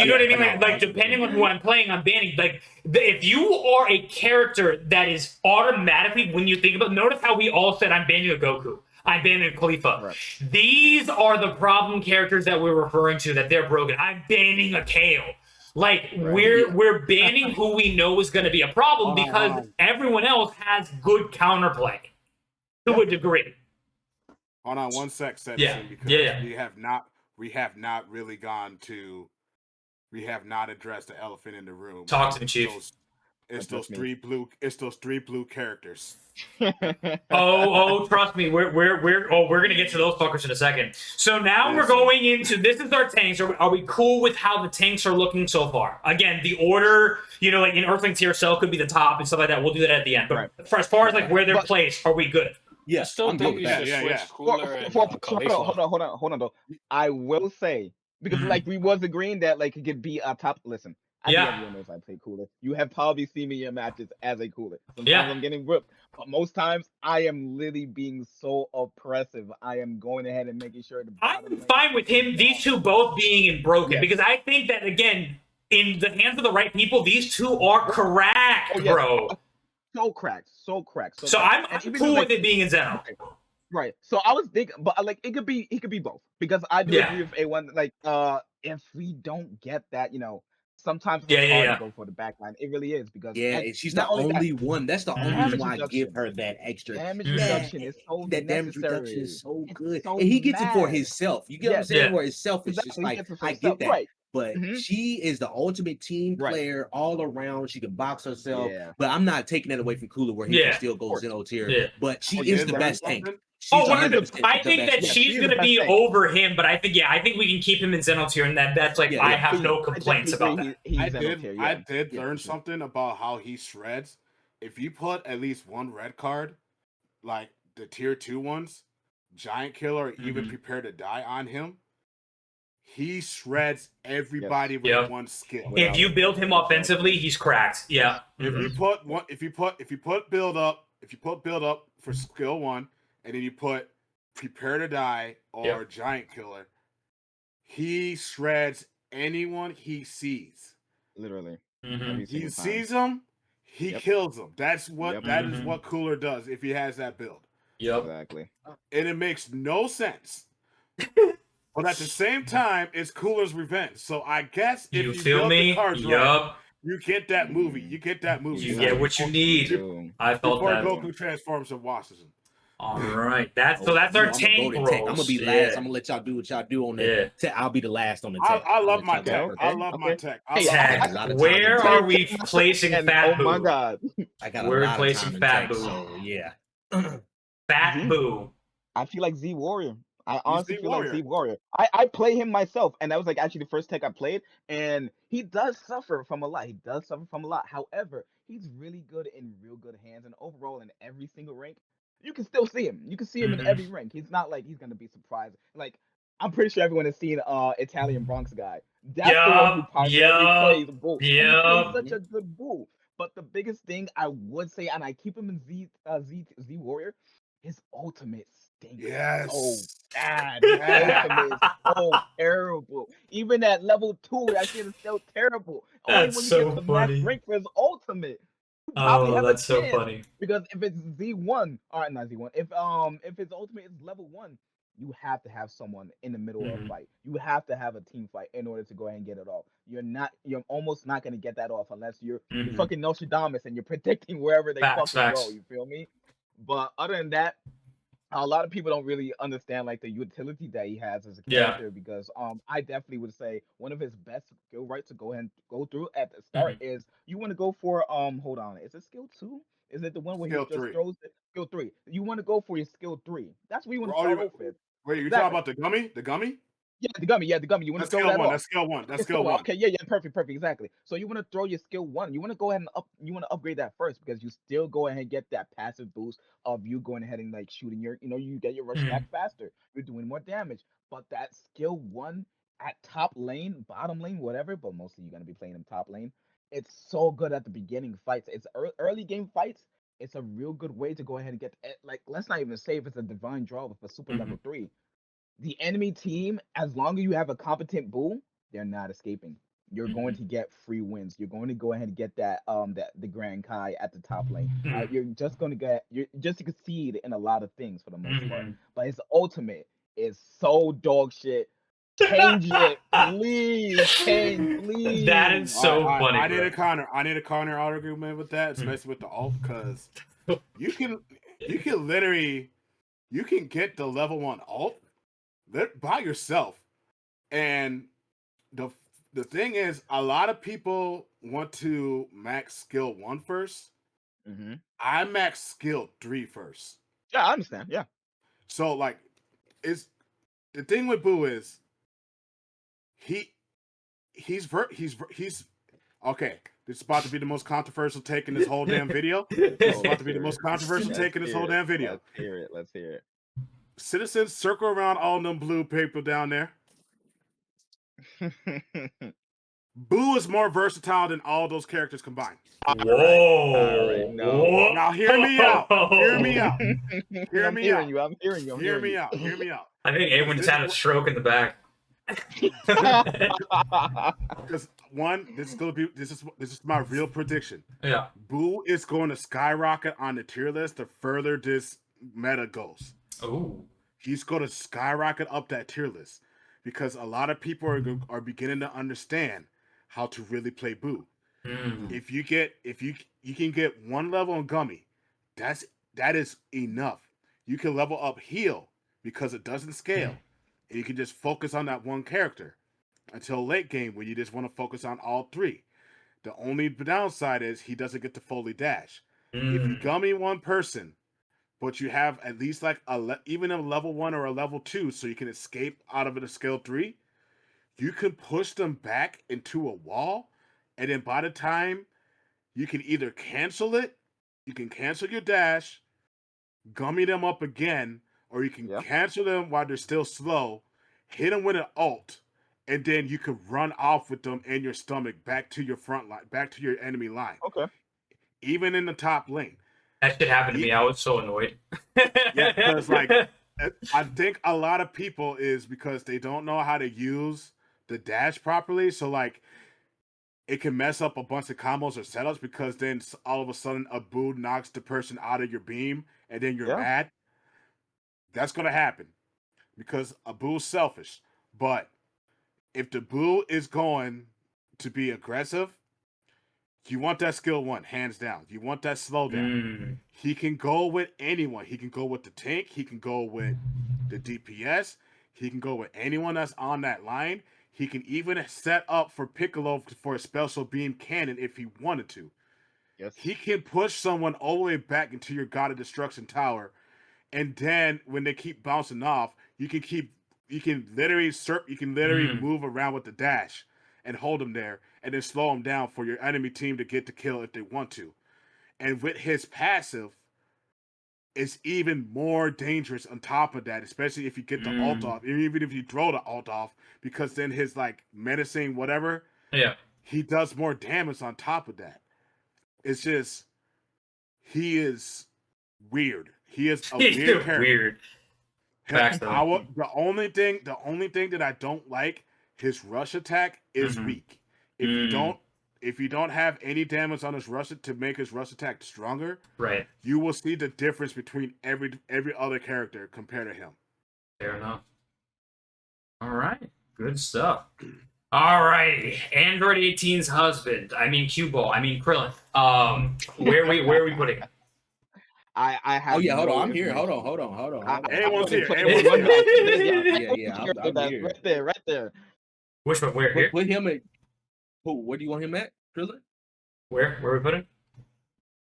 know what I mean? Like depending on what I'm playing, I'm banning. Like, if you are a character that is automatically, when you think about, notice how we all said I'm banning a Goku, I'm banning a Khalifa. Right. These are the problem characters that we're referring to, that they're broken. I'm banning a Kale. Like, we're banning who we know is going to be a problem, because everyone else has good counterplay to a degree. Hold on one sec, because we have not really addressed the elephant in the room. Talk to me, Chief. It's those three blue characters. Trust me, we're gonna get to those fuckers in a second. So now we're going into, this is our tanks. Are we cool with how the tanks are looking so far? Again, the order, you know, like in Earthling tier, Cell could be the top and stuff like that. We'll do that at the end. But for as far as like where they're placed, are we good? Yeah, I still think you should switch Cooler and Khalifa. Hold on though. I will say, because like we was agreeing that like it could be a top. Listen, I think everyone knows I play Cooler. You have probably seen me in your matches as a Cooler. Sometimes I'm getting ripped, but most times I am literally being so oppressive. I am going ahead and making sure I'm fine with him. These two both being in broken, because I think that, again, in the hands of the right people, these two are cracked, bro. So cracked. So I'm cool with it being in Zeno. Right. So I was thinking, but like it could be both, because I do agree with Aye1. Like, if we don't get that, you know, sometimes it's hard to go for the backline. It really is, because and she's the only one. That's the only reason why I give her that extra damage reduction. Is so that damage reduction is so good, so and he gets it for himself. You get what I'm saying? Where it's selfish. Just like I get that. Right. But she is the ultimate team player all around. She can box herself. But I'm not taking that away from Cooler, where he can still go Zeno tier. But she is the best tank. I think that she's going to be over him, but I think we can keep him in Zeno tier, and that's like, I have no complaints about that. I did learn something about how he shreds. If you put at least one red card, like the tier 2 ones, Giant Killer, or even Prepare to Die on him, he shreds everybody with one skill. If you build him offensively, he's cracked. Yeah. If you put build up for skill 1, and then you put Prepare to Die or Giant Killer, he shreds anyone he sees. Literally. He sees them, he kills them. That is what Cooler does if he has that build. Yep. Exactly. And it makes no sense. But at the same time, it's Cooler's revenge. So I guess if you build the cards right, you get that movie. You get get what you need. I felt before that. Goku transforms and washes him. All right, that's our tank roll. I'm gonna be last. I'm gonna let y'all do what y'all do on the tech. I'll be the last on the tech. I love my tech. I love my tech. Where are we placing Fat Boo? Oh my god, I got. We're placing Fat Boo. So yeah, Fat Boo. I feel like Z Warrior. I honestly feel like Z Warrior. I play him myself, and that was like actually the first tech I played, and he does suffer from a lot. However, he's really good in real good hands, and overall in every single rank, you can still see him. You can see him in every rank. He's not like he's gonna be surprised. Like, I'm pretty sure everyone has seen Italian Bronx guy. That's the one who primarily plays Bull. He plays such a good Bull. But the biggest thing I would say, and I keep him in Z Warrior, his ultimate stinks. Yes. So bad. His ultimate is so terrible. Even at level 2, that shit is still terrible. That's only when so you get the max funny. rank for his ultimate. Oh, that's so funny. Because if it's Z1, alright, not Z1. If his ultimate is level 1, you have to have someone in the middle of a fight. You have to have a team fight in order to go ahead and get it off. You're almost not gonna get that off unless you're fucking Nostradamus and you're predicting wherever they fucking go. You feel me? But other than that, a lot of people don't really understand like the utility that he has as a Yeah. character because I definitely would say one of his best skill rights to go ahead and go through at the start is you want to go for hold on, is it skill 2? Is it the one where he Skill just 3. throws it? Skill 3. You want to go for your skill 3. That's where you want to Oh, start off with. wait, you talking Exactly. about the gummy? The gummy? Yeah, the gummy. Yeah, the gummy. You want to That's throw skill that 1. off. That's skill 1. That's Okay, skill skill 1. 1. Okay, yeah, perfect, exactly. So you want to throw your skill 1. You want to go ahead and you want to upgrade that first because you still go ahead and get that passive boost of you going ahead and like shooting your, you get your rush attack faster. You're doing more damage. But that skill 1 at top lane, bottom lane, whatever, but mostly you're gonna be playing in top lane. It's so good at the beginning fights. It's early game fights. It's a real good way to go ahead and get like let's not even say if it's a divine draw with a super level 3, the enemy team, as long as you have a competent bull, they're not escaping. You're going to get free wins. You're going to go ahead and get that the Grand Kai at the top lane. You're just going to you're just to concede in a lot of things for the most part. But his ultimate is so dog shit. Change it, please. Change, please. That is so funny. I need a counter argument with that, especially with the ult, because you can literally get the level 1 ult by yourself. And the thing is, a lot of people want to max skill 1 first. I max skill 3 first. Yeah, I understand. Yeah. So like, it's the thing with Boo is he's okay. This is about to be the most controversial take in this whole damn video. This is about to be the most controversial take in this whole damn video. Let's hear it. Citizens, circle around all them blue people down there. Boo is more versatile than all those characters combined. Whoa! No. Now hear me out. Hear me out. I'm hearing you. Hear me out. I think Aye1 just had a stroke in the back. Because one, this is my real prediction. Yeah. Boo is going to skyrocket on the tier list the further this meta goes. Oh. He's going to skyrocket up that tier list because a lot of people are beginning to understand how to really play Boo. If you can get 1 level on Gummy, that is enough. You can level up Heal because it doesn't scale. And you can just focus on that one character until late game where you just want to focus on all 3. The only downside is he doesn't get to fully dash. If you Gummy 1 person, but you have at least like even a level 1 or a level 2 so you can escape out of it a skill 3, you can push them back into a wall, and then by the time you can either cancel it, you can cancel your dash, Gummy them up again, or you can cancel them while they're still slow, hit them with an ult, and then you can run off with them in your stomach back to your front line, back to your enemy line. Okay. Even in the top lane. That shit happened to me. I was so annoyed. Yeah, because like I think a lot of people is because they don't know how to use the dash properly. So like it can mess up a bunch of combos or setups because then all of a sudden a Boo knocks the person out of your beam and then you're mad. That's gonna happen because a Boo's selfish. But if the Boo is going to be aggressive, you want that skill 1, hands down. You want that slowdown. He can go with anyone. He can go with the tank. He can go with the DPS. He can go with anyone that's on that line. He can even set up for Piccolo for a special beam cannon if he wanted to. Yes. He can push someone all the way back into your God of Destruction tower, and then when they keep bouncing off, you can literally move around with the dash and hold them there, and then slow them down for your enemy team to get the kill if they want to. And with his passive, it's even more dangerous on top of that, especially if you get the ult off, even if you throw the ult off, because then his like menacing whatever, he does more damage on top of that. It's just he is weird. He is a weird character. The only thing that I don't like, his rush attack is weak. If you don't have any damage on his rush to make his rush attack stronger, you will see the difference between every other character compared to him. Fair enough. All right, good stuff. All right, Android 18's husband. I mean, Cue Ball. I mean, Krillin. Where are we putting him? I have. Oh yeah, hold no on. I'm here. Hold on. information. Hold on. A1's here. One match. Yeah. I'm That's here. right there. Which one? Where? Here? Put him at who? Where do you want him at, Krillin? Where we put him?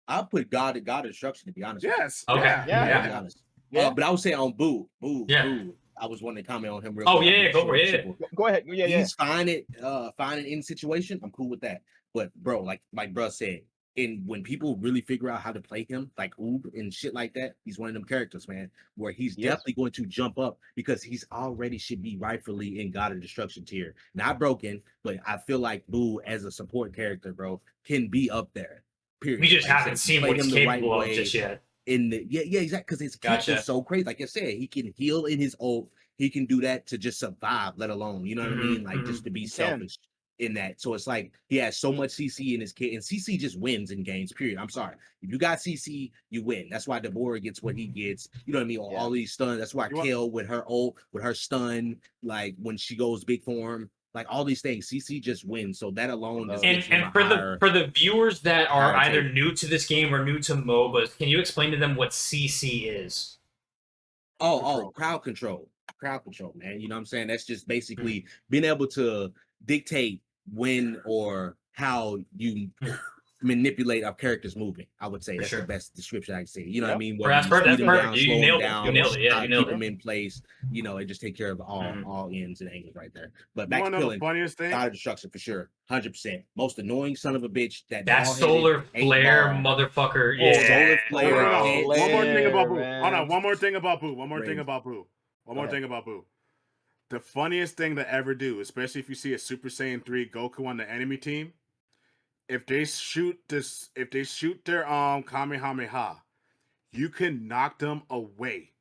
I'll put God Destruction, to be honest. Yes. Okay. Yeah. To be honest. But I would say on Boo. Yeah. Boo. I was wanting to comment on him real Oh quick. yeah, go for it. Go ahead. Yeah. He's fine in situation. I'm cool with that. But bro, like bro said, and when people really figure out how to play him, like Oob and shit like that, he's one of them characters, man, where he's definitely going to jump up because he's already should be rightfully in God of Destruction tier. Not broken, but I feel like Boo as a support character, bro, can be up there. Period. We just like, haven't seen what he's capable of just yet. Exactly, because his kit is so crazy. Like I said, he can heal in his ult. He can do that to just survive, let alone, you know what I mean? Like just to be selfish in that. So it's like he has so much CC in his kit, and CC just wins in games, period. I'm sorry. If you got CC, you win. That's why Deborah gets what he gets. You know what I mean? All these stuns. That's why Kale with her ult, with her stun, like when she goes big form, like all these things, CC just wins. So that alone is and for the viewers that are either new to this game or new to MOBAs, can you explain to them what CC is? Crowd control, man. You know what I'm saying? That's just basically being able to dictate when or how you manipulate our character's movement. I would say that's the best description I can say. You know what I mean? That's perfect. You nailed it. You nailed it. Yeah, you nailed keep them in place. You know, and just take care of all ends and angles right there. But back to the funniest thing, God of Destruction for sure, 100%. Most annoying son of a bitch. That solar flare motherfucker. Yeah, solar flare. One more thing about Boo. Hold on. One more thing about Boo. The funniest thing to ever do, especially if you see a Super Saiyan 3 Goku on the enemy team, if they shoot their Kamehameha, you can knock them away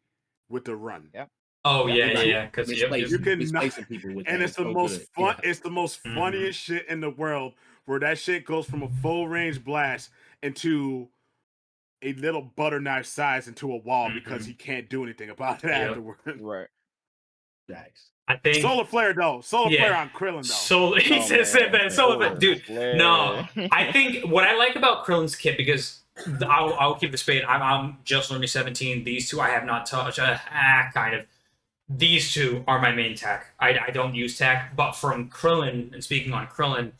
with the run. Yep. Oh yeah. Because you can knock people with and it's the most fun. It's the most funniest shit in the world, where that shit goes from a full range blast into a little butter knife size into a wall because he can't do anything about it afterwards. Right. Nice. I think solar flare flare on Krillin though. Solar flare, dude. No, I think what I like about Krillin's kit, because I'll keep the spade. I'm just learning 17. These two I have not touched. Kind of. These two are my main tech. I don't use tech, but from Krillin, and speaking on Krillin,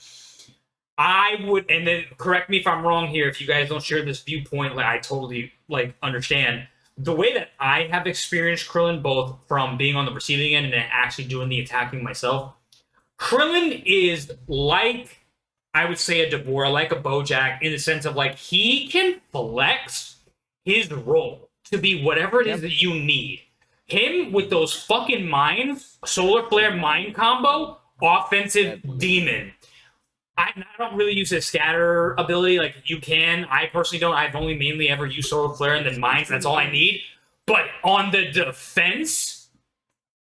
I would, and then correct me if I'm wrong here. If you guys don't share this viewpoint, like I totally understand. The way that I have experienced Krillin, both from being on the receiving end and then actually doing the attacking myself, Krillin is like, I would say, a Deborah, like a Bojack, in the sense of like he can flex his role to be whatever it is that you need. Him with those fucking mines, solar flare mine combo, offensive demon. I don't really use his scatter ability like you can. I personally don't. I've only mainly ever used solar flare and then mines. That's all I need. But on the defense,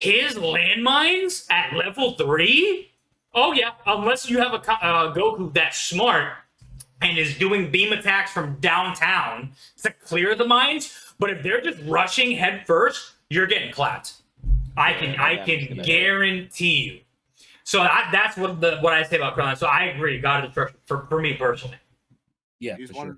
his landmines at level 3, oh yeah, unless you have a Goku that's smart and is doing beam attacks from downtown to clear the mines. But if they're just rushing head first, you're getting clapped. I can guarantee you. So that's what I say about Krillin. So I agree. God is for me personally. Yeah, he's one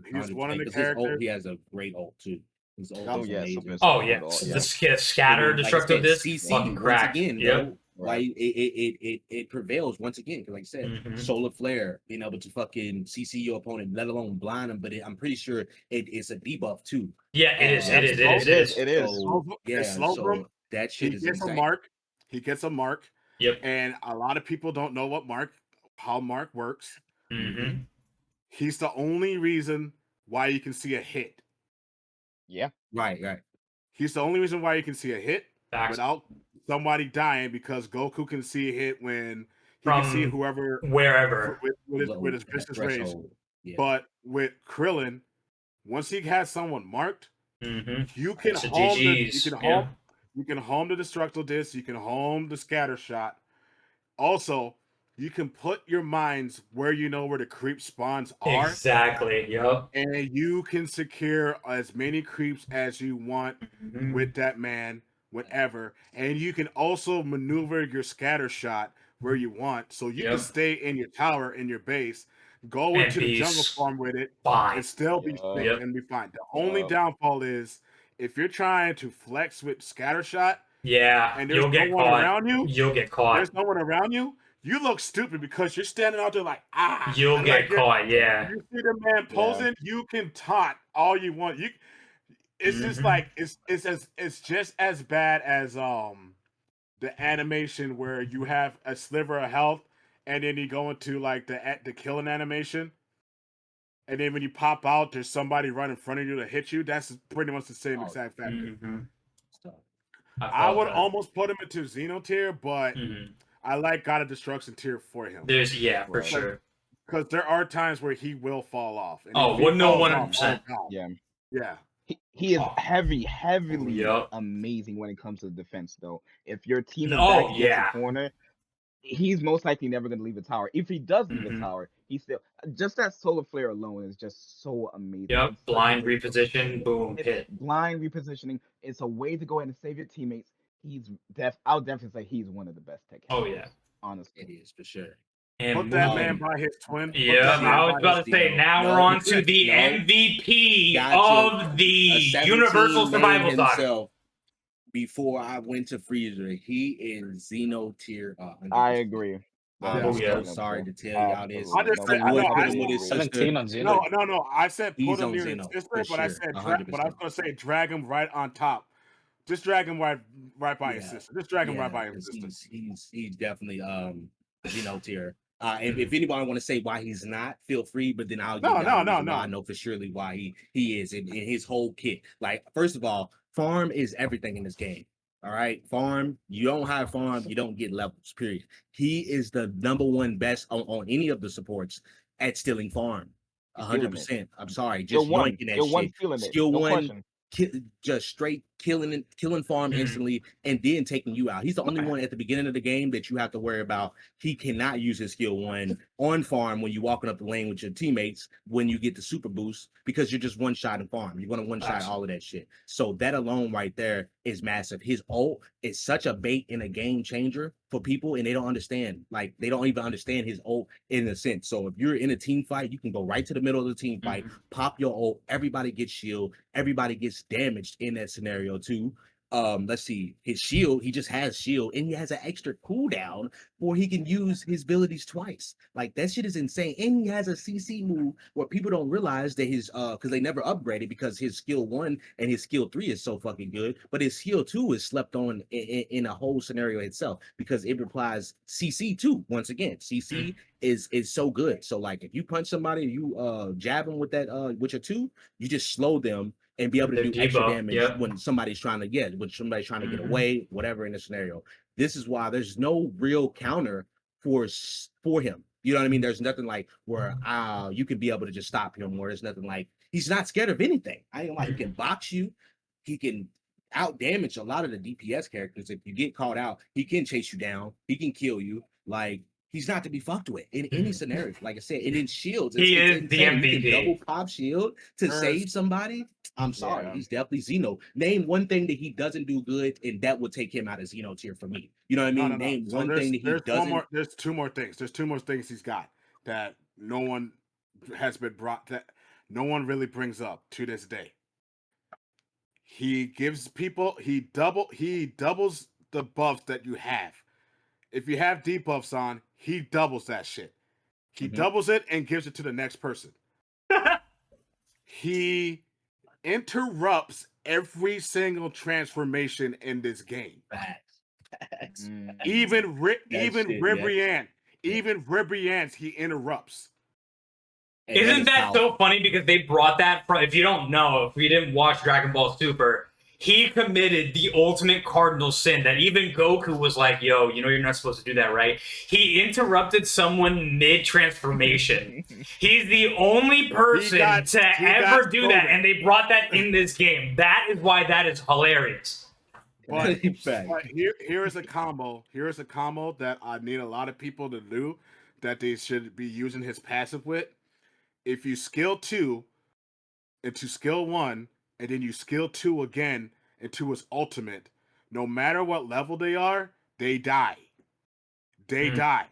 of the characters. He has a great ult too. His ult is amazing. The scatter destructive disc. Fucking crack. Again, yep. Why it prevails once again? Because like I said, solar flare, being able to fucking CC your opponent, let alone blind him. But I'm pretty sure it's a debuff too. Yeah, it is. It is. So, yeah, so that shit is insane. He gets a mark. Yep. And a lot of people don't know how Mark works. He's the only reason why you can see a hit. Yeah. Right. He's the only reason why you can see a hit without somebody dying, because Goku can see a hit when he can see wherever with his business range. Yeah. But with Krillin, once he has someone marked, you can you can home the destructible disc, you can home the scatter shot. Also, you can put your mines where you know where the creep spawns are. Exactly, yep. And you can secure as many creeps as you want with that man, whatever. And you can also maneuver your scatter shot where you want. So you can stay in your tower, in your base. go And into the be jungle farm with it, fine. and still be Yup. safe Yep. and be fine. The only downfall is if you're trying to flex with scattershot Yeah, and there's you'll no get one caught. around you, You'll get caught. there's no one around you, you look stupid because you're standing out there like, You'll like get caught. Yeah. you see the man posing, you can taunt all you want. It's just like it's just as bad as the animation where you have a sliver of health and then you go into like the killing animation, and then when you pop out, there's somebody right in front of you to hit you. That's pretty much the same exact factor. I would almost put him into Xeno tier, but I like God of Destruction tier for him. There's for sure. Because there are times where he will fall off. And Oh, well, no, 100%. Yeah. He is heavily amazing when it comes to defense, though. If your team is back against a corner, he's most likely never going to leave a tower. If he does leave a tower, he's still just that solar flare alone is just so amazing. Yep, blind reposition, boom, hit. Blind repositioning. It's a way to go ahead and save your teammates. I'll definitely say he's one of the best tech. Oh yeah, honestly, it is for sure. And put that man by his twin. Yeah, I was about to say. Now we're on to the MVP of the Universal Survival Saga. Before I went to Freezer, he is Xeno tier. I agree. I'm so sorry to tell y'all this. I just said, with his 17 on Xeno. No. I said put him near his Xeno, sister, but I said, but I was gonna say drag him right on top. Just drag him right by his sister. Just drag him right by his sister. He's definitely Xeno tier. And if anybody want to say why he's not, feel free. But then I'll give I know for surely why he is in his whole kit. Like, first of all, farm is everything in this game. All right, farm. You don't have farm, you don't get levels. Period. He is the #1 best on any of the supports at stealing farm. 100%. I'm sorry, just yoinking that shit. Skill 1. Just straight killing farm instantly and then taking you out. He's the only one at the beginning of the game that you have to worry about. He cannot use his skill 1 on farm when you're walking up the lane with your teammates when you get the super boost, because you're just one shot in farm. You're going to one shot all of that shit. So that alone right there is massive. His ult is such a bait and a game changer for people, and they don't understand. Like, they don't even understand his ult in a sense. So if you're in a team fight, you can go right to the middle of the team fight, pop your ult, everybody gets shield, everybody gets damaged in that scenario too. Let's see, his shield, he just has shield, and he has an extra cooldown where he can use his abilities twice. Like, that shit is insane. And he has a CC move where people don't realize that his because they never upgraded, because his skill 1 and his skill 3 is so fucking good, but his skill 2 is slept on in a whole scenario itself, because it replies CC 2 once again. CC is so good. So like, if you punch somebody, you jab them with that with your 2, you just slow them and be able to do extra damage when somebody's trying to get get away, whatever in the scenario. This is why there's no real counter for him. You know what I mean? There's nothing like where you can be able to just stop him, where there's nothing like, he's not scared of anything. I ain't like, he can box you, he can out damage a lot of the DPS characters. If you get caught out, he can chase you down, he can kill you. Like, he's not to be fucked with in any scenario. Like I said, and in shields, he is the MVP. You can double pop shield to save somebody. I'm sorry, he's definitely Xeno. Name one thing that he doesn't do good, and that would take him out of Xeno tier for me. You know what I mean? Name one thing that he doesn't. There's two more things. There's 2 more things he's got that no one has been brought, that no one really brings up to this day. He gives people, he doubles the buffs that you have. If you have debuffs on, he doubles that shit. He doubles it and gives it to the next person. He interrupts every single transformation in this game. Facts. Even Ribrianne's he interrupts. Isn't that so funny? Because they brought that from, if you don't know, if you didn't watch Dragon Ball Super, he committed the ultimate cardinal sin that even Goku was like, yo, you know you're not supposed to do that, right? He interrupted someone mid-transformation. He's the only person to ever do that, and they brought that in this game. That is why that is hilarious. But here is a combo. Here is a combo that I need a lot of people to do, that they should be using his passive with. If you skill 2 into skill 1, and then you skill 2 again into his ultimate, no matter what level they are, they die. They die.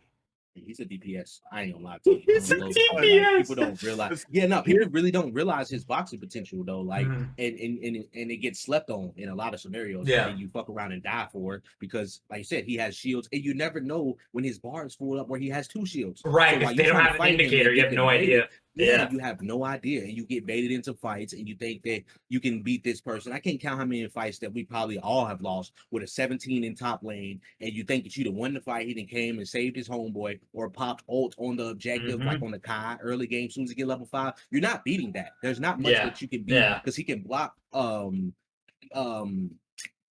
He's a DPS. I ain't gonna lie to you. He's a DPS. People don't realize. Yeah, no, people really don't realize his boxing potential though. Like, and it gets slept on in a lot of scenarios. Yeah. And you fuck around and die for it because, like you said, he has shields, and you never know when his bar is full up where he has 2 shields. Right, So if they don't have an indicator, you have no idea. Yeah, you have no idea, and you get baited into fights, and you think that you can beat this person. I can't count how many fights that we probably all have lost with a 17 in top lane, and you think that you'd have won the fight. He then came and saved his homeboy or popped ult on the objective, like on the Kai early game. As soon as you get level 5, you're not beating that. There's not much that you can beat because he can block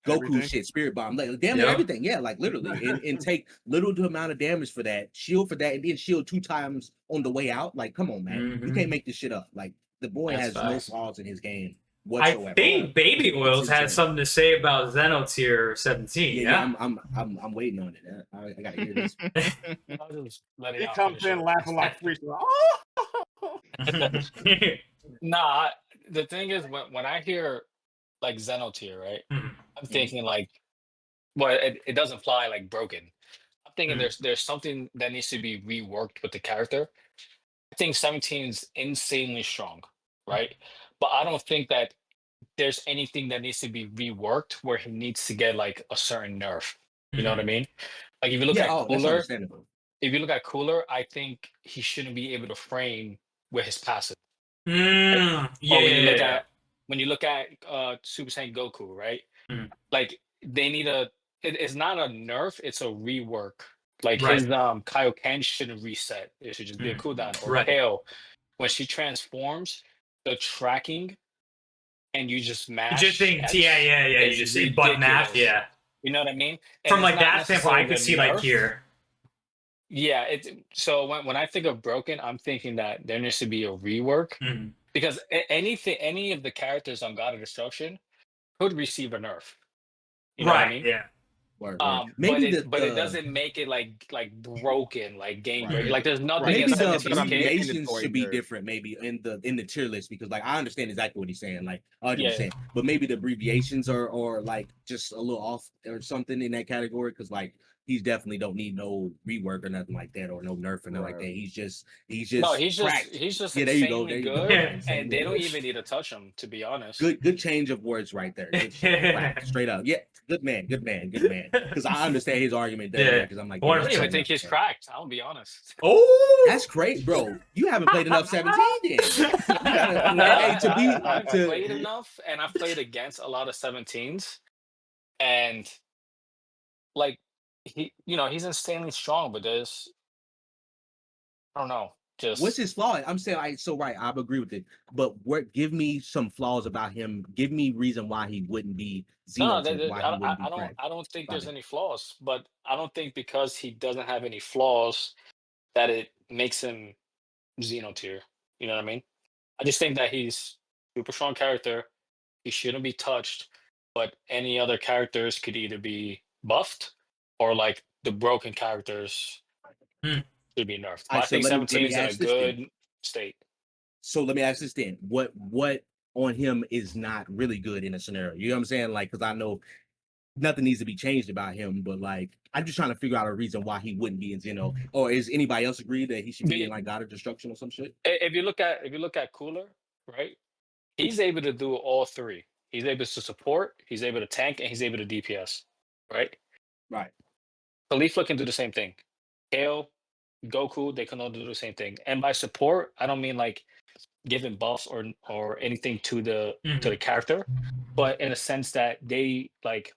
Goku shit, Spirit Bomb, like damn everything. Yeah, like literally, and take little amount of damage for that, shield for that, and then shield 2 times on the way out. Like, come on, man, you can't make this shit up. Like, the boy has no flaws in his game whatsoever. I think Baby Oils had something to say about Zeno tier 17. Yeah, I'm waiting on it. I gotta hear this. He comes in laughing like freak. Nah, the thing is when I hear like Zeno tier, right? I'm thinking like, well, it doesn't fly like broken. I'm thinking there's something that needs to be reworked with the character. I think 17's insanely strong, right? But I don't think that there's anything that needs to be reworked where he needs to get like a certain nerf. You know what I mean? Like if you look at Cooler, I think he shouldn't be able to frame with his passive. When you look at Super Saiyan Goku, right? Like they need it's not a nerf, it's a rework. Like his Kaioken shouldn't reset. It should just be a cooldown. Or Kale, when she transforms, the tracking and you just mash. You just think, you just say button mash, You know what I mean? And from like that standpoint, I could see like here. Yeah, so when I think of broken, I'm thinking that there needs to be a rework because any of the characters on God of Destruction could receive a nerf. You know what I mean? Yeah. Maybe but it doesn't make it like broken, like game breaking. Like there's nothing. Maybe the abbreviations should be different. Maybe in the tier list, because like I understand exactly what he's saying, like 100%. But maybe the abbreviations are like just a little off or something in that category, because like he's definitely don't need no rework or nothing like that, or no nerf or nothing like that. He's just he's just there you go. Good, and they don't even need to touch him, to be honest. Good change of words right there. Straight up, good man. Because I understand his argument there. Because I'm like, I don't even think he's cracked. I'll be honest. Oh, that's great, bro. You haven't played enough 17 then. I've played enough, and I've played against a lot of 17s, and like he's insanely strong, but there's I don't know. Just what's his flaw? I'm saying I agree with it. But give me some flaws about him. Give me reason why he wouldn't be Xeno. I don't think there's any flaws, but I don't think because he doesn't have any flaws that it makes him Xeno tier. You know what I mean? I just think that he's super strong character. He shouldn't be touched, but any other characters could either be buffed or like the broken characters should be nerfed. I think 17 is in a good state. So let me ask this then: what on him is not really good in a scenario? You know what I'm saying? Like, because I know nothing needs to be changed about him, but like I'm just trying to figure out a reason why he wouldn't be in Xeno. Or is anybody else agree that he should be in like God of Destruction or some shit? If you look at Cooler, right? He's able to do all 3. He's able to support, he's able to tank, and he's able to DPS. Right? Right. Khalifa can do the same thing. Kale, Goku, they can all do the same thing. And by support, I don't mean like giving buffs or anything to the character, but in a sense that they like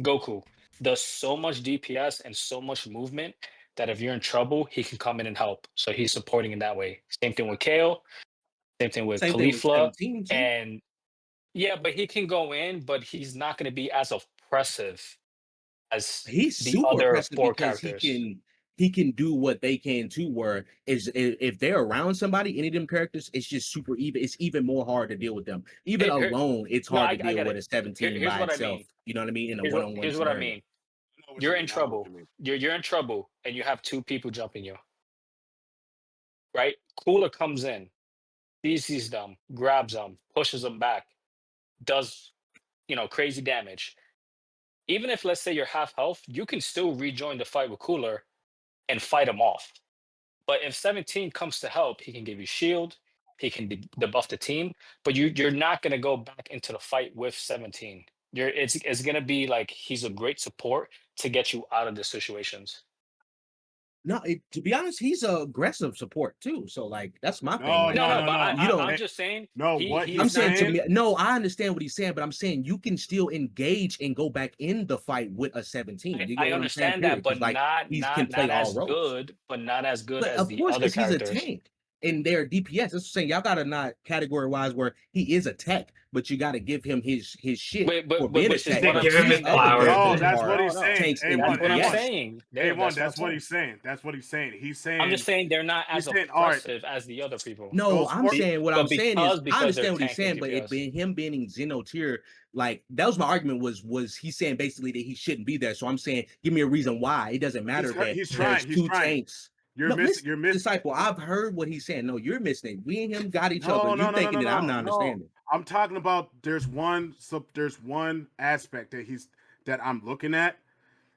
Goku does so much DPS and so much movement that if you're in trouble, he can come in and help. So he's supporting in that way. Same thing with Kale. Same thing with Khalifa. And but he can go in, but he's not going to be as oppressive as he's the super other oppressive 4 because characters. He can do what they can too, where if they're around somebody, any of them characters, it's just super even. It's even more hard to deal with them. Even alone, it's hard to deal with a 17 by itself. You know what I mean? In a one-on-one Here's what I mean. You're in trouble. You're in trouble, and you have 2 people jumping you. Right? Cooler comes in, sees them, grabs them, pushes them back, does crazy damage. Even if let's say you're half health, you can still rejoin the fight with Cooler and fight him off. But if 17 comes to help, he can give you shield, he can debuff the team, but you're not gonna go back into the fight with 17. It's gonna be like he's a great support to get you out of the situations. No, to be honest, he's a aggressive support too. So like that's my thing. No, Like, No, no, no, no, but no. you don't. I'm just saying. No, what he's I'm saying not- to me, no, I understand what he's saying, but I'm saying you can still engage and go back in the fight with a 17. You get I what I'm saying? understand Period. that, but 'Cause, like he can play not all as roles. good, but not as good But as of the course, other because he's a characters. tank and they're DPS. That's what I'm saying. Y'all gotta not category wise where he is a tech, but you gotta give him his shit Wait, for being a which is tech. what But I'm Give him his these other flowers. No, characters that's are what he's saying. tanks and A1, That's what I'm DPS. saying. A1, That's that's what what I'm he's saying. That's what he's saying. He's saying. I'm saying just saying they're not as he's saying, all right, oppressive as the other people. No, those I'm four, saying what But I'm saying is I because they're understand what he's tank and saying, but it DPS. being him being in Xeno tier, like that was my argument was he's saying basically that he shouldn't be there. So I'm saying give me a reason why. It doesn't matter that he's there's trying. two tanks. You're No, missing. You're missing. Disciple, I've heard what he's saying. No, you're missing it. We and him got each No, other. no, You're no, thinking no, that I'm no, not no. understanding. I'm talking about there's one aspect that I'm looking at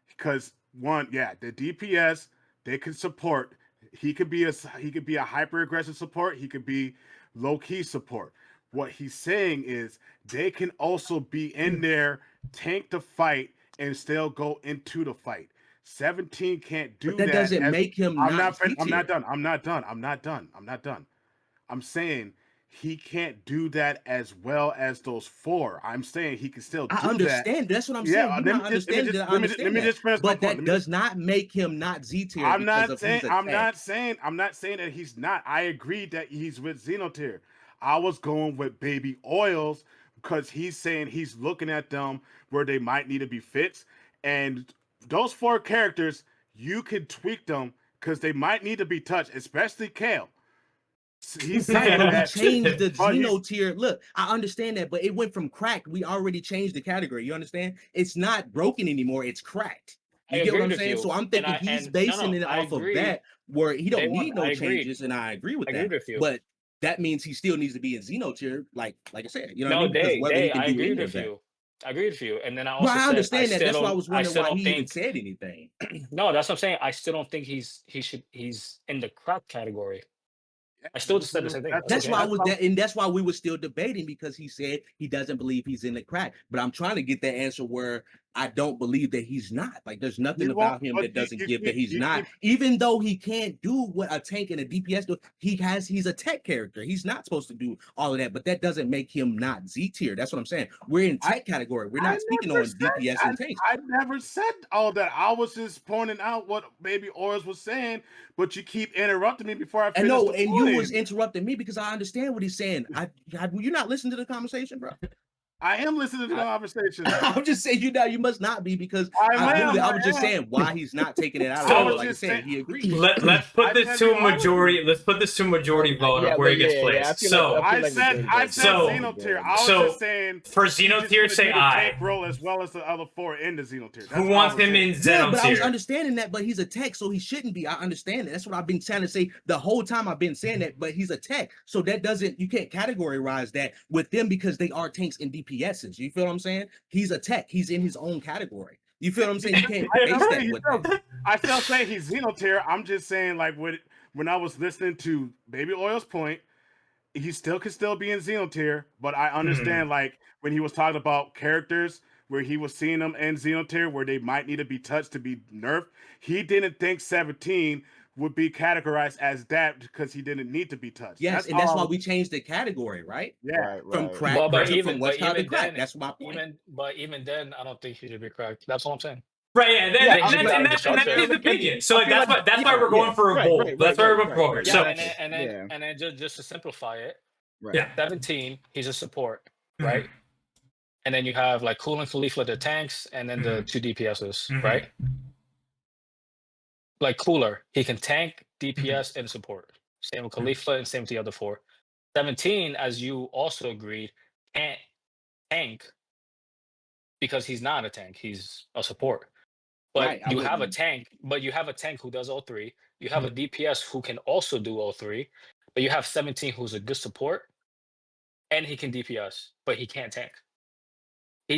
because one, yeah, the DPS they can support. He could be a hyper aggressive support. He could be low key support. What he's saying is they can also be in there, tank the fight, and still go into the fight. 17 can't do But that doesn't make him I'm not not done. I'm not done. I'm saying he can't do that as well as those four. I'm saying he can still do I understand. That's what I'm Yeah, saying. You're not understanding that I understand let me that. just finish my But point. that does not make him not Z tier I'm because not of saying he's a I'm tech. not saying that he's not. I agree that he's with Xenotier. I was going with Baby Oils because he's saying he's looking at them where they might need to be fixed. And those four characters, you could tweak them because they might need to be touched, especially Kale. He's saying But we that changed the but he's- Xeno tier. Look, I understand that, but it went from cracked. We already changed the category. You understand? It's not broken anymore. It's cracked. I You get what agreed I'm with saying? you. So I'm And thinking I he's and basing it I off of agree. that, where he Day don't one, need no I agreed. changes, and I agree with I that. agreed with you. But that means he still needs to be in Xeno tier, like I said. You know what I No, mean? Because whether he can I do agreed any of with that. you. I agreed with you. And then I Well, also I said understand that. That's why I was wondering why he even think said anything. no, that's what I'm saying. I still don't think he's in the crack category. I still just said the same thing. That's why I that's was why- that, and that's why we were still debating because he said he doesn't believe he's in the crack. But I'm trying to get that answer where I don't believe that he's not. Like there's nothing You won't- about him but that doesn't you give that keep- he's you not. keep- Even though he can't do what a tank and a DPS do, he's a tech character. He's not supposed to do all of that, but that doesn't make him not Z tier. That's what I'm saying. We're in tech category. We're not speaking on DPS and tanks. I never said all that. I was just pointing out what Baby Oils was saying, but you keep interrupting me before I And finish. no, the and point. you was interrupting me because I understand what he's saying. You not listening to the conversation, bro? I am listening to the conversation. I'm just saying you must not be because I was just saying why he's not taking it out. So- Like I said, he agrees. Let's put this to a majority. Let's put this to a majority vote of where he gets placed. So I said Xenotier. I was just saying for Xenotier, say Aye. Role as well as the other four in the Xenotier. Who wants him in Yeah, but I was Xenotier? understanding that, but he's a tech, so he shouldn't be. I understand that. That's what I've been trying to say the whole time. I've been saying that, but he's a tech, so that doesn't you can't categorize that with them because they are tanks and DPSs. You feel what I'm saying? He's a tech. He's in his own category. You feel what I'm saying? You can't base that with that. I still say he's Xenotier. I'm just saying, like, when I was listening to Baby Oil's point, he could still be in Xenotier, but I understand, like, when he was talking about characters where he was seeing them in Xenotier where they might need to be touched to be nerfed, he didn't think 17 would be categorized as that because he didn't need to be touched. Yes, and that's why we changed the category, right? Yeah, from crack from what's called the crack. That's my point. Even then, I don't think he should be cracked. That's what I'm saying. Right, and that's his opinion. So that's why we're going for a vote. That's why we're going for. So and then just to simplify it, yeah, 17, he's a support, right? And then you have like Cool and Khalifa, the tanks, and then the two DPSs, right? Like Cooler, he can tank, DPS, and support. Same with Khalifa and same with the other four. 17, as you also agreed, can't tank because he's not a tank. He's a support. But you have a tank, who does all three. You have a DPS who can also do all three. But you have 17 who's a good support, and he can DPS, but he can't tank.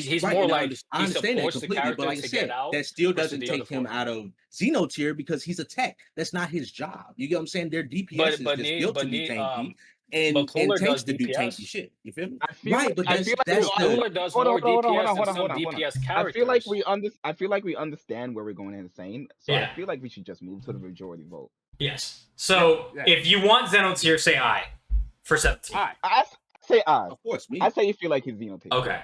He's Right, more and like I he understand that supports the completely, but character like I to get said, out that still versus doesn't the other take him four. out of Xeno tier because he's a tech. That's not his job. You get what I'm saying? Their DPS is But just need built but to be need tanky but and Cooler tanks does to do tanky DPS. shit. You feel me? I feel Right, like but I feel like we But that's the Cooler does hold on, more hold on, hold DPS on, than hold on, some hold on, hold on. DPS I feel like characters. I feel like we understand where we're going insane. So I Yeah. feel like we should just move to the majority vote. Yes. So Yeah. if you want Xeno tier, say aye for 17. Aye. I say aye. of course me. I say you feel like he's Xeno tier. Okay.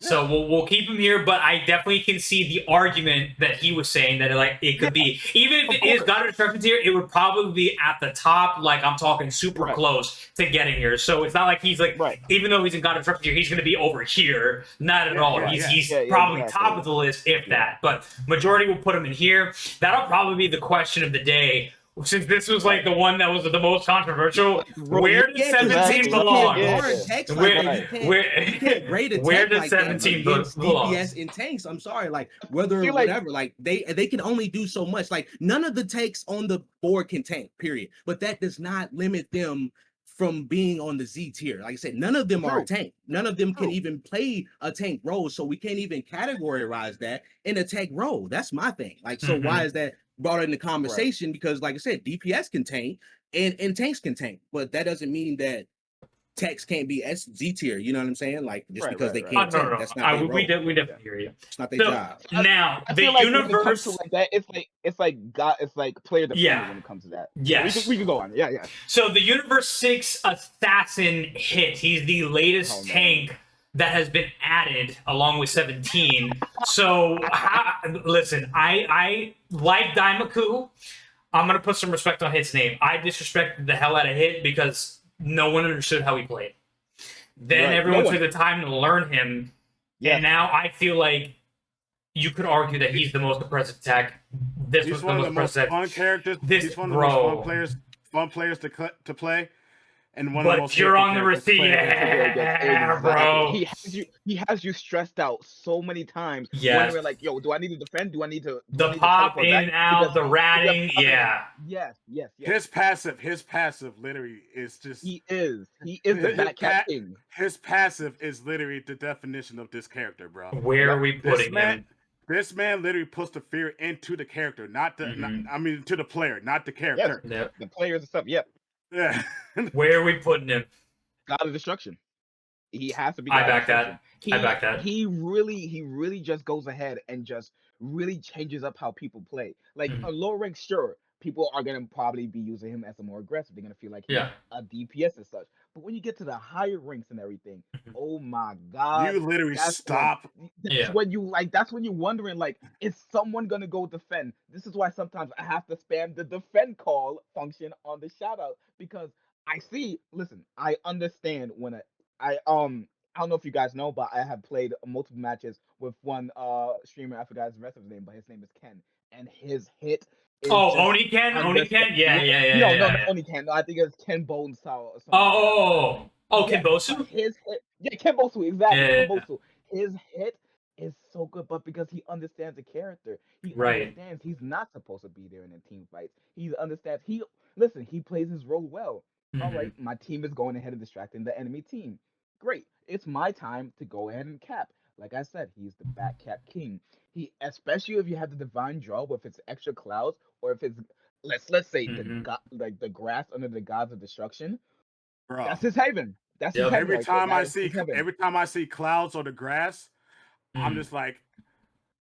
So we'll keep him here, but I definitely can see the argument that he was saying that like it could be, even if it is God of Destruction tier, it would probably be at the top. Like I'm talking super close to getting here. So it's not like he's like, even though he's in God of Destruction tier, he's going to be over here. Not at all. He's probably top of the list, if that. But majority will put him in here. That'll probably be the question of the day. Since this was like the one that was the most controversial, where does 17 belong? Where does 17 belong? DPS in tanks. I'm sorry, like whether or whatever, like they can only do so much. Like none of the tanks on the board can tank, period. But that does not limit them from being on the Z tier. Like I said, none of them are a tank. None of them can even play a tank role. So we can't even categorize that in a tank role. That's my thing. Like, so why is that brought in the conversation? Because like I said, DPS can tank and tanks can tank, but that doesn't mean that techs can't be Z tier. You know what I'm saying? Like just because they can't tank, no. that's not their role. We definitely hear you. It's not their job. Now I the feel like universe, when it comes to like that, it's like player dependent when it comes to that. Yes, we can go on. Yeah. So the Universe 6 Assassin hit. He's the latest tank that has been added along with 17. So listen, I like Daimaku. I'm gonna put some respect on Hit's name. I disrespected the hell out of Hit because no one understood how he played. Then everyone took the time to learn him, and now I feel like you could argue that he's the most impressive tech. This was one of the most fun characters. He's one of the most fun players to play. And one of the most you're on the receiver, bro. He has you stressed out so many times. Yes. Wondering like, yo, do I need to defend? Do I need to pop in and out, the ratting? Yeah. Yes. His passive literally is just he is the back cat king. His passive is literally the definition of this character, bro. Where are we putting him? This man literally puts the fear into the character, not the to the player, not the character. Yes, the players and stuff. Yep. Yeah. Where are we putting him? God of Destruction. He has to be. I back that. He really just goes ahead and just really changes up how people play. Like a low rank, sure, people are gonna probably be using him as a more aggressive. They're gonna feel like he's a DPS and such. But when you get to the higher ranks and everything, oh my god, you literally stop. When you that's when you're wondering, like, is someone gonna go defend? This is why sometimes I have to spam the defend call function on the shout out, because I understand when I don't know if you guys know, but I have played multiple matches with one streamer. I forgot the rest of his name, but his name is Ken, and his hit. Oni Ken? Yeah. No, Oni Ken. No, I think it's Ken Bonesaw or something. Ken Bosu? His hit, Ken Bosu, exactly. Ken Bosu. His hit is so good, but because he understands the character, he understands he's not supposed to be there in the team fights. He understands. He plays his role well. All right, my team is going ahead and distracting the enemy team. Great, it's my time to go ahead and cap. Like I said, he's the back cap king. Especially if you have the divine draw with its extra clouds, or if it's let's say the grass under the gods of destruction. Bro, that's his haven. That's his haven. Every time I see clouds or the grass, I'm just like,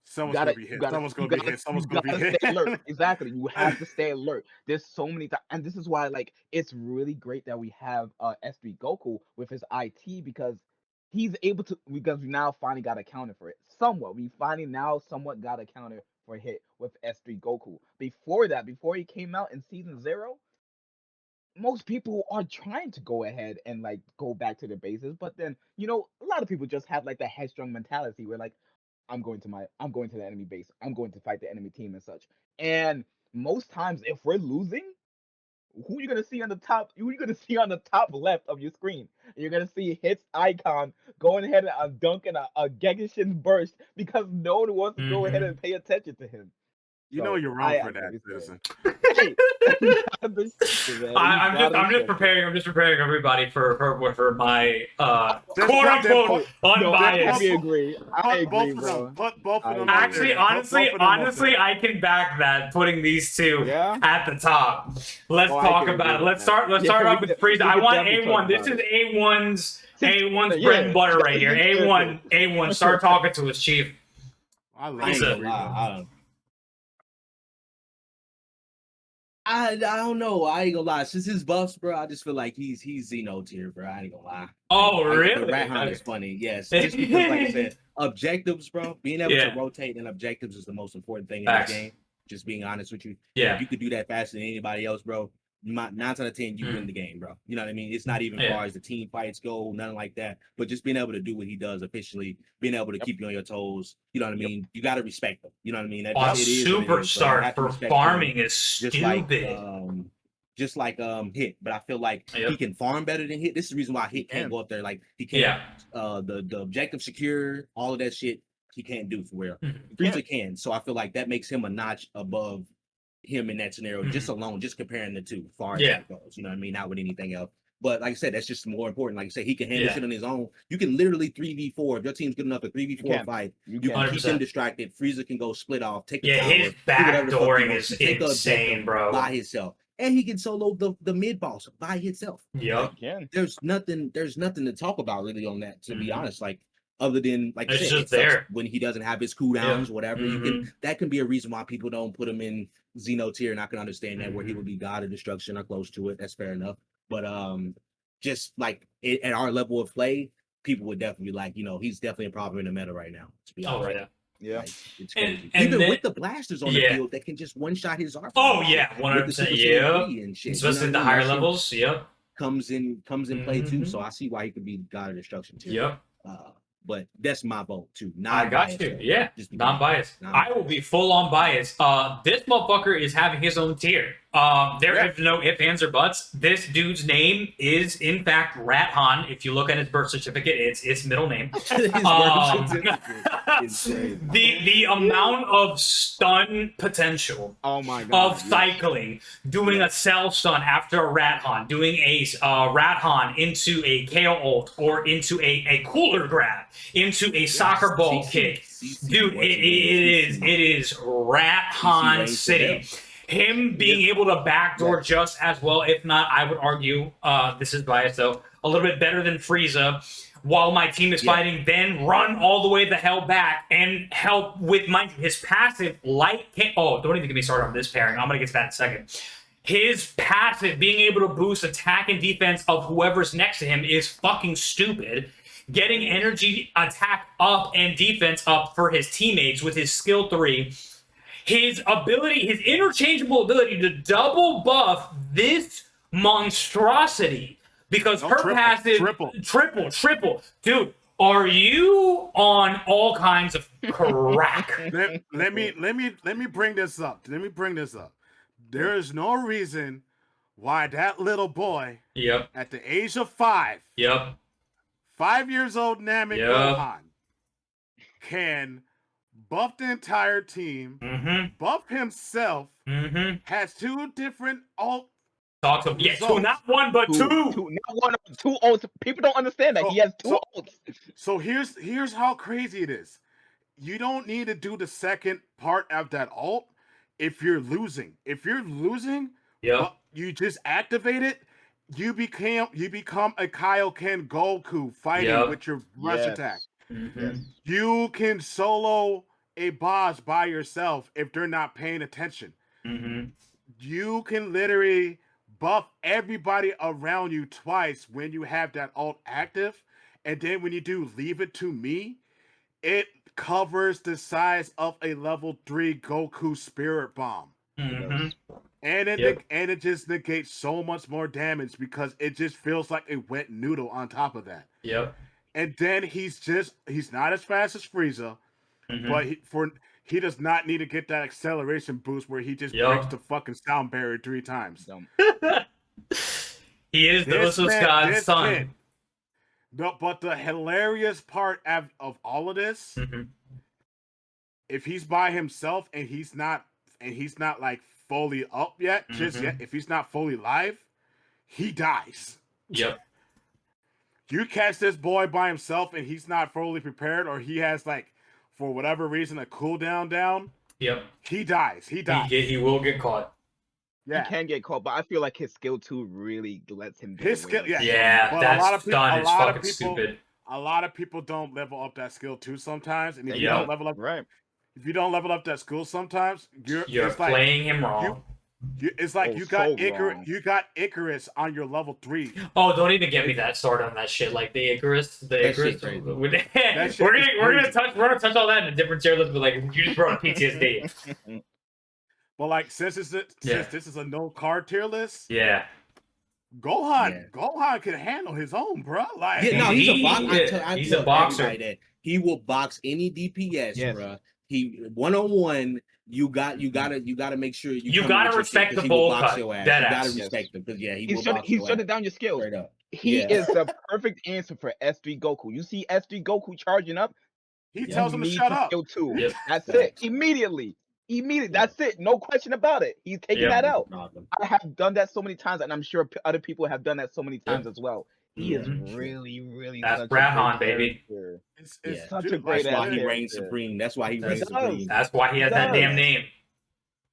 someone's gonna be hit. Someone's gonna be hit. Someone's gonna be hit. Stay alert. Exactly. You have to stay alert. There's so many and this is why it's really great that we have S3 Goku with his IT, because he's able to, because we now finally got accounted for it. Somewhat. We finally now somewhat got accounted for a hit with S3 Goku. Before he came out in season 0, most people are trying to go ahead and go back to their bases, but then a lot of people just have the headstrong mentality where I'm going to the enemy base, I'm going to fight the enemy team and such. And most times, if we're losing, who are you gonna see on the top? Who are you gonna see on the top left of your screen? You're gonna see Hit's icon going ahead and dunking a Gekishin burst, because no one wants to go ahead and pay attention to him. You know you're wrong for that, citizen. shit. I'm just preparing everybody for my quote unquote unbiased. I agree. I agree, bro. Put both of them. Actually, honestly, I can back that. Putting these two at the top. Let's talk about it. Let's start off with Frieza. I want A1. This is A1's bread and butter right here. A1. Start talking to us, Chief. I don't know. I ain't gonna lie. Since his buffs, bro, I just feel like he's Xeno tier, bro. I ain't gonna lie. Oh, really? The Rat Hunt is funny. Yes, just because, like I said, objectives, bro. Being able to rotate in objectives is the most important thing in this game. Just being honest with you. Yeah. If you could do that faster than anybody else, bro, 9 out of 10, you win the game, bro. You know what I mean? It's not even far as the team fights go, nothing like that. But just being able to do what he does efficiently, being able to keep you on your toes, you know what I mean? You got to respect him. You know what I mean? Superstar for farming is stupid. Just like Hit, but I feel like he can farm better than Hit. This is the reason why Hit can't go up there. Like he can't. The objective secure, all of that shit, he can't do for real. Frieza can. So I feel like that makes him a notch above him in that scenario, just comparing the two, far as that goes. You know what I mean? Not with anything else. But like I said, that's just more important. Like I said, he can handle shit on his own. You can literally 3v4. If your team's good enough to 3v4 fight, you can keep him distracted. Frieza can go split off, take the tower, his backdooring is insane, bro. By himself. And he can solo the mid boss by himself. Yep. There's nothing to talk about really on that, to be honest. Like other than like it's just there when he doesn't have his cooldowns, whatever. You can that can be a reason why people don't put him in Xeno tier, and I can understand that where he would be God of Destruction or close to it. That's fair enough. But just like at our level of play, people would definitely be like, you know, he's definitely a problem in the meta right now. To be honest. Yeah. Like, it's crazy. Even with the blasters on the field, they can just one shot his arm. Oh yeah, 100%. Yeah. Especially at the higher levels. Yep. Comes in play too. So I see why he could be God of Destruction too. Yep. But that's my vote too. I got you. Yeah. Just non-biased. I will be full on biased. This motherfucker is having his own tier. There is no ifs, ands, or buts. This dude's name is in fact Rat Han. If you look at his birth certificate, it's his middle name. The amount of stun potential of cycling, doing a cell stun after a Rat Han, doing a Rat Han into a KO ult or into a cooler grab, into a soccer ball kick. Dude, it is Rat Han City. Him being able to backdoor just as well, if not, I would argue, this is biased though, a little bit better than Frieza, while my team is fighting, then run all the way the hell back and help with his passive don't even get me started on this pairing. I'm gonna get to that in a second. His passive, being able to boost attack and defense of whoever's next to him, is fucking stupid. Getting energy attack up and defense up for his teammates with his skill 3. His ability, his interchangeable ability to double buff this monstrosity, because her passive triple. Dude, are you on all kinds of crack? let me bring this up. There is no reason why that little boy at the age of 5 5 years old Namek Gohan can buff the entire team, buff himself, has 2 different alt. Two, not one, but two. Not one, 2 ults. People don't understand that. He has 2 ults. So here's how crazy it is. You don't need to do the second part of that ult if you're losing. If you're losing, you just activate it. You become a Kaioken Goku fighting with your rush attack. You can solo a boss by yourself if they're not paying attention. You can literally buff everybody around you twice when you have that ult active, and then when you do Leave It to Me, it covers the size of a level 3 Goku Spirit Bomb. And it just negates so much more damage because it just feels like a wet noodle on top of that. And then he's not as fast as Frieza, but he does not need to get that acceleration boost where he just breaks the fucking sound barrier 3 times. He is the Littlest God's son. No, but the hilarious part of all of this, if he's by himself and he's not like fully up yet, just yet, if he's not fully live, he dies. Yep. You catch this boy by himself and he's not fully prepared, or he has like, for whatever reason, a cooldown down. Yep. He dies. He dies. He will get caught. Yeah. He can get caught, but I feel like his skill 2 really lets him. His skill, yeah. Yeah, But that's done. It's fucking stupid. A lot of people don't level up that skill 2 sometimes, and if you Yep. don't level up, right? If you don't level up that skill sometimes, you're playing him wrong. It's like you got Icarus on your level 3. Oh, don't even get me that started on that shit. Like the Icarus. We're gonna touch all that in a different tier list, but like you just brought up PTSD. But like since this is a no card tier list, yeah. Gohan can handle his own, bro. Like he's a boxer. He's a boxer. He will box any DPS, bro. He 1-on-1. You gotta make sure you gotta respect the bowl cut. You gotta respect him because he's shutting down your skills. He is the perfect answer for S3 Goku. You see S3 Goku charging up, he tells him to shut up. Skill 2. Yep. That's it. Immediately. That's it. No question about it. He's taking that out. I have done that so many times, and I'm sure other people have done that so many times as well. He is really, really. That's Brahan, baby. It's such a great. That's why he reigns supreme. That's why he reigns supreme. That's why he has that damn name.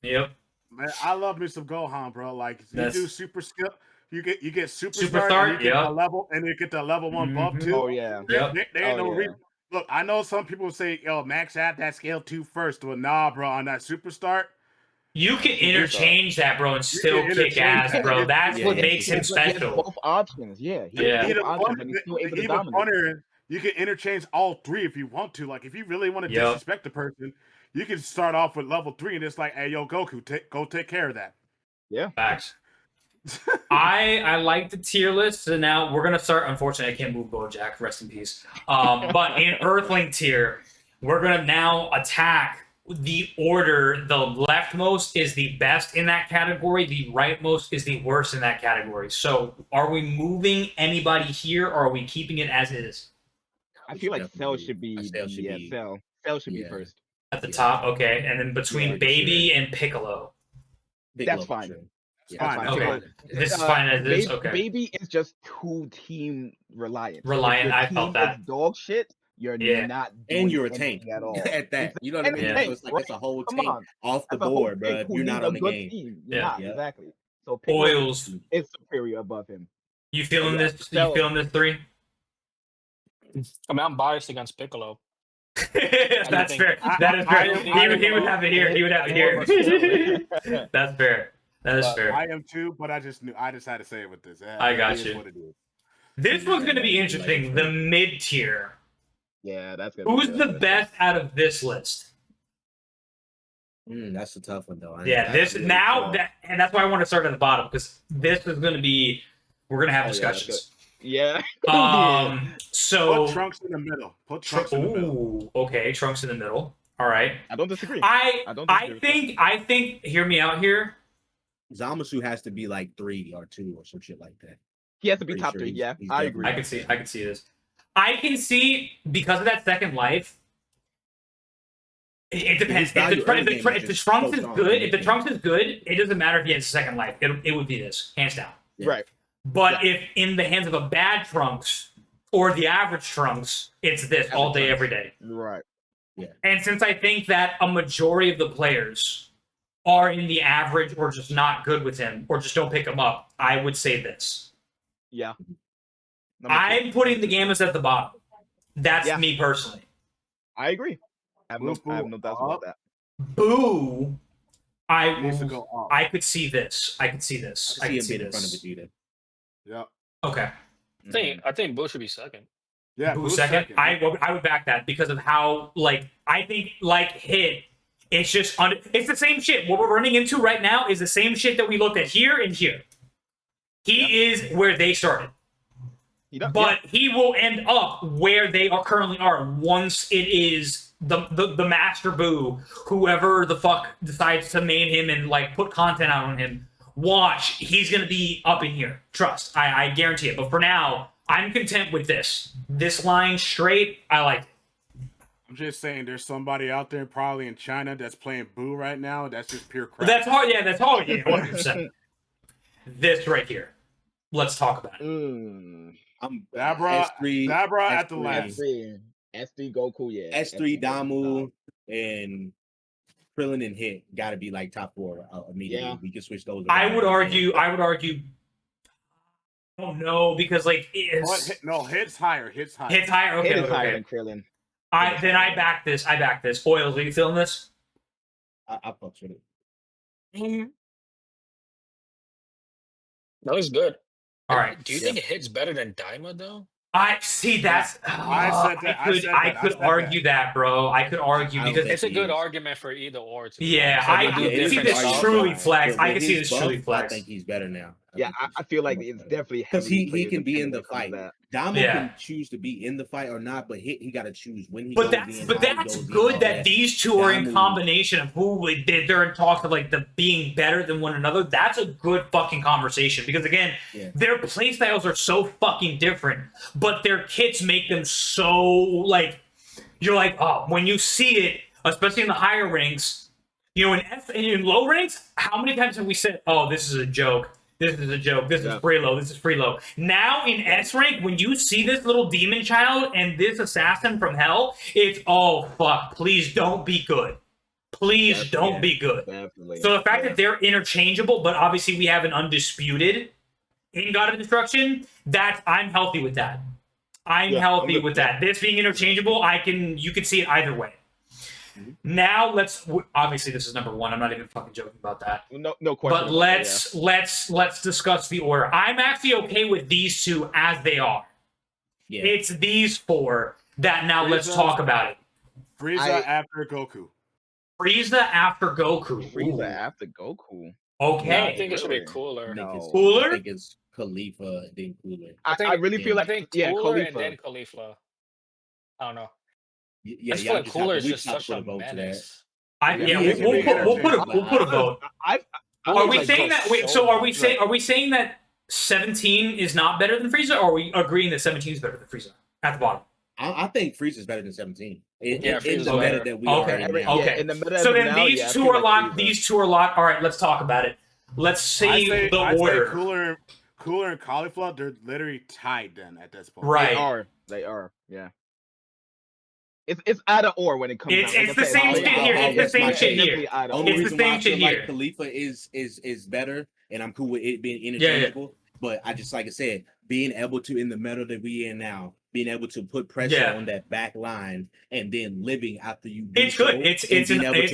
Yep. Man, I love me some Gohan, bro. Like you do super skill, you get superstar, and you get a level, and you get the level 1 buff too. Oh yeah. There ain't no reason. Look, I know some people say, "Yo, max out that scale 2 first." Well, nah, bro. On that superstar, you can interchange that, bro, and still kick ass, bro. That's what makes him special. Both options, Even you can interchange all 3 if you want to. Like, if you really want to disrespect the person, you can start off with level 3 and it's like, "Hey, yo, Goku, go take care of that." Yeah, facts. I like the tier list, so now we're gonna start. Unfortunately, I can't move BoJack. Rest in peace. But in Earthling tier, we're gonna now attack the order. The leftmost is the best in that category. The rightmost is the worst in that category. So, are we moving anybody here, or are we keeping it as is? I feel like Cell should be. Cell should be first at the top. Okay, and then between Baby and Piccolo. That's fine. Fine. Okay. This is fine as this. Okay. Baby is just 2 team reliant. I felt that. Dog shit. You're not doing and you're a tank at all. at that. You know what I mean? So it's like it's a whole tank off the board, bro. If you're not on the game. Exactly. So Oils is superior above him. You feeling this? You feeling this 3? I mean, I'm biased against Piccolo. That's fair. That is fair. He would have it here. He would have it here. That's fair. That is fair. I am too, but I just had to say it with this. I got you. This one's going to be interesting. The mid tier. Yeah, that's good. Who's the best out of this list? That's a tough one, though. And that's why I want to start at the bottom, because this is going to be. We're going to have discussions. Yeah. So put Trunks in the middle. Put Trunks in the middle. Okay, Trunks in the middle. All right. I don't disagree. I think. Hear me out here. Zamasu has to be like 3 or 2 or some shit like that. He has to be top 3. Yeah, I agree. I can see this. I can see, because of that second life. It depends. If the Trunks is good, it doesn't matter if he has a second life. It would be this, hands down. Yeah. Right. But if in the hands of a bad Trunks or the average Trunks, it's this all day, every day. Right. Yeah. And since I think that a majority of the players are in the average or just not good with him or just don't pick him up, I would say this. Yeah. I'm putting the Gammas at the bottom. That's me personally. I agree. I have no doubt about that. Boo. I could see this. I could see this. I can see it in front of Vegeta. Yeah. Okay. I think Boo should be second. Yeah, Boo second. I would back that because of how I think Hit. It's just it's the same shit. What we're running into right now is the same shit that we looked at here and here. He is where they started. But he will end up where they currently are once it is the Master Boo, whoever the fuck decides to main him and put content out on him. Watch, he's gonna be up in here. Trust, I guarantee it. But for now, I'm content with this. This line straight, I like it. just saying, there's somebody out there probably in China that's playing Boo right now. That's just pure crap. That's hard. Yeah, that's hard. Yeah, 100%. This right here. Let's talk about it. I'm Dabra S3 at the last. S3 Goku, yeah. S3 Damu and Krillin and Hit got to be like top 4 immediately. Yeah. We can switch those. I would argue. I don't know, because like Hit's higher. Hit's higher. Okay, Hit is higher than Krillin. I back this. Oils, are you feeling this? I fucks with it. That was good. All right. Do you think it hits better than Daima though? I see. That's. I could argue that, bro. I could argue because it's a good argument for either or. Yeah, I can see this truly flex. I can see this truly I flex. think he's better now. Yeah, I feel like it's definitely because he can be in the fight. Damo can Yeah. choose to be in the fight or not, but he got to choose when he. But goes in, that's how he goes in, good all that these two are in Damo- combination of who they're in talks of like the being better than one another. That's a good fucking conversation because again, their play styles are so fucking different, but their kits make them so like you're like, oh, when you see it, especially in the higher ranks, you know, in low ranks, how many times have we said, oh, this is a joke? This is a joke. This is Freelo. This is Freelo. Now in S rank, when you see this little demon child and this assassin from hell, it's oh fuck. Please don't be good. Please don't be good. Definitely. So the fact that they're interchangeable, but obviously we have an undisputed in God of Destruction, I'm healthy with that. I'm healthy with that. This being interchangeable, you can see it either way. Now obviously this is number 1. I'm not even fucking joking about that. No question. But let's discuss the order. I'm actually okay with these two as they are. Yeah. It's these 4 that now let's talk about it. Frieza after Goku. Frieza after Goku. Frieza after Goku. Okay. No, I think it should be cooler. Cooler? I think it's Khalifa then cooler. I really feel like cooler Khalifa. and then Khalifa. I don't know. Yeah, I feel like cooler is just such a menace. We'll put a vote. Are we saying that? Wait, so are we saying that 17 is not better than Frieza, or are we agreeing that 17 is better than Frieza at the bottom? I think Frieza is better than 17. Frieza's the meta that we are in now. Okay. So then these two are locked. These 2 are locked. All right, let's talk about it. Let's see the order. Cooler and Cauliflower, they're literally tied then at this point. Right. They are. Yeah. It's either or when it comes. It's the same shit here. It's the same shit here. It's the same shit here. Khalifa is better, and I'm cool with it being interchangeable. But I just like I said, being able to in the meta that we in now, being able to put pressure on that back line and then living after you. It's good. It's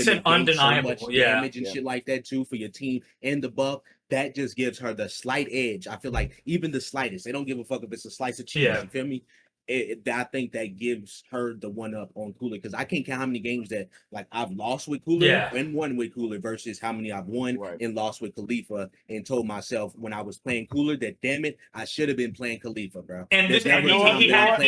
an undeniable so much damage and shit like that too for your team and the buff. That just gives her the slight edge. I feel like even the slightest, they don't give a fuck if it's a slice of cheese. You feel me? I think that gives her the one up on Cooler because I can't count how many games that like I've lost with Cooler and won with Cooler versus how many I've won and lost with Khalifa and told myself when I was playing Cooler that damn it I should have been playing Khalifa, bro. And he had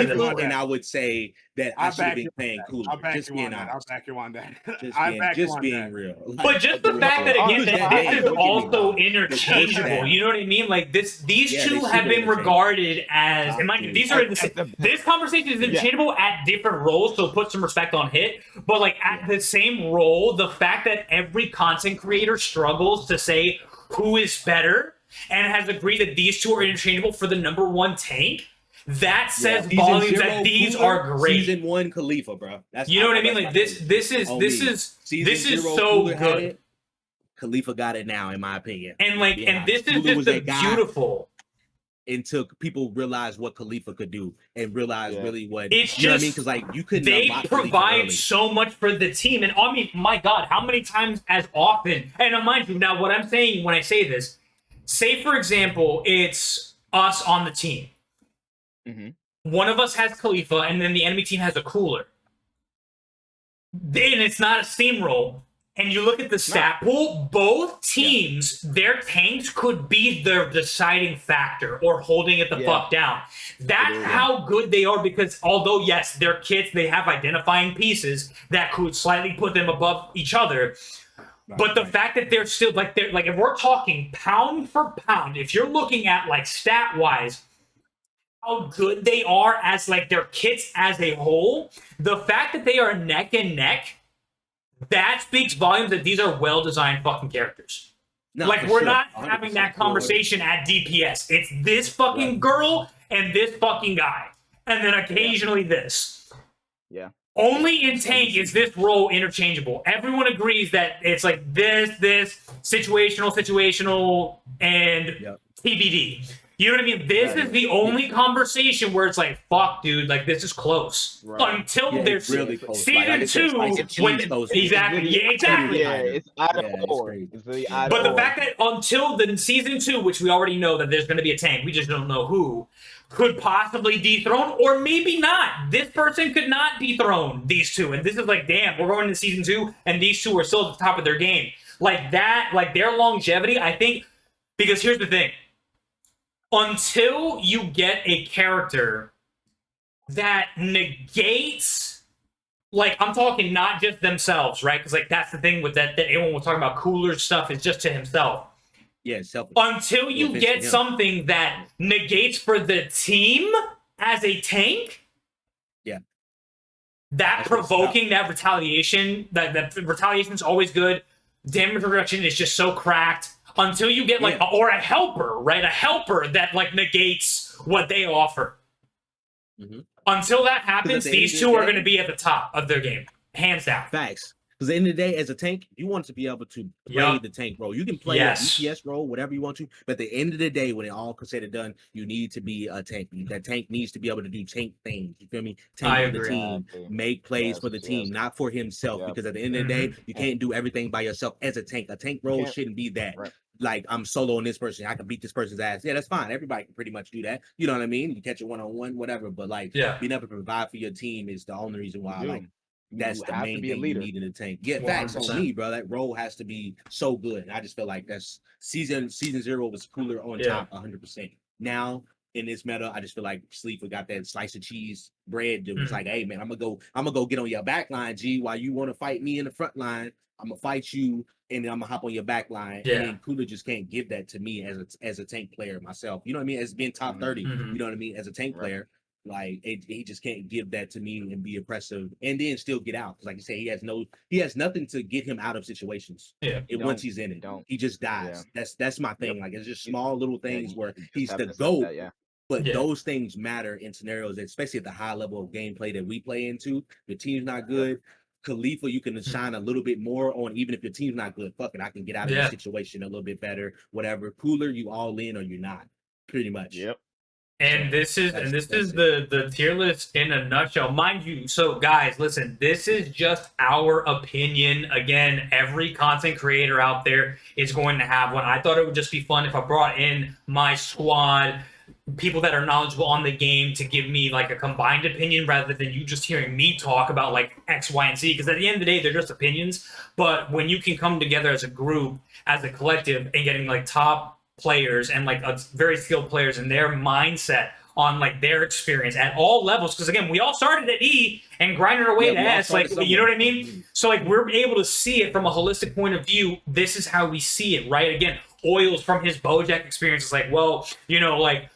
Khalifa, and I would say that I should have been playing Cooler. Just being honest. I'll back you on that. Just being real. But just the fact that again this is also interchangeable. You know what I mean? Like these two have been regarded as, and mind you, these are in the this conversation is interchangeable at different roles, so put some respect on Hit. But like at the same role, the fact that every content creator struggles to say who is better and has agreed that these two are interchangeable for the number 1 tank, that says volumes that these are great. Season 1 Khalifa, bro. You know what I mean? Like this is so good. Khalifa got it now, in my opinion. And like, and this is just a beautiful. Until people realize what Khalifa could do and realize really what it's just, you know what I mean? Because like you couldn't. They provide so much for the team, and I mean, my God, how many times as often? And mind you, now what I'm saying when I say this, say for example, it's us on the team. One of us has Khalifa, and then the enemy team has a Cooler. Then it's not a steamroll. And you look at the stat pool, both teams, their tanks could be the deciding factor or holding it the fuck down. That's how good they are because although, yes, their kits, they have identifying pieces that could slightly put them above each other. But the fact that they're still, like, if we're talking pound for pound, if you're looking at, like, stat-wise, how good they are as like their kits as a whole, the fact that they are neck and neck, that speaks volumes that these are well-designed fucking characters. No, like, for we're sure. not having that conversation at DPS. It's this fucking girl and this fucking guy. And then occasionally this. Yeah. Only in tank is this role interchangeable. Everyone agrees that it's like this, situational, and TBD. You know what I mean? This is the only conversation where it's like, fuck, dude, like this is close. Right. Until there's really close. season 2, when exactly, Yeah, it's either or. But the fact that until the season 2, which we already know that there's going to be a tank, we just don't know who, could possibly dethrone, or maybe not. This person could not dethrone these two. And this is like, damn, we're going to season 2, and these two are still at the top of their game. Like that, like their longevity, I think, because here's the thing. Until you get a character that negates, like, I'm talking not just themselves, right? Because, like, that's the thing with that everyone was talking about cooler stuff is just to himself. Yeah, selfish. Until you get something that negates for the team as a tank, that provoking, that retaliation, that retaliation is always good. Damage reduction is just so cracked. Until you get like, or a helper, right? A helper that like negates what they offer. Until that happens, these two are going to be at the top of their game, hands down. Facts. Because at the end of the day, as a tank, you want to be able to play the tank role. You can play a DPS role, whatever you want to, but at the end of the day, when it all said and done, you need to be a tank. That tank needs to be able to do tank things. You feel me? Tank for the team, make plays for the team, not for himself. Because at the end of the day, you can't do everything by yourself as a tank. A tank role shouldn't be that. Like, I'm soloing this person, I can beat this person's ass. Yeah, that's fine. Everybody can pretty much do that. You know what I mean? You catch it one-on-one, whatever. But like, being able to provide for your team is the only reason why. Like, that's the main thing you need in a tank. Yeah, facts on me, bro. That role has to be so good. And I just feel like that's season 0 was cooler on top 100%. Now in this meta, I just feel like Sleeper got that slice of cheese bread that was like, hey man, I'm gonna go get on your back line, G, while you want to fight me in the front line. I'm gonna fight you, and then I'm gonna hop on your back line. And Cooler just can't give that to me as a tank player myself. You know what I mean? As being top 30, you know what I mean? As a tank player. Like he just can't give that to me and be oppressive and then still get out. Like you say, he has nothing to get him out of situations. Once he's in it, he just dies. That's my thing. Like, it's just small little things where he's the GOAT. But those things matter in scenarios, especially at the high level of gameplay that we play into. The team's not good. Khalifa, you can shine a little bit more on, even if your team's not good. Fuck it, I can get out of the situation a little bit better. Whatever. Cooler, you all in or you're not. Pretty much. And this is the tier list in a nutshell. Mind you, so guys, listen, this is just our opinion. Again, every content creator out there is going to have one. I thought it would just be fun if I brought in my squad, people that are knowledgeable on the game, to give me like a combined opinion rather than you just hearing me talk about like X, Y, and Z. Because at the end of the day, they're just opinions. But when you can come together as a group, as a collective, and getting like top players and like very skilled players and their mindset on like their experience at all levels, because again, we all started at E and grinded our way to S, like, you know what I mean? So like, we're able to see it from a holistic point of view. This is how we see it, right? Again, Oils from his Bojack experience is like, well, you know, like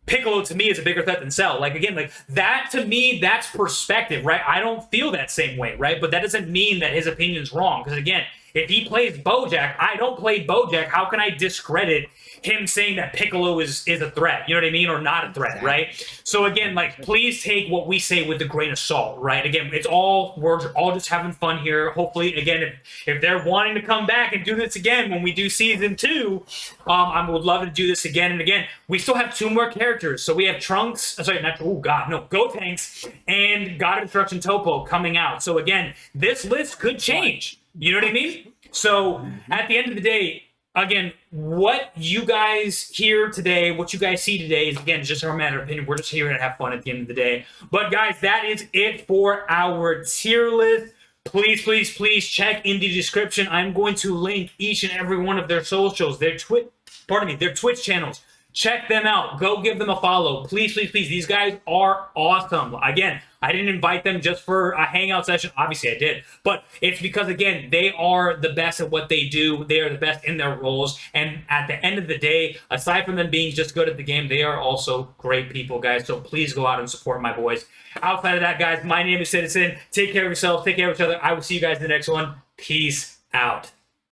Piccolo to me is a bigger threat than Cell. Like, again, like that to me, that's perspective, right? I don't feel that same way, right? But that doesn't mean that his opinion's wrong, because again, if he plays Bojack, I don't play Bojack. How can I discredit him saying that Piccolo is a threat? You know what I mean? Or not a threat, right? So again, like, please take what we say with a grain of salt, right? Again, we're all just having fun here. Hopefully, again, if they're wanting to come back and do this again when we do season 2, I would love to do this again and again. We still have 2 more characters. So we have Trunks, Gotenks, and God of Destruction Topo coming out. So again, this list could change. You know what I mean? So at the end of the day, again, what you guys hear today, what you guys see today is, again, just our matter of opinion. We're just here to have fun at the end of the day. But guys, that is it for our tier list. Please, please, please check in the description. I'm going to link each and every one of their socials, their Twitch channels, Check them out. Go give them a follow. Please, please, please. These guys are awesome. Again, I didn't invite them just for a hangout session. Obviously, I did. But it's because, again, they are the best at what they do. They are the best in their roles. And at the end of the day, aside from them being just good at the game, they are also great people, guys. So please go out and support my boys. Outside of that, guys, my name is Citizen. Take care of yourselves. Take care of each other. I will see you guys in the next one. Peace out.